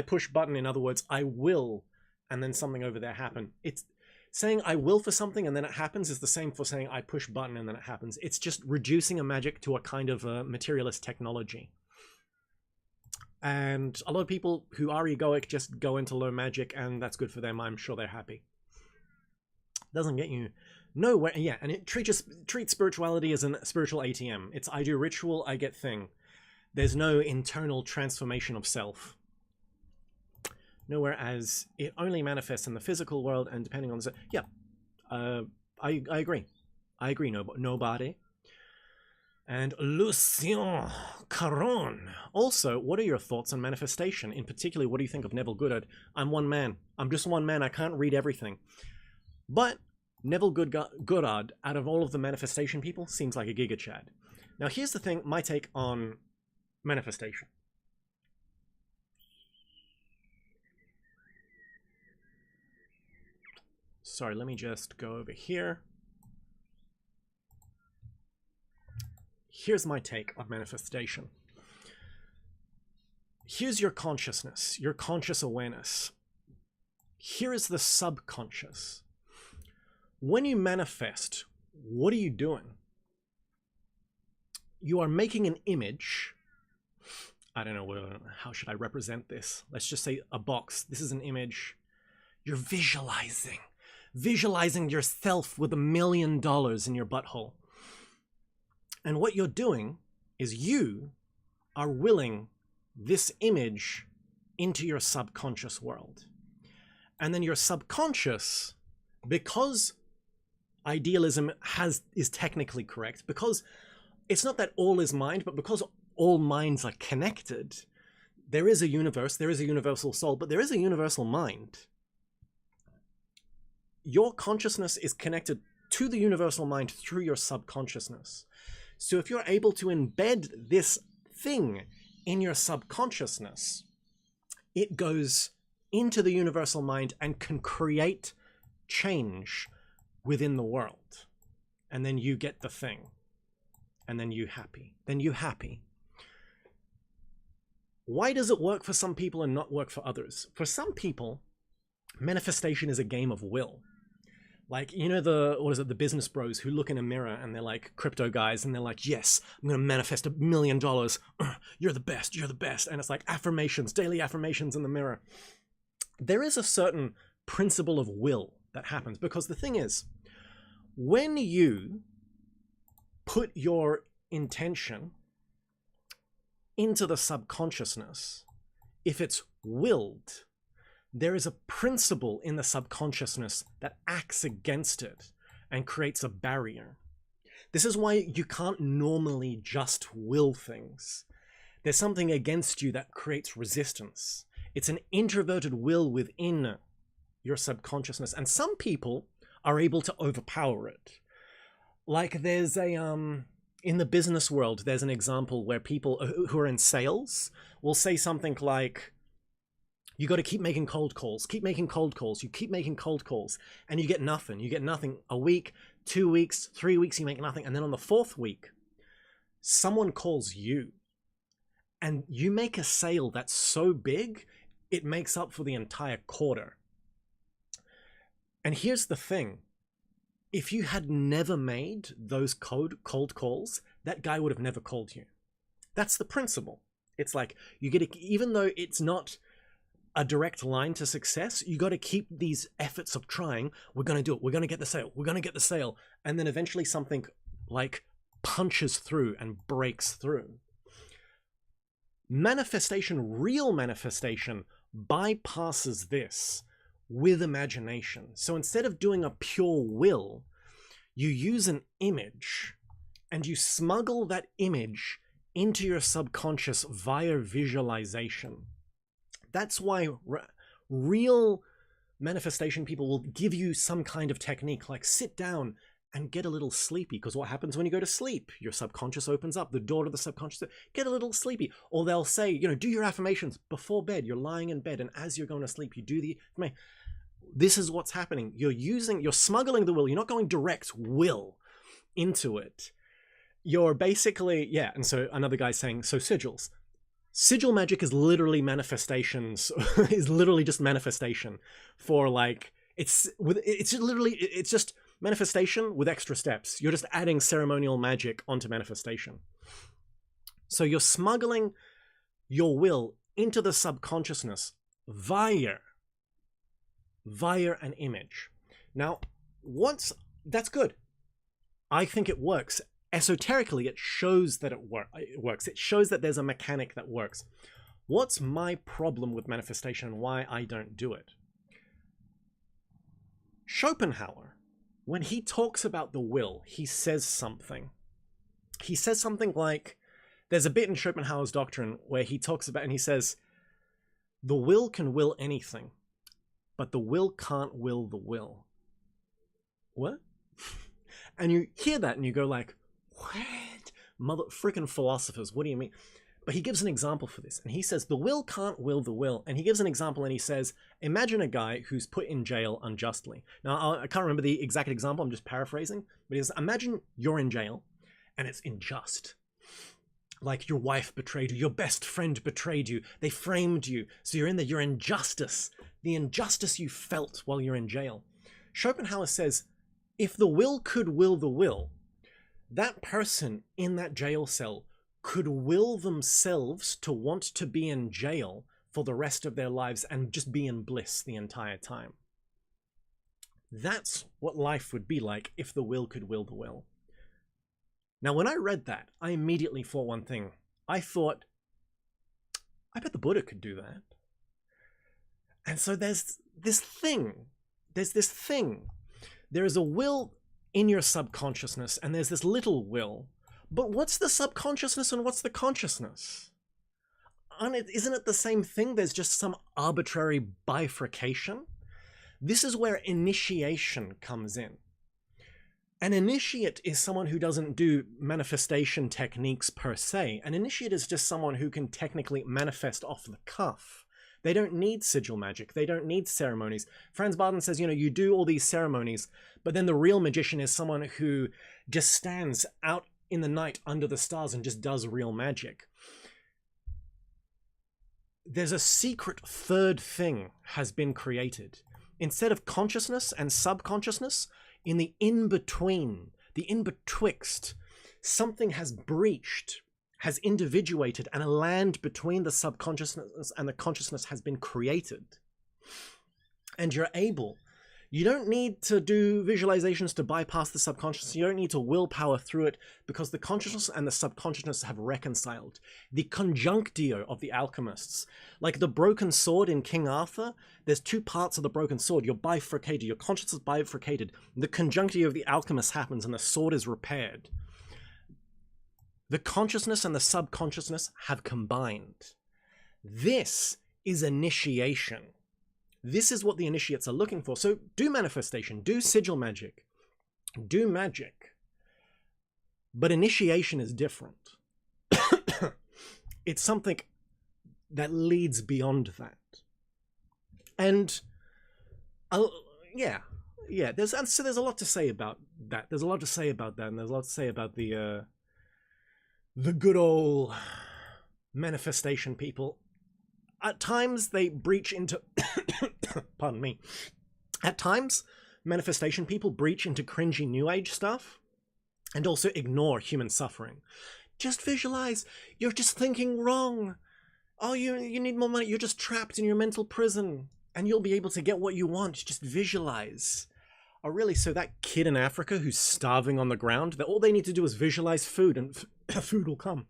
S1: push button, in other words, I will, and then something over there happen. It's saying I will for something and then it happens is the same for saying I push button and then it happens. It's just reducing a magic to a kind of a materialist technology. And a lot of people who are egoic just go into low magic and that's good for them. I'm sure they're happy. Doesn't get you nowhere. Yeah, and it treats spirituality as a spiritual ATM. It's I do ritual, I get thing. There's no internal transformation of self. Nowhere as it only manifests in the physical world and depending on the... Yeah, I agree. I agree, nobody. And Lucien Caron. Also, what are your thoughts on manifestation? In particular, what do you think of Neville Goddard? I'm one man. I'm just one man. I can't read everything. But Neville Goddard, out of all of the manifestation people, seems like a Giga Chad. Now, here's the thing, my take on manifestation. Sorry, let me just go over here. Here's my take on manifestation. Here's your consciousness, your conscious awareness. Here is the subconscious. When you manifest, what are you doing? You are making an image. I don't know, how should I represent this? Let's just say a box. This is an image. You're visualizing yourself with $1 million in your butthole. And what you're doing is you are willing this image into your subconscious world. And then your subconscious, because idealism is technically correct, because it's not that all is mind, but because all minds are connected, there is a universe, there is a universal soul, but there is a universal mind. Your consciousness is connected to the universal mind through your subconsciousness. So if you're able to embed this thing in your subconsciousness, it goes into the universal mind and can create change within the world. And then you get the thing. And then you happy. Why does it work for some people and not work for others? For some people, manifestation is a game of will. Like, you know, the business bros who look in a mirror and they're like crypto guys and they're like, yes, I'm going to manifest $1 million. You're the best. And it's like affirmations, daily affirmations in the mirror. There is a certain principle of will that happens because the thing is, when you put your intention into the subconsciousness, if it's willed, there is a principle in the subconsciousness that acts against it and creates a barrier. This is why you can't normally just will things. There's something against you that creates resistance. It's an introverted will within your subconsciousness, and some people are able to overpower it. Like there's a in the business world, there's an example where people who are in sales will say something like, you got to keep making cold calls, keep making cold calls, you keep making cold calls, and you get nothing. You get nothing a week, 2 weeks, 3 weeks, you make nothing. And then on the 4th week, someone calls you and you make a sale that's so big, it makes up for the entire quarter. And here's the thing. If you had never made those cold calls, that guy would have never called you. That's the principle. It's like, you get to, even though it's not a direct line to success, you got to keep these efforts of trying. We're going to do it. We're going to get the sale. We're going to get the sale. And then eventually something like punches through and breaks through. Manifestation, real manifestation, bypasses this with imagination. So instead of doing a pure will, you use an image and you smuggle that image into your subconscious via visualization. That's why real manifestation people will give you some kind of technique, like sit down and get a little sleepy, because what happens when you go to sleep? Your subconscious opens up, the door to the subconscious, get a little sleepy. Or they'll say, you know, do your affirmations before bed. You're lying in bed, and as you're going to sleep, you do the, this is what's happening. You're smuggling the will. You're not going direct will into it. You're basically, yeah. And so another guy's saying, so sigils. Sigil magic is literally manifestations, is literally just manifestation for like, it's just manifestation with extra steps. You're just adding ceremonial magic onto manifestation. So you're smuggling your will into the subconsciousness via an image. Now, that's good. I think it works. Esoterically, it shows that it works. It shows that there's a mechanic that works. What's my problem with manifestation and why I don't do it? Schopenhauer, when he talks about the will, he says something. He says something like, there's a bit in Schopenhauer's doctrine where he talks about, and he says, the will can will anything, but the will can't will the will. What? And you hear that and you go like, what? Mother freaking philosophers, what do you mean? But he gives an example for this, and he says the will can't will the will. And he gives an example, and he says, imagine a guy who's put in jail unjustly. Now, I can't remember the exact example, I'm just paraphrasing, but he says, imagine you're in jail and it's unjust. Like your wife betrayed you, your best friend betrayed you, they framed you, so you're in there, you're in justice. The injustice you felt while you're in jail. Schopenhauer says, if the will could will the will, that person in that jail cell could will themselves to want to be in jail for the rest of their lives and just be in bliss the entire time. That's what life would be like if the will could will the will. Now, when I read that, I immediately thought one thing. I thought, I bet the Buddha could do that. And so there's this thing. There is a will in your subconsciousness, and there's this little will. But what's the subconsciousness and what's the consciousness? Isn't it the same thing? There's just some arbitrary bifurcation. This is where initiation comes in. An initiate is someone who doesn't do manifestation techniques per se. An initiate is just someone who can technically manifest off the cuff. They don't need sigil magic. They don't need ceremonies. Franz Barton says, you know, you do all these ceremonies, but then the real magician is someone who just stands out in the night under the stars and just does real magic. There's a secret third thing has been created. Instead of consciousness and subconsciousness, in the in-between, the in-betwixt, something has breached, has individuated, and a land between the subconsciousness and the consciousness has been created. And you're able You don't need to do visualizations to bypass the subconscious. You don't need to willpower through it, because the consciousness and the subconsciousness have reconciled. The conjunctio of the alchemists, like the broken sword in King Arthur, there's two parts of the broken sword. You're bifurcated, your consciousness is bifurcated. The conjunctio of the alchemist happens and the sword is repaired. The consciousness and the subconsciousness have combined. This is initiation. This is what the initiates are looking for. So do manifestation, do sigil magic, do magic. But initiation is different. It's something that leads beyond that. And yeah, there's a lot to say about that. There's a lot to say about that, and there's a lot to say about the good old manifestation people. At times they breach into pardon me. At times, manifestation people breach into cringy new age stuff and also ignore human suffering. Just visualize. You're just thinking wrong. Oh, you need more money. You're just trapped in your mental prison and you'll be able to get what you want. Just visualize. Oh, really? So that kid in Africa who's starving on the ground, that all they need to do is visualize food and food will come.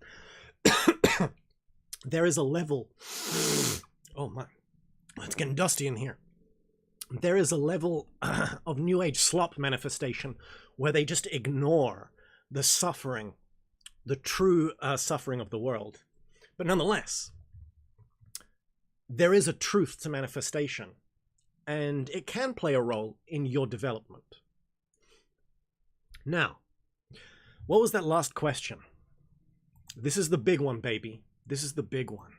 S1: There is a level. Oh my, it's getting dusty in here. There is a level of New Age slop manifestation where they just ignore the suffering, the true suffering of the world. But nonetheless, there is a truth to manifestation, and it can play a role in your development. Now, what was that last question? This is the big one, baby. This is the big one.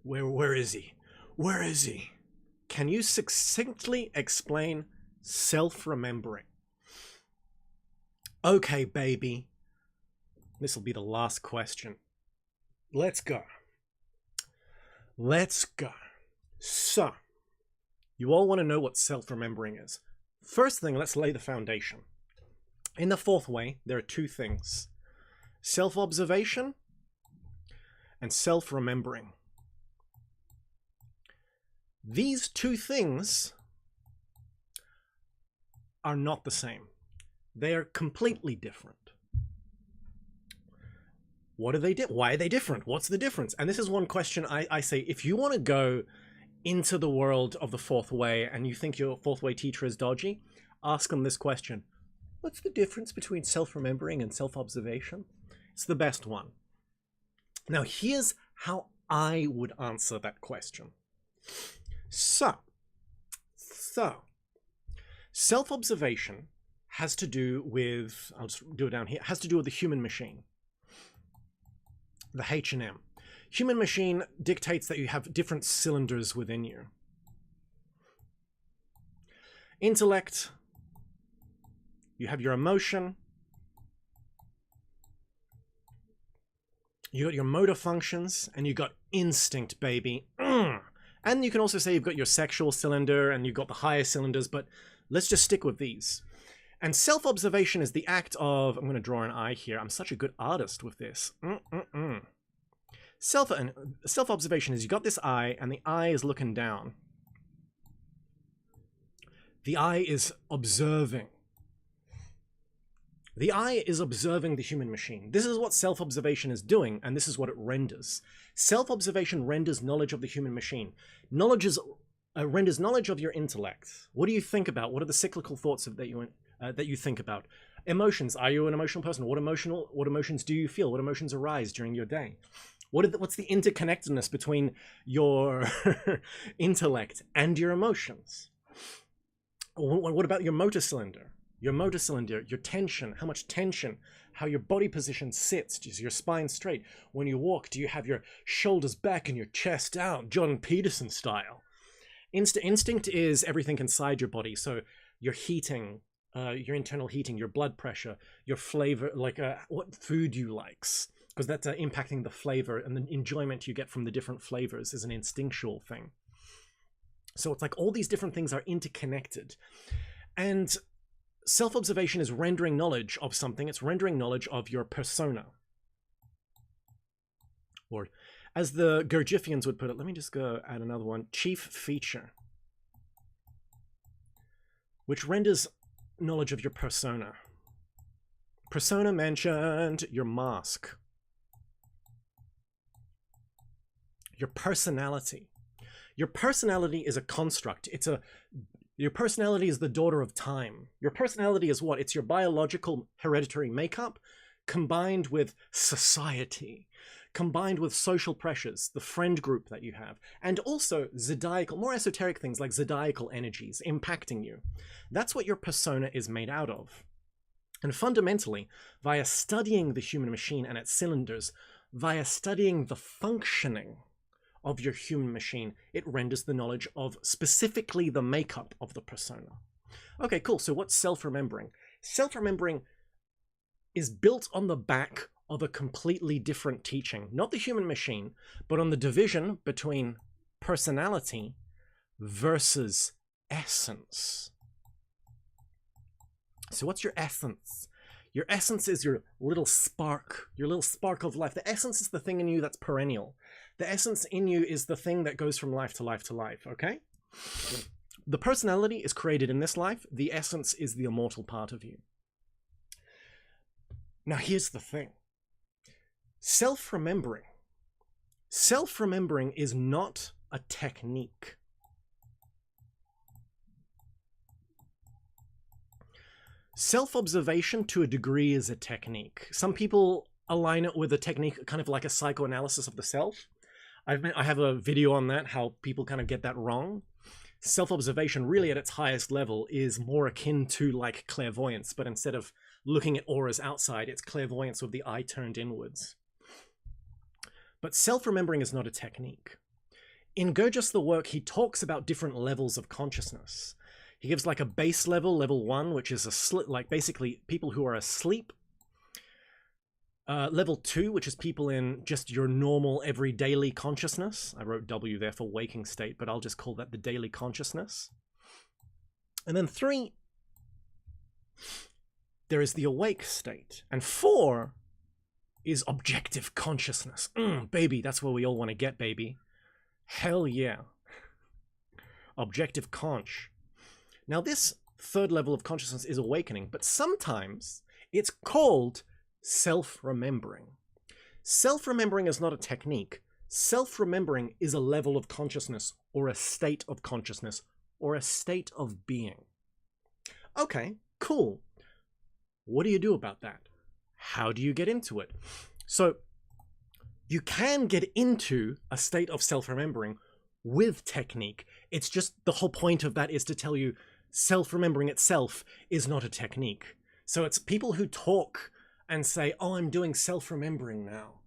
S1: Where is he? Where is he? Can you succinctly explain self-remembering? Okay, baby. This will be the last question. Let's go. Let's go. So, you all want to know what self-remembering is. First thing, let's lay the foundation. In the fourth way, there are two things. Self-observation and self-remembering. These two things are not the same. They are completely different. What are they? Why are they different? What's the difference? And this is one question I say, if you want to go into the world of the fourth way and you think your fourth way teacher is dodgy, ask them this question. What's the difference between self-remembering and self-observation? It's the best one. Now, here's how I would answer that question. So self-observation has to do with, I'll just do it down here, has to do with the human machine. The H&M. Human machine dictates that you have different cylinders within you. Intellect, you have your emotion, you got your motor functions, and you got instinct, baby. And you can also say you've got your sexual cylinder and you've got the higher cylinders, but let's just stick with these. And self-observation is the act of, I'm going to draw an eye here. I'm such a good artist with this. Self-observation is you got this eye and the eye is looking down. The eye is observing. The eye is observing the human machine. This is what self-observation is doing, and this is what it renders. Self-observation renders knowledge of the human machine. Knowledge is, renders knowledge of your intellect. What do you think about? What are the cyclical thoughts that you think about? Emotions. Are you an emotional person? What emotions do you feel? What emotions arise during your day? What's the interconnectedness between your intellect and your emotions? What about your motor cylinder? Your motor cylinder, your tension, how much tension, how your body position sits. Is your spine straight? When you walk, do you have your shoulders back and your chest out, Jordan Peterson style? Instinct is everything inside your body. So your heating, your internal heating, your blood pressure, your flavor, like what food you likes, because that's impacting the flavor, and the enjoyment you get from the different flavors is an instinctual thing. So it's like all these different things are interconnected. And self-observation is rendering knowledge of something. It's rendering knowledge of your persona. Or as the Gurdjieffians would put it, let me just go add another one, chief feature, which renders knowledge of your persona. Persona mentioned, your mask. Your personality. Your personality is a construct. Your personality is the daughter of time. Your personality is what? It's your biological hereditary makeup combined with society, combined with social pressures, the friend group that you have, and also zodiacal, more esoteric things like zodiacal energies impacting you. That's what your persona is made out of. And fundamentally, via studying the human machine and its cylinders, via studying the functioning of your human machine, it renders the knowledge of specifically the makeup of the persona. Okay, cool. So what's self-remembering? Self-remembering is built on the back of a completely different teaching, not the human machine, but on the division between personality versus essence. So what's your essence? Your essence is your little spark of life. The essence is the thing in you that's perennial. The essence in you is the thing that goes from life to life to life, okay? The personality is created in this life. The essence is the immortal part of you. Now here's the thing. Self-remembering is not a technique. Self-observation to a degree is a technique. Some people align it with a technique kind of like a psychoanalysis of the self. I have a video on that, how people kind of get that wrong. Self-observation really at its highest level is more akin to like clairvoyance, but instead of looking at auras outside, it's clairvoyance with the eye turned inwards. But self-remembering is not a technique. In Gurdjieff's the work, he talks about different levels of consciousness. He gives like a base level, level 1, which is like basically people who are asleep. Level 2, which is people in just your normal everyday consciousness. I wrote W there for waking state, but I'll just call that the daily consciousness. And then 3, there is the awake state. And 4 is objective consciousness. Baby, that's where we all want to get, baby. Hell yeah. Objective conch. Now this third level of consciousness is awakening, but sometimes it's called self-remembering. Self-remembering is not a technique. Self-remembering is a level of consciousness or a state of consciousness or a state of being. Okay, cool. What do you do about that? How do you get into it? So you can get into a state of self-remembering with technique. It's just the whole point of that is to tell you self-remembering itself is not a technique. So it's people who talk and say, oh, I'm doing self-remembering now.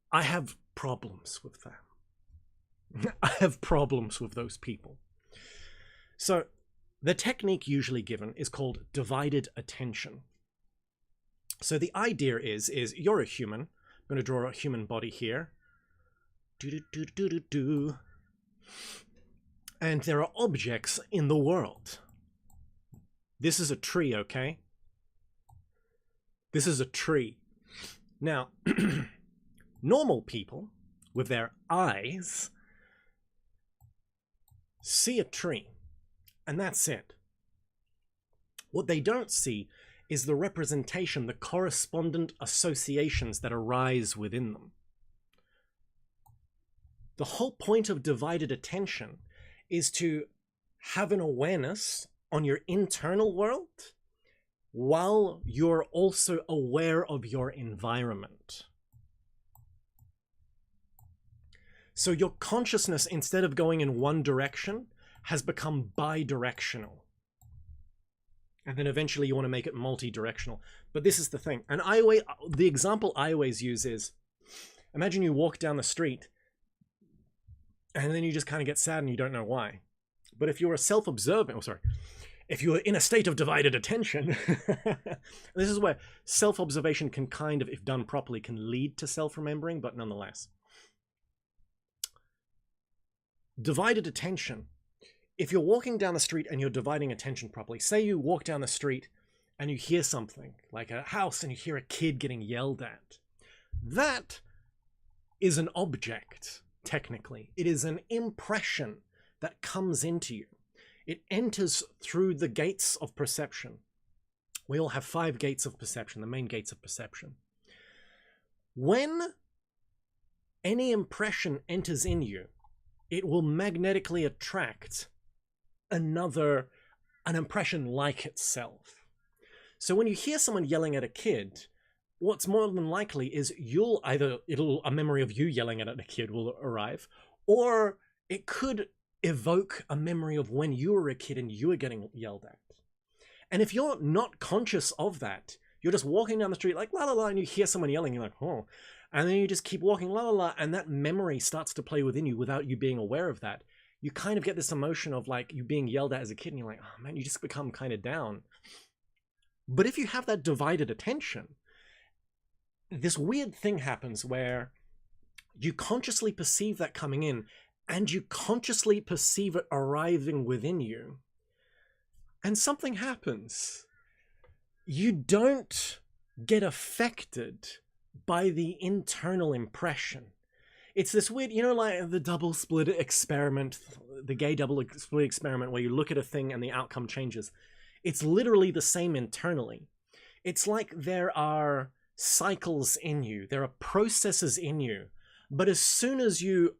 S1: I have problems with that. I have problems with those people. So the technique usually given is called divided attention. So the idea is you're a human. I'm going to draw a human body here. And there are objects in the world. This is a tree, okay? This is a tree. Now, normal people with their eyes see a tree, and that's it. What they don't see is the representation, the correspondent associations that arise within them. The whole point of divided attention is to have an awareness on your internal world while you're also aware of your environment. So your consciousness, instead of going in one direction, has become bi-directional. And then eventually you want to make it multi-directional. But this is the thing. And the example I always use is, imagine you walk down the street and then you just kind of get sad and you don't know why. But if you're a self-observant, if you're in a state of divided attention, this is where self-observation can kind of, if done properly, can lead to self-remembering, but nonetheless. Divided attention. If you're walking down the street and you're dividing attention properly, say you walk down the street and you hear something, like a house, and you hear a kid getting yelled at. That is an object, technically. It is an impression that comes into you. It enters through the gates of perception. We all have 5 gates of perception, the main gates of perception. When any impression enters in you, it will magnetically attract an impression like itself. So when you hear someone yelling at a kid, what's more than likely is a memory of you yelling at a kid will arrive, or it could evoke a memory of when you were a kid and you were getting yelled at. And if you're not conscious of that, you're just walking down the street like la la la, and you hear someone yelling, you're like, oh, and then you just keep walking la la la, and that memory starts to play within you without you being aware of that. You kind of get this emotion of like you being yelled at as a kid, and you're like, oh man, you just become kind of down. But if you have that divided attention, this weird thing happens where you consciously perceive that coming in, and you consciously perceive it arriving within you, and something happens. You don't get affected by the internal impression. It's this weird, you know, like the double split experiment, the gay double split experiment, where you look at a thing and the outcome changes. It's literally the same internally. It's like there are cycles in you, there are processes in you, but as soon as you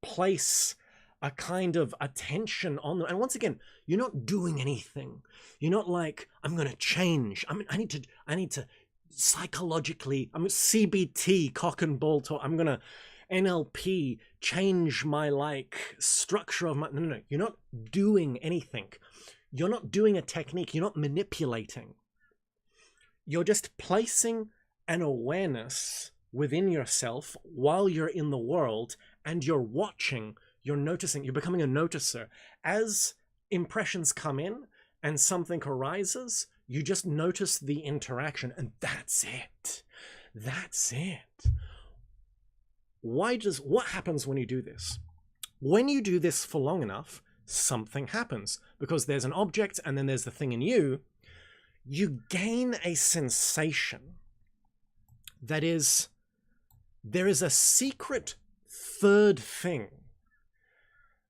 S1: place a kind of attention on them, and once again, you're not doing anything. You're not like, I'm going to change. I need to psychologically, I'm CBT, cock and ball talk. I'm going to NLP, change my structure of my, no. You're not doing anything. You're not doing a technique. You're not manipulating. You're just placing an awareness within yourself while you're in the world, and you're watching, you're noticing, you're becoming a noticer. As impressions come in and something arises, you just notice the interaction, and that's it. That's it. What happens when you do this? When you do this for long enough, something happens, because there's an object and then there's the thing in you. You gain a sensation that is, there is a secret third thing.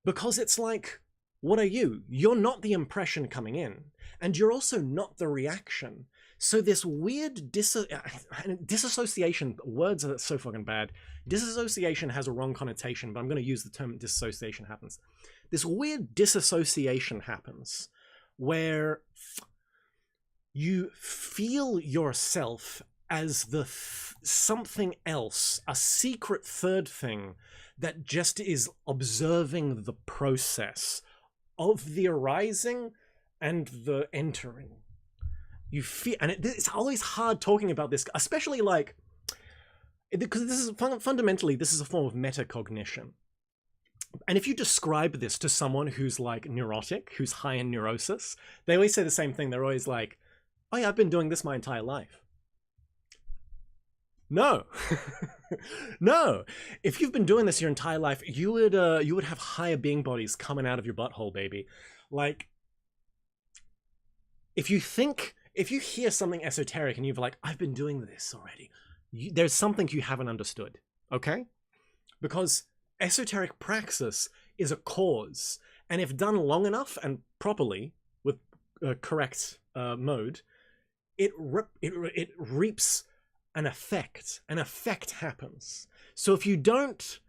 S1: Because it's like, what are you? You're not the impression coming in, and you're also not the reaction. So this weird disassociation, words are so fucking bad. Disassociation has a wrong connotation, but I'm going to use the term disassociation happens. This weird disassociation happens where you feel yourself as the something else, a secret third thing that just is observing the process of the arising and the entering. You feel, and it's always hard talking about this, especially like, because this is fundamentally, this is a form of metacognition. And if you describe this to someone who's like neurotic, who's high in neurosis, they always say the same thing. They're always like, oh yeah, I've been doing this my entire life. No. No. If you've been doing this your entire life, you would have higher being bodies coming out of your butthole, baby. Like, if you hear something esoteric and you're like, I've been doing this already, there's something you haven't understood, okay? Because esoteric praxis is a cause, and if done long enough and properly with correct mode, it reaps an effect. An effect happens. So if you don't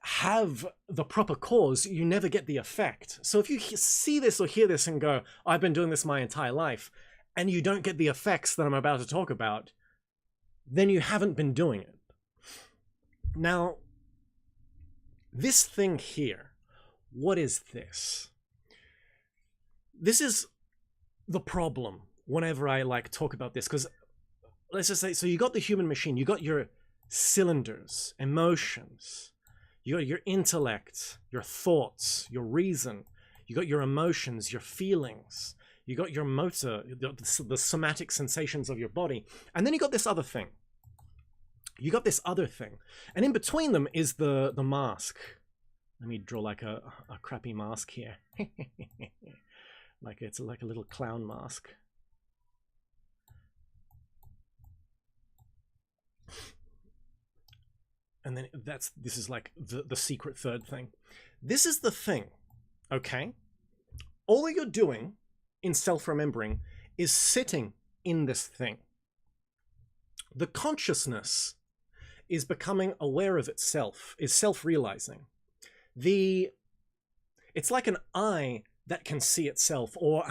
S1: have the proper cause, you never get the effect. So if you see this or hear this and go, I've been doing this my entire life, and you don't get the effects that I'm about to talk about, then you haven't been doing it. Now, this thing here, what is this? This is the problem whenever I like talk about this, because let's just say, so you got the human machine, you got your cylinders, emotions, you got your intellect, your thoughts, your reason, you got your emotions, your feelings, you got your motor, the somatic sensations of your body, and then you got this other thing. You got this other thing, and in between them is the mask. Let me draw like a crappy mask here. Like it's like a little clown mask. and then this is like the secret third thing. This is the thing, okay? All you're doing in self-remembering is sitting in this thing. The consciousness is becoming aware of itself, is self-realizing. It's like an eye that can see itself, or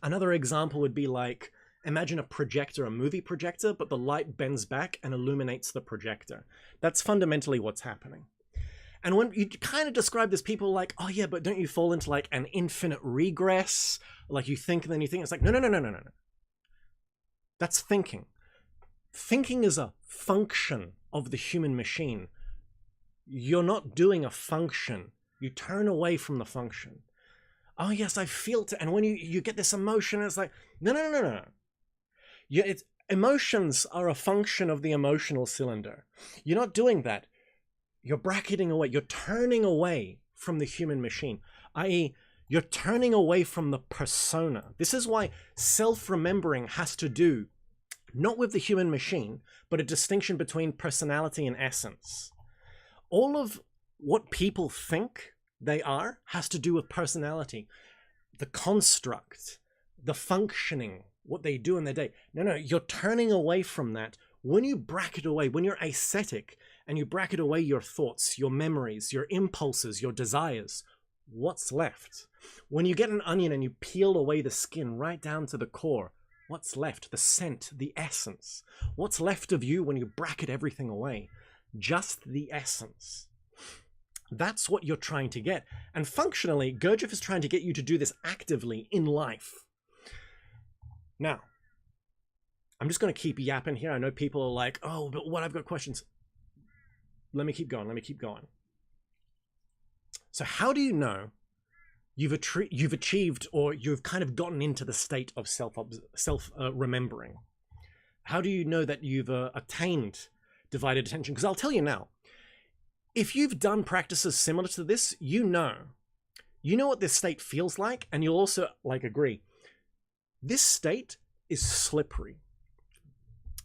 S1: another example would be like, imagine a projector, a movie projector, but the light bends back and illuminates the projector. That's fundamentally what's happening. And when you kind of describe this, people like, oh yeah, but don't you fall into like an infinite regress? Like you think and then you think. It's like, no. That's thinking. Thinking is a function of the human machine. You're not doing a function. You turn away from the function. Oh yes, I feel it. And when you get this emotion, it's like, no. Emotions are a function of the emotional cylinder. You're not doing that. You're bracketing away. You're turning away from the human machine, i.e., you're turning away from the persona. This is why self-remembering has to do not with the human machine, but a distinction between personality and essence. All of what people think they are has to do with personality, the construct, the functioning, what they do in their day. No, you're turning away from that. When you bracket away, when you're ascetic and you bracket away your thoughts, your memories, your impulses, your desires, what's left? When you get an onion and you peel away the skin right down to the core, what's left? The scent, the essence. What's left of you when you bracket everything away? Just the essence. That's what you're trying to get. And functionally, Gurdjieff is trying to get you to do this actively in life. Now, I'm just going to keep yapping here. I know people are like, oh, but what? I've got questions. Let me keep going. So how do you know you've achieved, or you've kind of gotten into the state of self-remembering? How do you know that you've attained divided attention? Because I'll tell you now, if you've done practices similar to this, you know what this state feels like, and you'll also like agree. This state is slippery.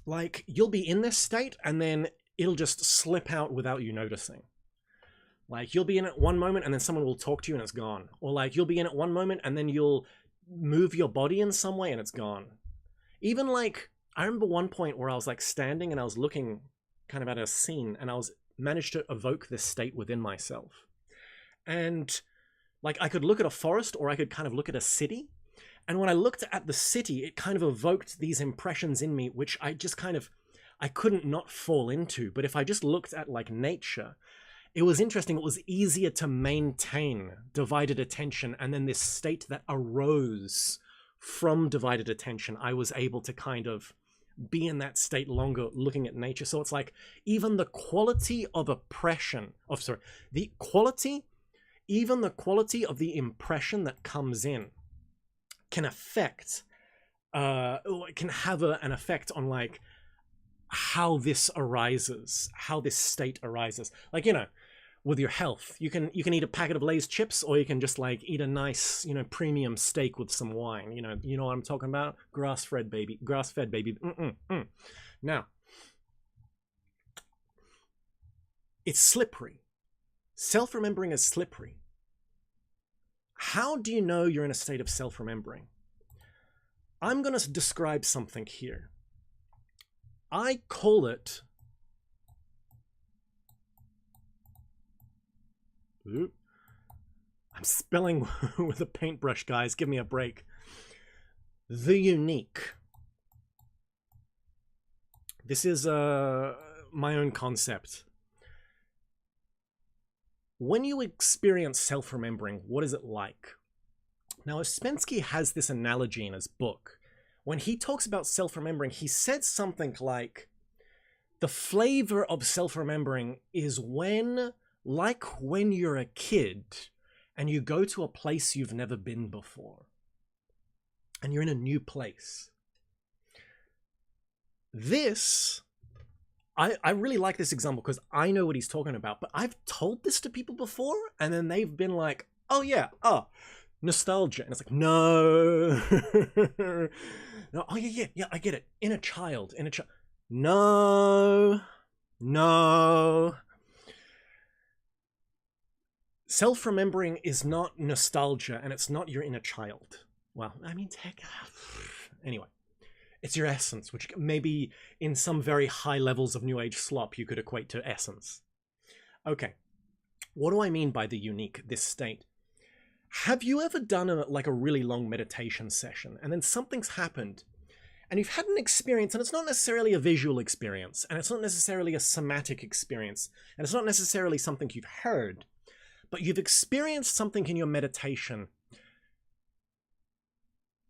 S1: Like, you'll be in this state and then it'll just slip out without you noticing. Like, you'll be in it one moment and then someone will talk to you and it's gone. Or like, you'll be in it one moment and then you'll move your body in some way and it's gone. Even like, I remember one point where I was like standing and I was looking kind of at a scene and I managed to evoke this state within myself. And like, I could look at a forest or I could kind of look at a city. And when I looked at the city, it kind of evoked these impressions in me, which I couldn't not fall into. But if I just looked at like nature, it was interesting. It was easier to maintain divided attention. And then this state that arose from divided attention, I was able to kind of be in that state longer looking at nature. So it's like even the quality of even the quality of the impression that comes in can affect, it can have an effect on like how this arises, how this state arises. Like, with your health, you can eat a packet of Lay's chips, or you can just like eat a nice, premium steak with some wine. You know what I'm talking about? Grass-fed baby. Now, it's slippery. Self-remembering is slippery. How do you know you're in a state of self-remembering? I'm going to describe something here. I call it... I'm spelling with a paintbrush, guys. Give me a break. The unique. This is my own concept. When you experience self-remembering, what is it like? Now, Ouspensky has this analogy in his book. When he talks about self-remembering, he said something like, the flavor of self-remembering is when you're a kid and you go to a place you've never been before. And you're in a new place. This... I really like this example because I know what he's talking about, but I've told this to people before and then they've been like, oh yeah, nostalgia. And it's like, no. No, oh yeah, I get it. Inner child. No. self-remembering is not nostalgia, and it's not your inner child. Well, I mean, anyway, it's your essence, which maybe in some very high levels of New Age slop you could equate to essence. Okay, what do I mean by the unique, this state? Have you ever done like a really long meditation session, and then something's happened, and you've had an experience, and it's not necessarily a visual experience, and it's not necessarily a somatic experience, and it's not necessarily something you've heard, but you've experienced something in your meditation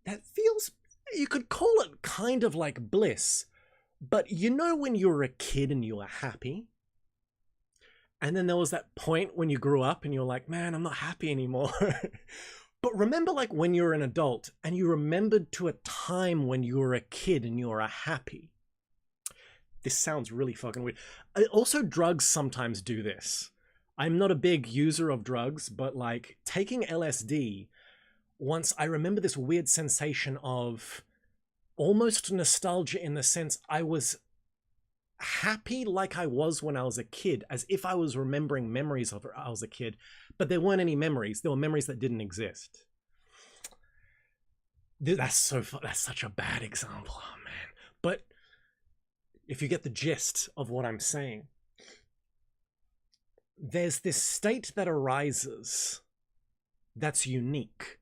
S1: that feels, you could call it kind of like bliss, but you know when you were a kid and you were happy? And then there was that point when you grew up and you're like, man, I'm not happy anymore. But remember, like when you were an adult and you remembered to a time when you were a kid and you were happy. This sounds really fucking weird. Also, drugs sometimes do this. I'm not a big user of drugs, but like taking LSD, once I remember this weird sensation of almost nostalgia, in the sense I was happy like I was when I was a kid, as if I was remembering memories of I was a kid, but there weren't any memories. There were memories that didn't exist. That's such a bad example, oh man. But if you get the gist of what I'm saying, there's this state that arises that's unique.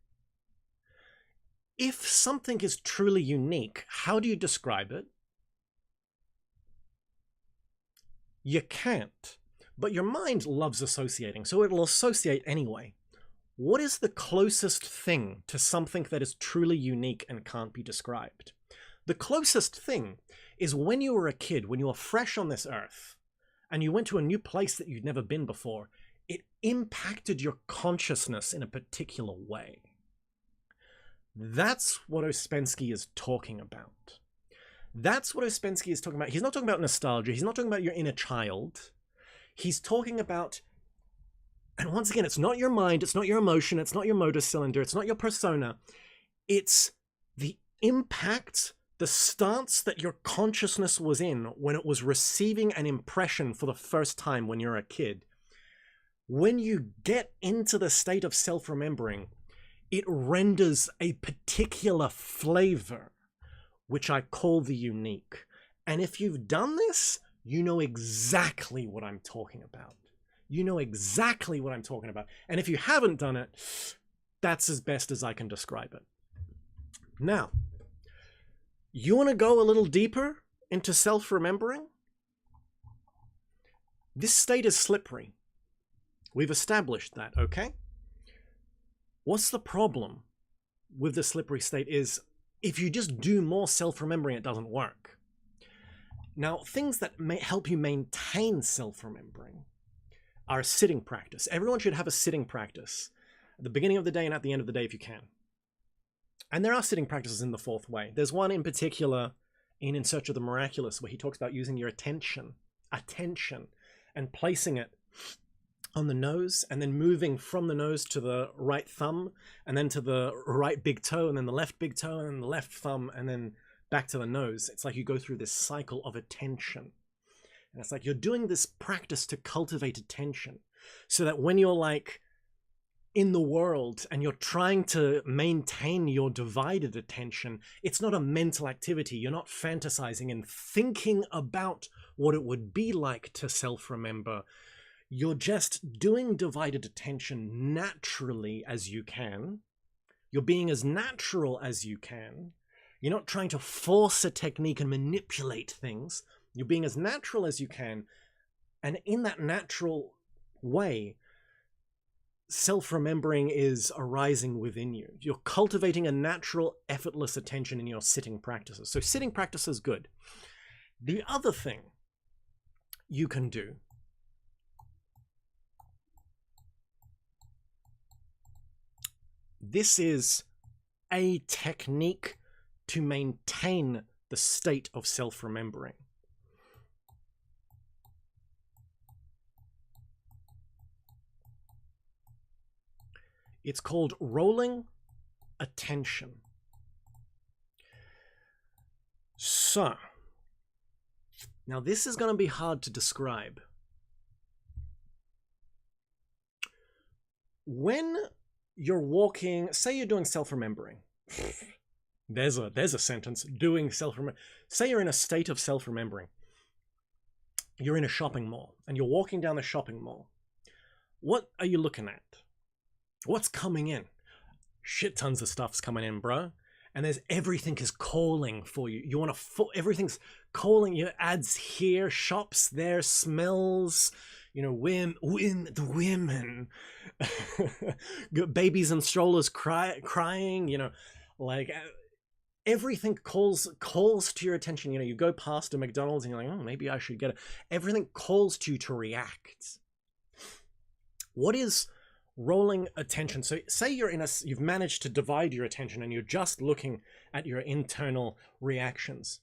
S1: If something is truly unique, how do you describe it? You can't, but your mind loves associating, so it'll associate anyway. What is the closest thing to something that is truly unique and can't be described? The closest thing is when you were a kid, when you were fresh on this earth, and you went to a new place that you'd never been before. It impacted your consciousness in a particular way. That's what Ouspensky is talking about. That's what Ouspensky is talking about. He's not talking about nostalgia. He's not talking about your inner child. He's talking about, and once again, it's not your mind, it's not your emotion, it's not your motor cylinder, it's not your persona. It's the impact, the stance that your consciousness was in when it was receiving an impression for the first time when you're a kid. When you get into the state of self-remembering, it renders a particular flavor, which I call the unique. And if you've done this, you know exactly what I'm talking about. You know exactly what I'm talking about. And if you haven't done it, that's as best as I can describe it. Now, you want to go a little deeper into self-remembering? This state is slippery. We've established that, okay? What's the problem with the slippery state is, if you just do more self-remembering, it doesn't work. Now, things that may help you maintain self-remembering are sitting practice. Everyone should have a sitting practice at the beginning of the day and at the end of the day if you can. And there are sitting practices in the fourth way. There's one in particular in Search of the Miraculous where he talks about using your attention, and placing it on the nose, and then moving from the nose to the right thumb, and then to the right big toe, and then the left big toe, and then the left thumb, and then back to the nose. It's like you go through this cycle of attention. And it's like you're doing this practice to cultivate attention, so that when you're like in the world and you're trying to maintain your divided attention, it's not a mental activity. You're not fantasizing and thinking about what it would be like to self-remember. You're just doing divided attention naturally as you can. You're being as natural as you can. You're not trying to force a technique and manipulate things. You're being as natural as you can. And in that natural way, self-remembering is arising within you. You're cultivating a natural, effortless attention in your sitting practices. So sitting practice is good. The other thing you can do this is a technique to maintain the state of self-remembering. It's called rolling attention. So, now this is going to be hard to describe. when you're walking, say you're doing self-remembering. There's a sentence, doing self-remembering. Say you're in a state of self-remembering. You're in a shopping mall and you're walking down the shopping mall. What are you looking at? What's coming in? Shit tons of stuff's coming in, bro. And everything is calling for you. You want to, everything's calling you. Ads here, shops there, smells, you know, the women, babies and strollers crying, you know, like everything calls to your attention. You know, you go past a McDonald's and you're like, oh, maybe I should get it. Everything calls to you to react. What is rolling attention? So say you've managed to divide your attention and you're just looking at your internal reactions.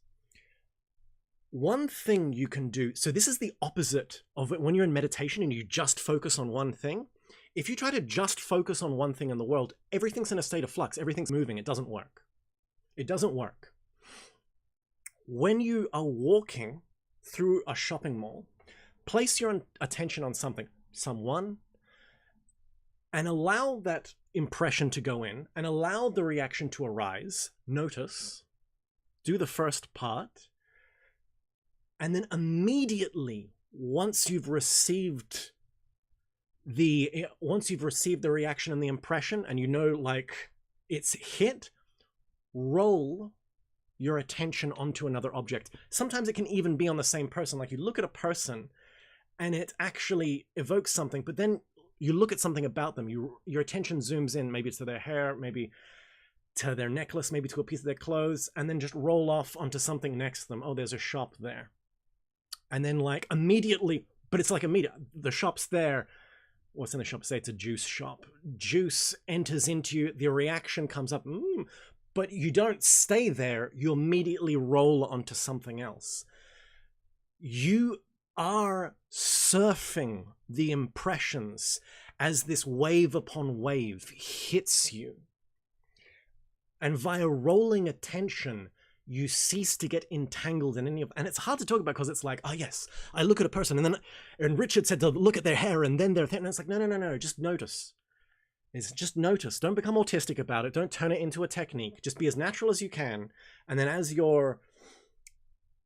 S1: One thing you can do, so this is the opposite of it when you're in meditation and you just focus on one thing. If you try to just focus on one thing in the world, everything's in a state of flux, everything's moving, it doesn't work. It doesn't work. When you are walking through a shopping mall, place your attention on something, someone, and allow that impression to go in and allow the reaction to arise. Notice, do the first part, and then immediately, once you've received the reaction and the impression, and you know, like, it's hit, roll your attention onto another object. Sometimes it can even be on the same person. Like, you look at a person and it actually evokes something, but then you look at something about them, your attention zooms in, maybe to their hair, maybe to their necklace, maybe to a piece of their clothes, and then just roll off onto something next to them. Oh, there's a shop there. And then, like, immediately, but it's like immediate, the shop's there. What's in the shop? Say it's a juice shop. Juice enters into you, the reaction comes up, but you don't stay there, you immediately roll onto something else. You are surfing the impressions as this wave upon wave hits you. And via rolling attention, you cease to get entangled in any of, and it's hard to talk about because it's like, oh yes, I look at a person and Richard said to look at their hair and then their thing, and it's like, no, just notice. It's just notice. Don't become autistic about it. Don't turn it into a technique. Just be as natural as you can. And then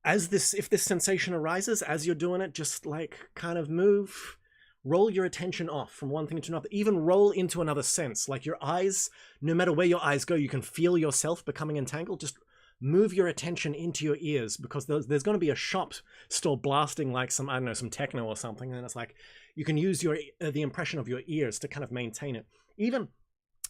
S1: if this sensation arises, as you're doing it, just like kind of move, roll your attention off from one thing to another, even roll into another sense. Like your eyes, no matter where your eyes go, you can feel yourself becoming entangled. Just move your attention into your ears, because there's going to be a shop store blasting like some, I don't know, some techno or something. And it's like, you can use the impression of your ears to kind of maintain it. Even,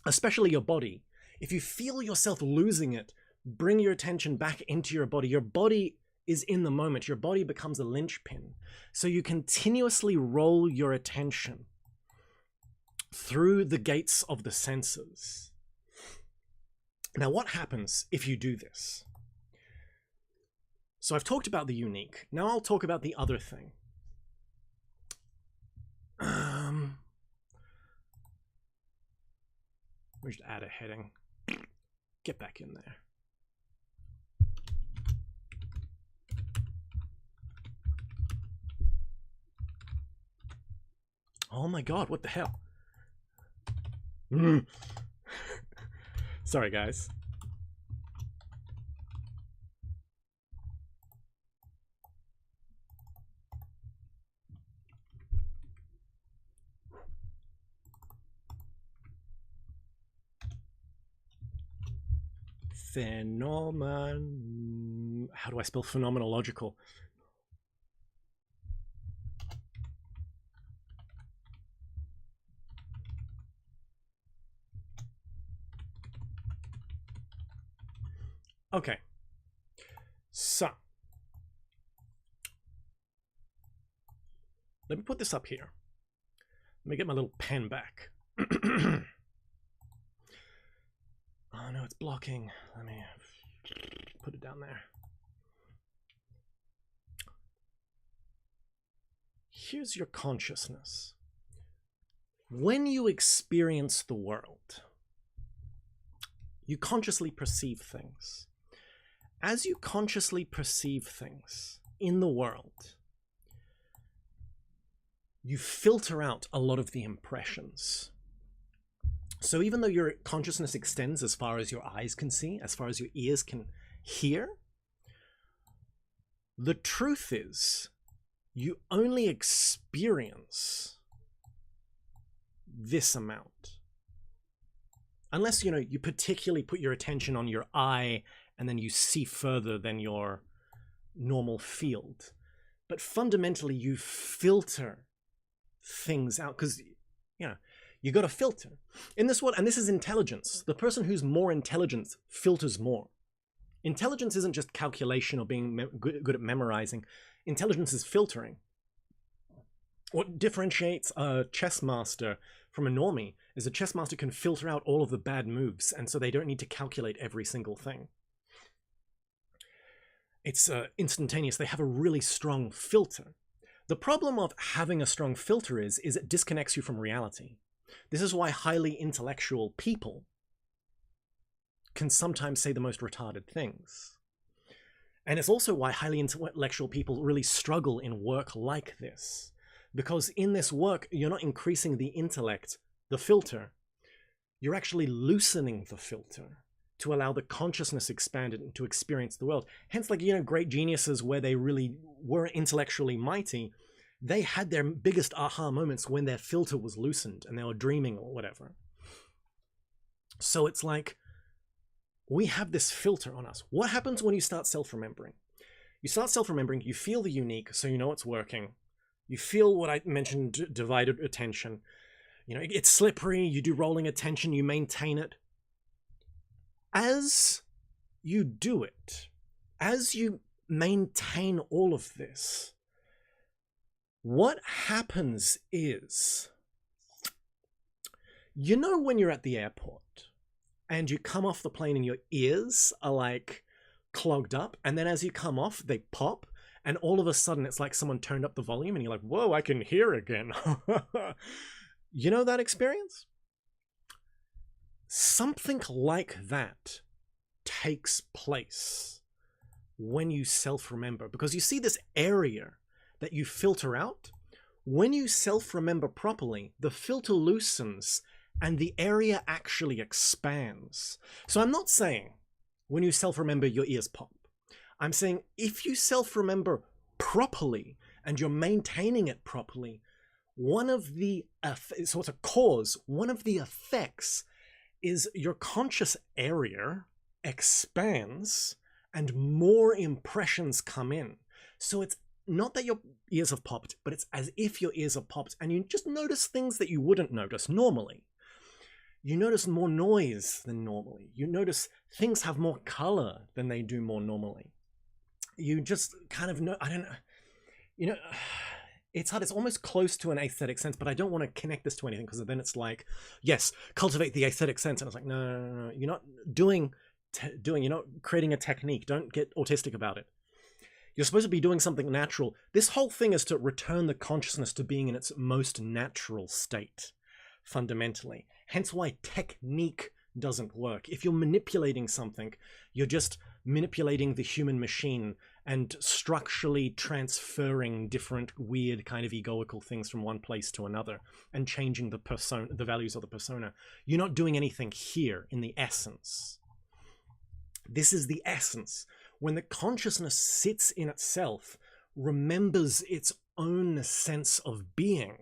S1: especially your body. If you feel yourself losing it, bring your attention back into your body. Your body is in the moment. Your body becomes a linchpin. So you continuously roll your attention through the gates of the senses. Now, what happens if you do this? So I've talked about the unique. Now I'll talk about the other thing. We should add a heading. Get back in there. Oh my god, what the hell? Sorry, guys. Phenomen... How do I spell phenomenological? Okay. So. Let me put this up here. Let me get my little pen back. Oh no, it's blocking. Let me put it down there. Here's your consciousness. When you experience the world, you consciously perceive things. As you consciously perceive things in the world, you filter out a lot of the impressions. So even though your consciousness extends as far as your eyes can see, as far as your ears can hear, the truth is you only experience this amount. Unless, you know, you particularly put your attention on your eye and then you see further than your normal field. But fundamentally, you filter things out because, you know, you got to filter. In this world, and this is intelligence. The person who's more intelligent filters more. Intelligence isn't just calculation or being good at memorizing. Intelligence is filtering. What differentiates a chess master from a normie is a chess master can filter out all of the bad moves, and so they don't need to calculate every single thing. It's instantaneous. They have a really strong filter. The problem of having a strong filter is it disconnects you from reality. This is why highly intellectual people can sometimes say the most retarded things. And it's also why highly intellectual people really struggle in work like this. Because in this work, you're not increasing the intellect, the filter. You're actually loosening the filter to allow the consciousness expanded and to experience the world. Hence, like, you know, great geniuses where they really were intellectually mighty, they had their biggest aha moments when their filter was loosened and they were dreaming or whatever. So it's like, we have this filter on us. What happens when you start self-remembering? You start self-remembering, you feel the unique, so you know it's working. You feel what I mentioned, divided attention. You know, it's slippery, you do rolling attention, you maintain it. As you do it, as you maintain all of this, what happens is, you know when you're at the airport and you come off the plane and your ears are like clogged up, and then as you come off, they pop, and all of a sudden it's like someone turned up the volume and you're like, whoa, I can hear again. You know that experience? Something like that takes place when you self-remember, because you see this area that you filter out. When you self-remember properly, the filter loosens and the area actually expands. So I'm not saying when you self-remember your ears pop. I'm saying if you self-remember properly and you're maintaining it properly, one of the one of the effects is your conscious area expands and more impressions come in. So it's not that your ears have popped, but it's as if your ears have popped, and you just notice things that you wouldn't notice normally. You notice more noise than normally. You notice things have more color than they do more normally. You just kind of know, I don't know, you know, it's hard. It's almost close to an aesthetic sense, but I don't want to connect this to anything, because then it's like, yes, cultivate the aesthetic sense. And it's like, no. You're not you're not creating a technique. Don't get autistic about it. You're supposed to be doing something natural. This whole thing is to return the consciousness to being in its most natural state, fundamentally. Hence why technique doesn't work. If you're manipulating something, you're just manipulating the human machine and structurally transferring different weird kind of egoical things from one place to another and changing the persona, the values of the persona. You're not doing anything here in the essence. This is the essence. When the consciousness sits in itself, remembers its own sense of being,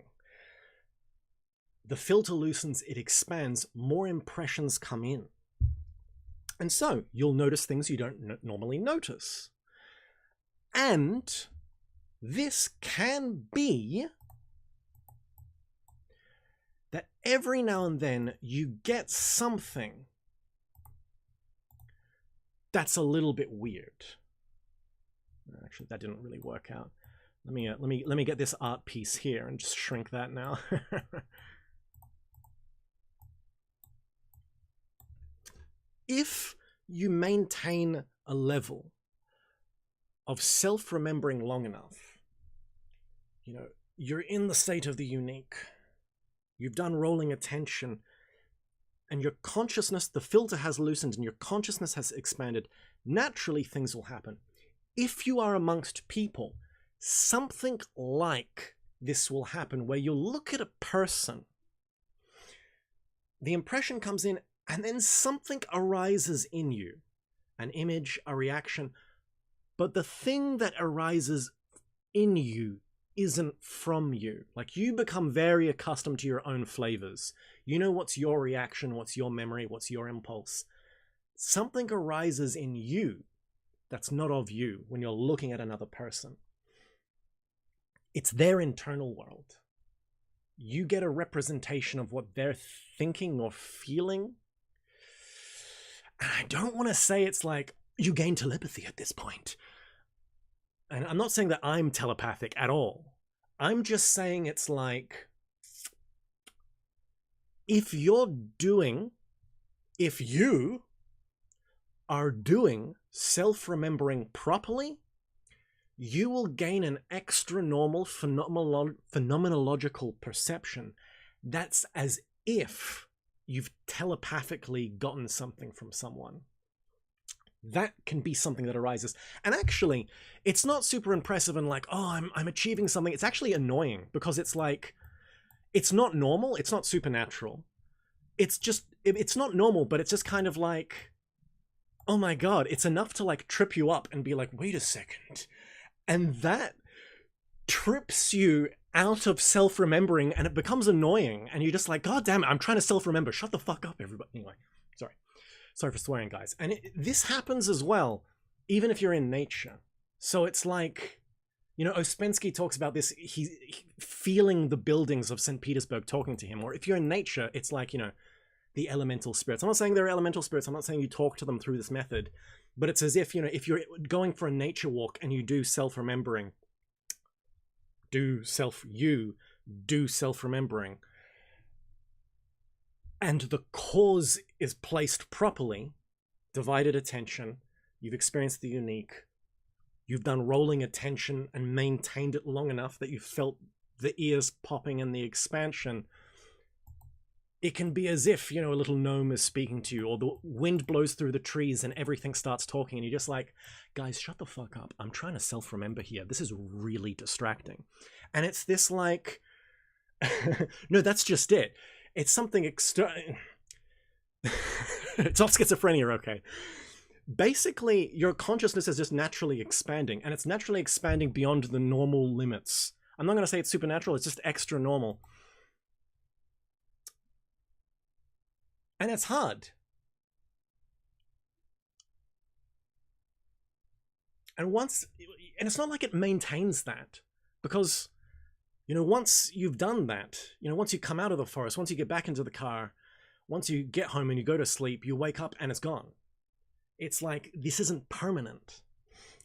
S1: the filter loosens, it expands, more impressions come in. And so you'll notice things you don't normally notice. And this can be that every now and then you get something that's a little bit weird. Actually, that didn't really work out. Let me get this art piece here and just shrink that now. If you maintain a level of self-remembering long enough, you know, you're in the state of the unique, you've done rolling attention, and your consciousness, the filter has loosened and your consciousness has expanded, naturally things will happen. If you are amongst people, something like this will happen, where you'll look at a person. the impression comes in, and then something arises in you, an image, a reaction, but the thing that arises in you isn't from you. Like, you become very accustomed to your own flavors. You know what's your reaction, what's your memory, what's your impulse. Something arises in you that's not of you when you're looking at another person. It's their internal world. You get a representation of what they're thinking or feeling. And I don't want to say it's like you gain telepathy at this point. And I'm not saying that I'm telepathic at all. I'm just saying it's like, if you are doing self-remembering properly, you will gain an extra normal phenomenological perception that's as if you've telepathically gotten something from someone. That can be something that arises. And actually, it's not super impressive and like, oh, I'm achieving something. It's actually annoying, because it's like, it's not normal. It's not supernatural. It's just, it's not normal, but it's just kind of like, oh my God, it's enough to like trip you up and be like, wait a second. And that trips you out of self-remembering, and it becomes annoying. And you're just like, God damn it, I'm trying to self-remember. Shut the fuck up, everybody. Anyway, sorry for swearing, guys. And this happens as well, even if you're in nature. So it's like, you know, Ouspensky talks about this, he feeling the buildings of St. Petersburg talking to him. Or if you're in nature, it's like, you know, the elemental spirits. I'm not saying they're elemental spirits. I'm not saying you talk to them through this method. But it's as if, you know, if you're going for a nature walk and you do self-remembering, you do self-remembering, and the cause is placed properly, divided attention, you've experienced the unique, you've done rolling attention and maintained it long enough that you've felt the ears popping and the expansion, it can be as if, you know, a little gnome is speaking to you, or the wind blows through the trees and everything starts talking, and you're just like, guys, shut the fuck up. I'm trying to self-remember here. This is really distracting. And it's this like, no, that's just it. It's something extra. It's not schizophrenia, okay? Basically, your consciousness is just naturally expanding, and it's naturally expanding beyond the normal limits. I'm not going to say it's supernatural, it's just extra normal. And it's hard. And it's not like it maintains that, because, you know, once you've done that, you know, once you come out of the forest, once you get back into the car, once you get home and you go to sleep, you wake up and it's gone. It's like, this isn't permanent.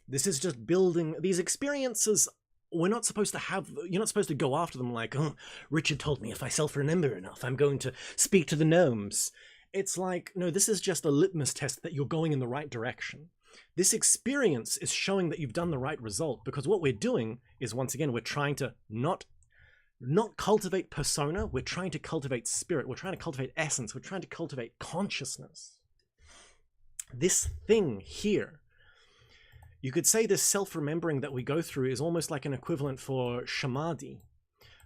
S1: This is just building these experiences. We're not supposed to have, you're not supposed to go after them like, oh, Richard told me if I self-remember enough, I'm going to speak to the gnomes. It's like, no, this is just a litmus test that you're going in the right direction. This experience is showing that you've done the right result, because what we're doing is, once again, we're trying to not cultivate persona, we're trying to cultivate spirit, we're trying to cultivate essence, we're trying to cultivate consciousness. This thing here, you could say this self-remembering that we go through is almost like an equivalent for samadhi.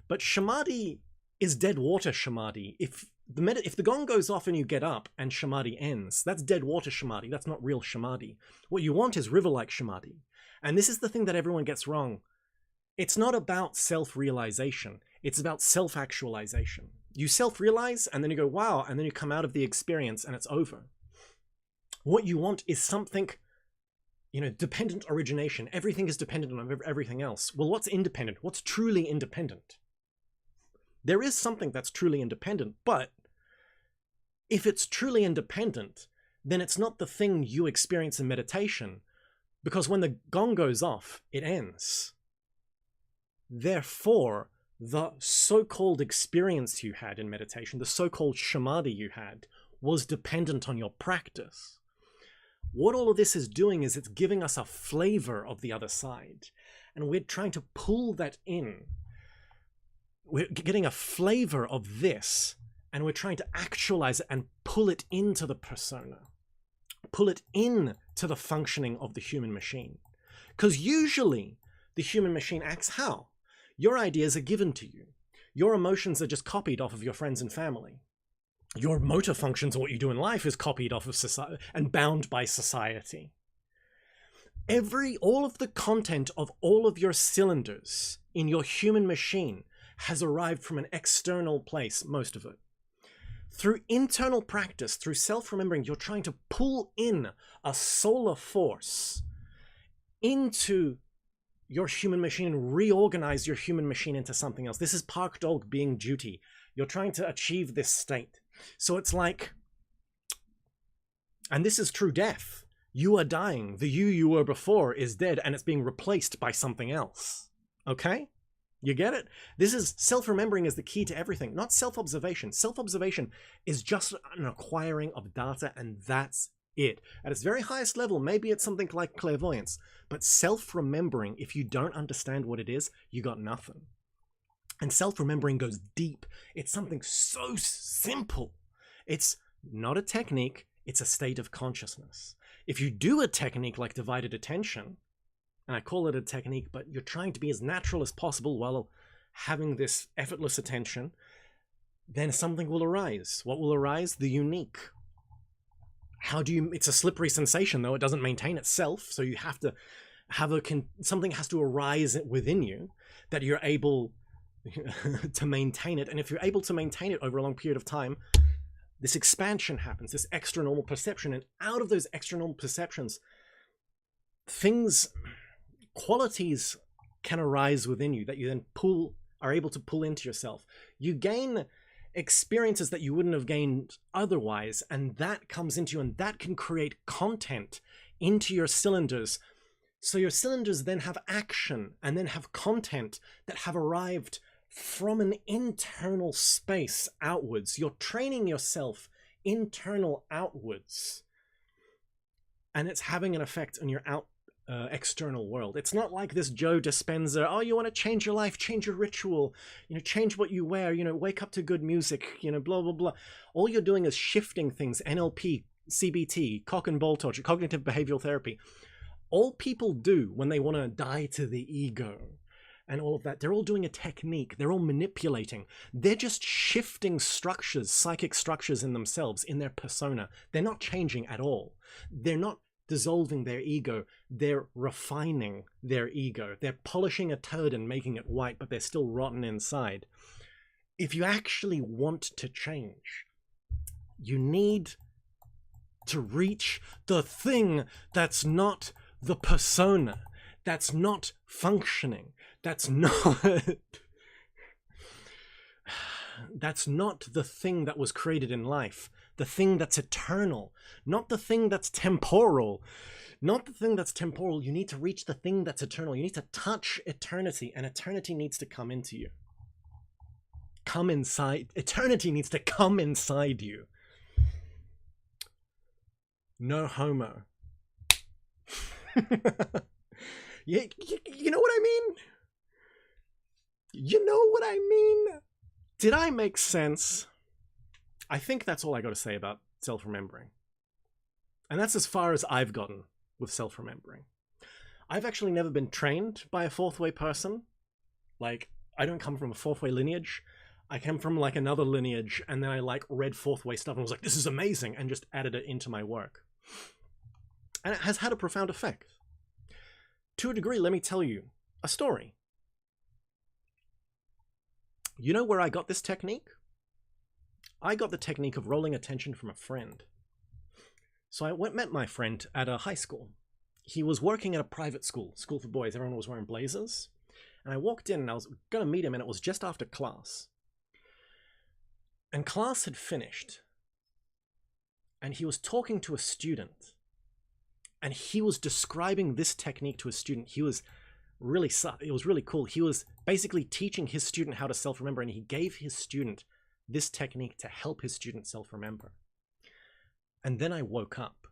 S1: But samadhi is dead water samadhi. If the gong goes off and you get up and samadhi ends, that's dead water samadhi. That's not real samadhi. What you want is river-like samadhi. And this is the thing that everyone gets wrong. It's not about self-realization. It's about self-actualization. You self-realize and then you go, wow, and then you come out of the experience and it's over. What you want is something, you know, dependent origination. Everything is dependent on everything else. Well, what's independent? What's truly independent? There is something that's truly independent, but if it's truly independent, then it's not the thing you experience in meditation, because when the gong goes off, it ends. Therefore, the so-called experience you had in meditation, the so-called samadhi you had, was dependent on your practice. What all of this is doing is it's giving us a flavor of the other side, and we're trying to pull that in. We're getting a flavor of this, and we're trying to actualize it and pull it into the persona, pull it in to the functioning of the human machine. Because usually the human machine acts how? Your ideas are given to you. Your emotions are just copied off of your friends and family. Your motor functions and what you do in life is copied off of society and bound by society. All of the content of all of your cylinders in your human machine has arrived from an external place, most of it. Through internal practice, through self-remembering, you're trying to pull in a solar force into your human machine and reorganize your human machine into something else. This is Park Dog being duty. You're trying to achieve this state. So it's like, and this is true death. You are dying. The you were before is dead and it's being replaced by something else. Okay? You get it? This is self-remembering is the key to everything, not self-observation. Self-observation is just an acquiring of data and that's it. At its very highest level, maybe it's something like clairvoyance, but self-remembering, if you don't understand what it is, you got nothing. And self-remembering goes deep. It's something so simple. It's not a technique, it's a state of consciousness. If you do a technique like divided attention, and I call it a technique, but you're trying to be as natural as possible while having this effortless attention, then something will arise. What will arise? The unique. How do you, it's a slippery sensation though, it doesn't maintain itself, so you have to have something has to arise within you that you're able to maintain it. And if you're able to maintain it over a long period of time, this expansion happens, this extra normal perception, and out of those extra normal perceptions, qualities can arise within you that you then are able to pull into yourself. You gain experiences that you wouldn't have gained otherwise, and that comes into you, and that can create content into your cylinders. So your cylinders then have action and then have content that have arrived from an internal space outwards. You're training yourself internal outwards, and it's having an effect on your external world. It's not like this Joe Dispenza, oh, you want to change your life, change your ritual, change what you wear, wake up to good music, blah, blah, blah. All you're doing is shifting things, NLP, CBT, cock and ball torture, cognitive behavioral therapy. All people do when they want to die to the ego and all of that, they're all doing a technique. They're all manipulating. They're just shifting structures, psychic structures in themselves, in their persona. They're not changing at all. They're not dissolving their ego. They're refining their ego. They're polishing a turd and making it white, but they're still rotten inside. If you actually want to change, you need to reach the thing that's not the persona, that's not functioning, that's not the thing that was created in life, the thing that's eternal, not the thing that's temporal. Not the thing that's temporal. You need to reach the thing that's eternal. You need to touch eternity, and eternity needs to come into you. Come inside. Eternity needs to come inside you. No homo. You know what I mean? You know what I mean? Did I make sense? I think that's all I got to say about self-remembering. And that's as far as I've gotten with self-remembering. I've actually never been trained by a fourth way person. Like, I don't come from a fourth way lineage. I came from like another lineage, and then I like read fourth way stuff and was like, this is amazing, and just added it into my work. And it has had a profound effect. To a degree, let me tell you a story. You know where I got this technique? I got the technique of rolling attention from a friend. So I met my friend at a high school. He was working at a private school for boys. Everyone was wearing blazers. And I walked in and I was going to meet him, and it was just after class. And class had finished. And he was talking to a student. And he was describing this technique to a student. It was really cool. He was basically teaching his student how to self-remember, and he gave his student this technique to help his student self-remember. And then I woke up.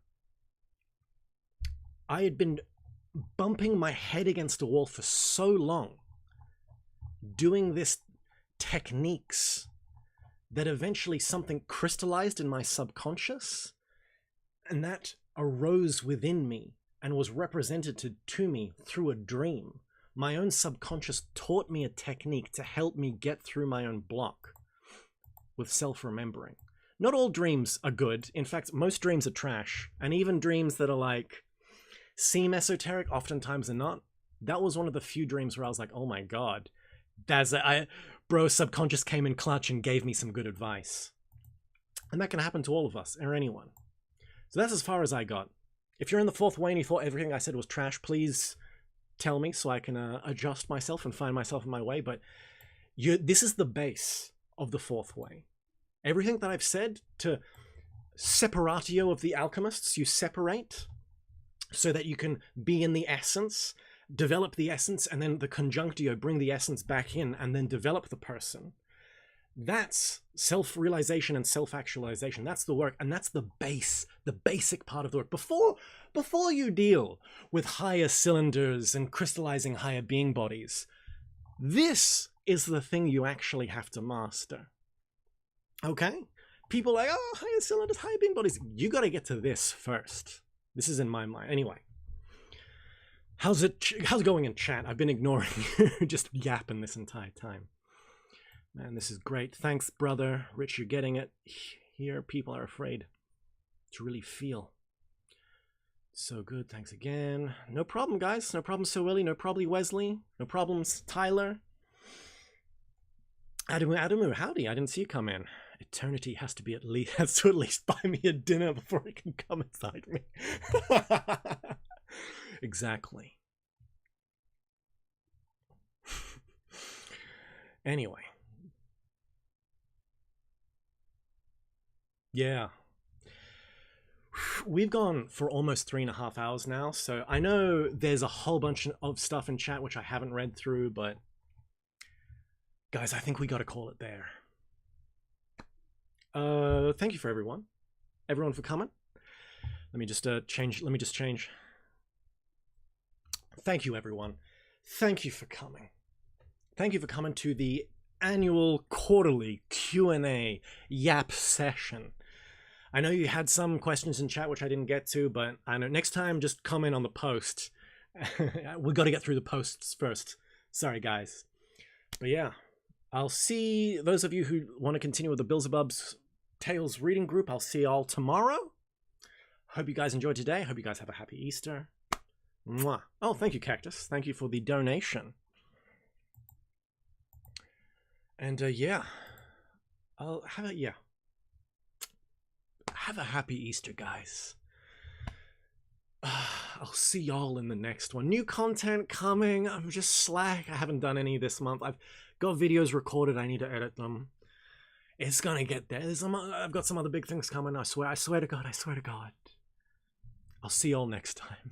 S1: I had been bumping my head against a wall for so long, doing this techniques, that eventually something crystallized in my subconscious, and that arose within me and was represented to me through a dream. My own subconscious taught me a technique to help me get through my own block with self-remembering. not all dreams are good. In fact, most dreams are trash. And even dreams that are like, seem esoteric, oftentimes are not. That was one of the few dreams where I was like, oh my God, bro, subconscious came in clutch and gave me some good advice. And that can happen to all of us, or anyone. So that's as far as I got. If you're in the fourth way and you thought everything I said was trash, please tell me so I can adjust myself and find myself in my way. But this is the base of the fourth way. Everything that I've said, to separatio of the alchemists, you separate so that you can be in the essence, develop the essence, and then the conjunctio, bring the essence back in, and then develop the person. That's self-realization and self-actualization. That's the work, and that's the base, the basic part of the work. Before you deal with higher cylinders and crystallizing higher being bodies, this is the thing you actually have to master. Okay? People are like, oh, higher cylinders, higher being bodies. You got to get to this first. This is in my mind. Anyway. How's it going in chat? I've been ignoring you, just yapping this entire time. Man, this is great. Thanks, brother. Rich, you're getting it. Here, people are afraid to really feel. So good. Thanks again. No problem, guys. No problem, So Willie. No problem, Wesley. No problems, Tyler. Adamu, howdy. I didn't see you come in. Eternity has to at least buy me a dinner before it can come inside me. Exactly. Anyway. Yeah. We've gone for almost 3.5 hours now, so I know there's a whole bunch of stuff in chat which I haven't read through, but guys, I think we got to call it there. Thank you for everyone for coming. Let me just change. Thank you, everyone. Thank you for coming. Thank you for coming to the annual quarterly Q&A yap session. I know you had some questions in chat which I didn't get to, but I know next time just comment on the post. We got to get through the posts first. Sorry, guys. But yeah, I'll see those of you who want to continue with the Beelzebub's Tales reading group. I'll see y'all tomorrow. Hope you guys enjoyed today. Hope you guys have a happy Easter. Mwah. Oh, thank you, Cactus. Thank you for the donation. And yeah, have a happy Easter, guys. I'll see y'all in the next one. New content coming. I'm just slack. I haven't done any this month. I've got videos recorded. I need to edit them. It's gonna get there. I've got some other big things coming. I swear to God. I'll see y'all next time.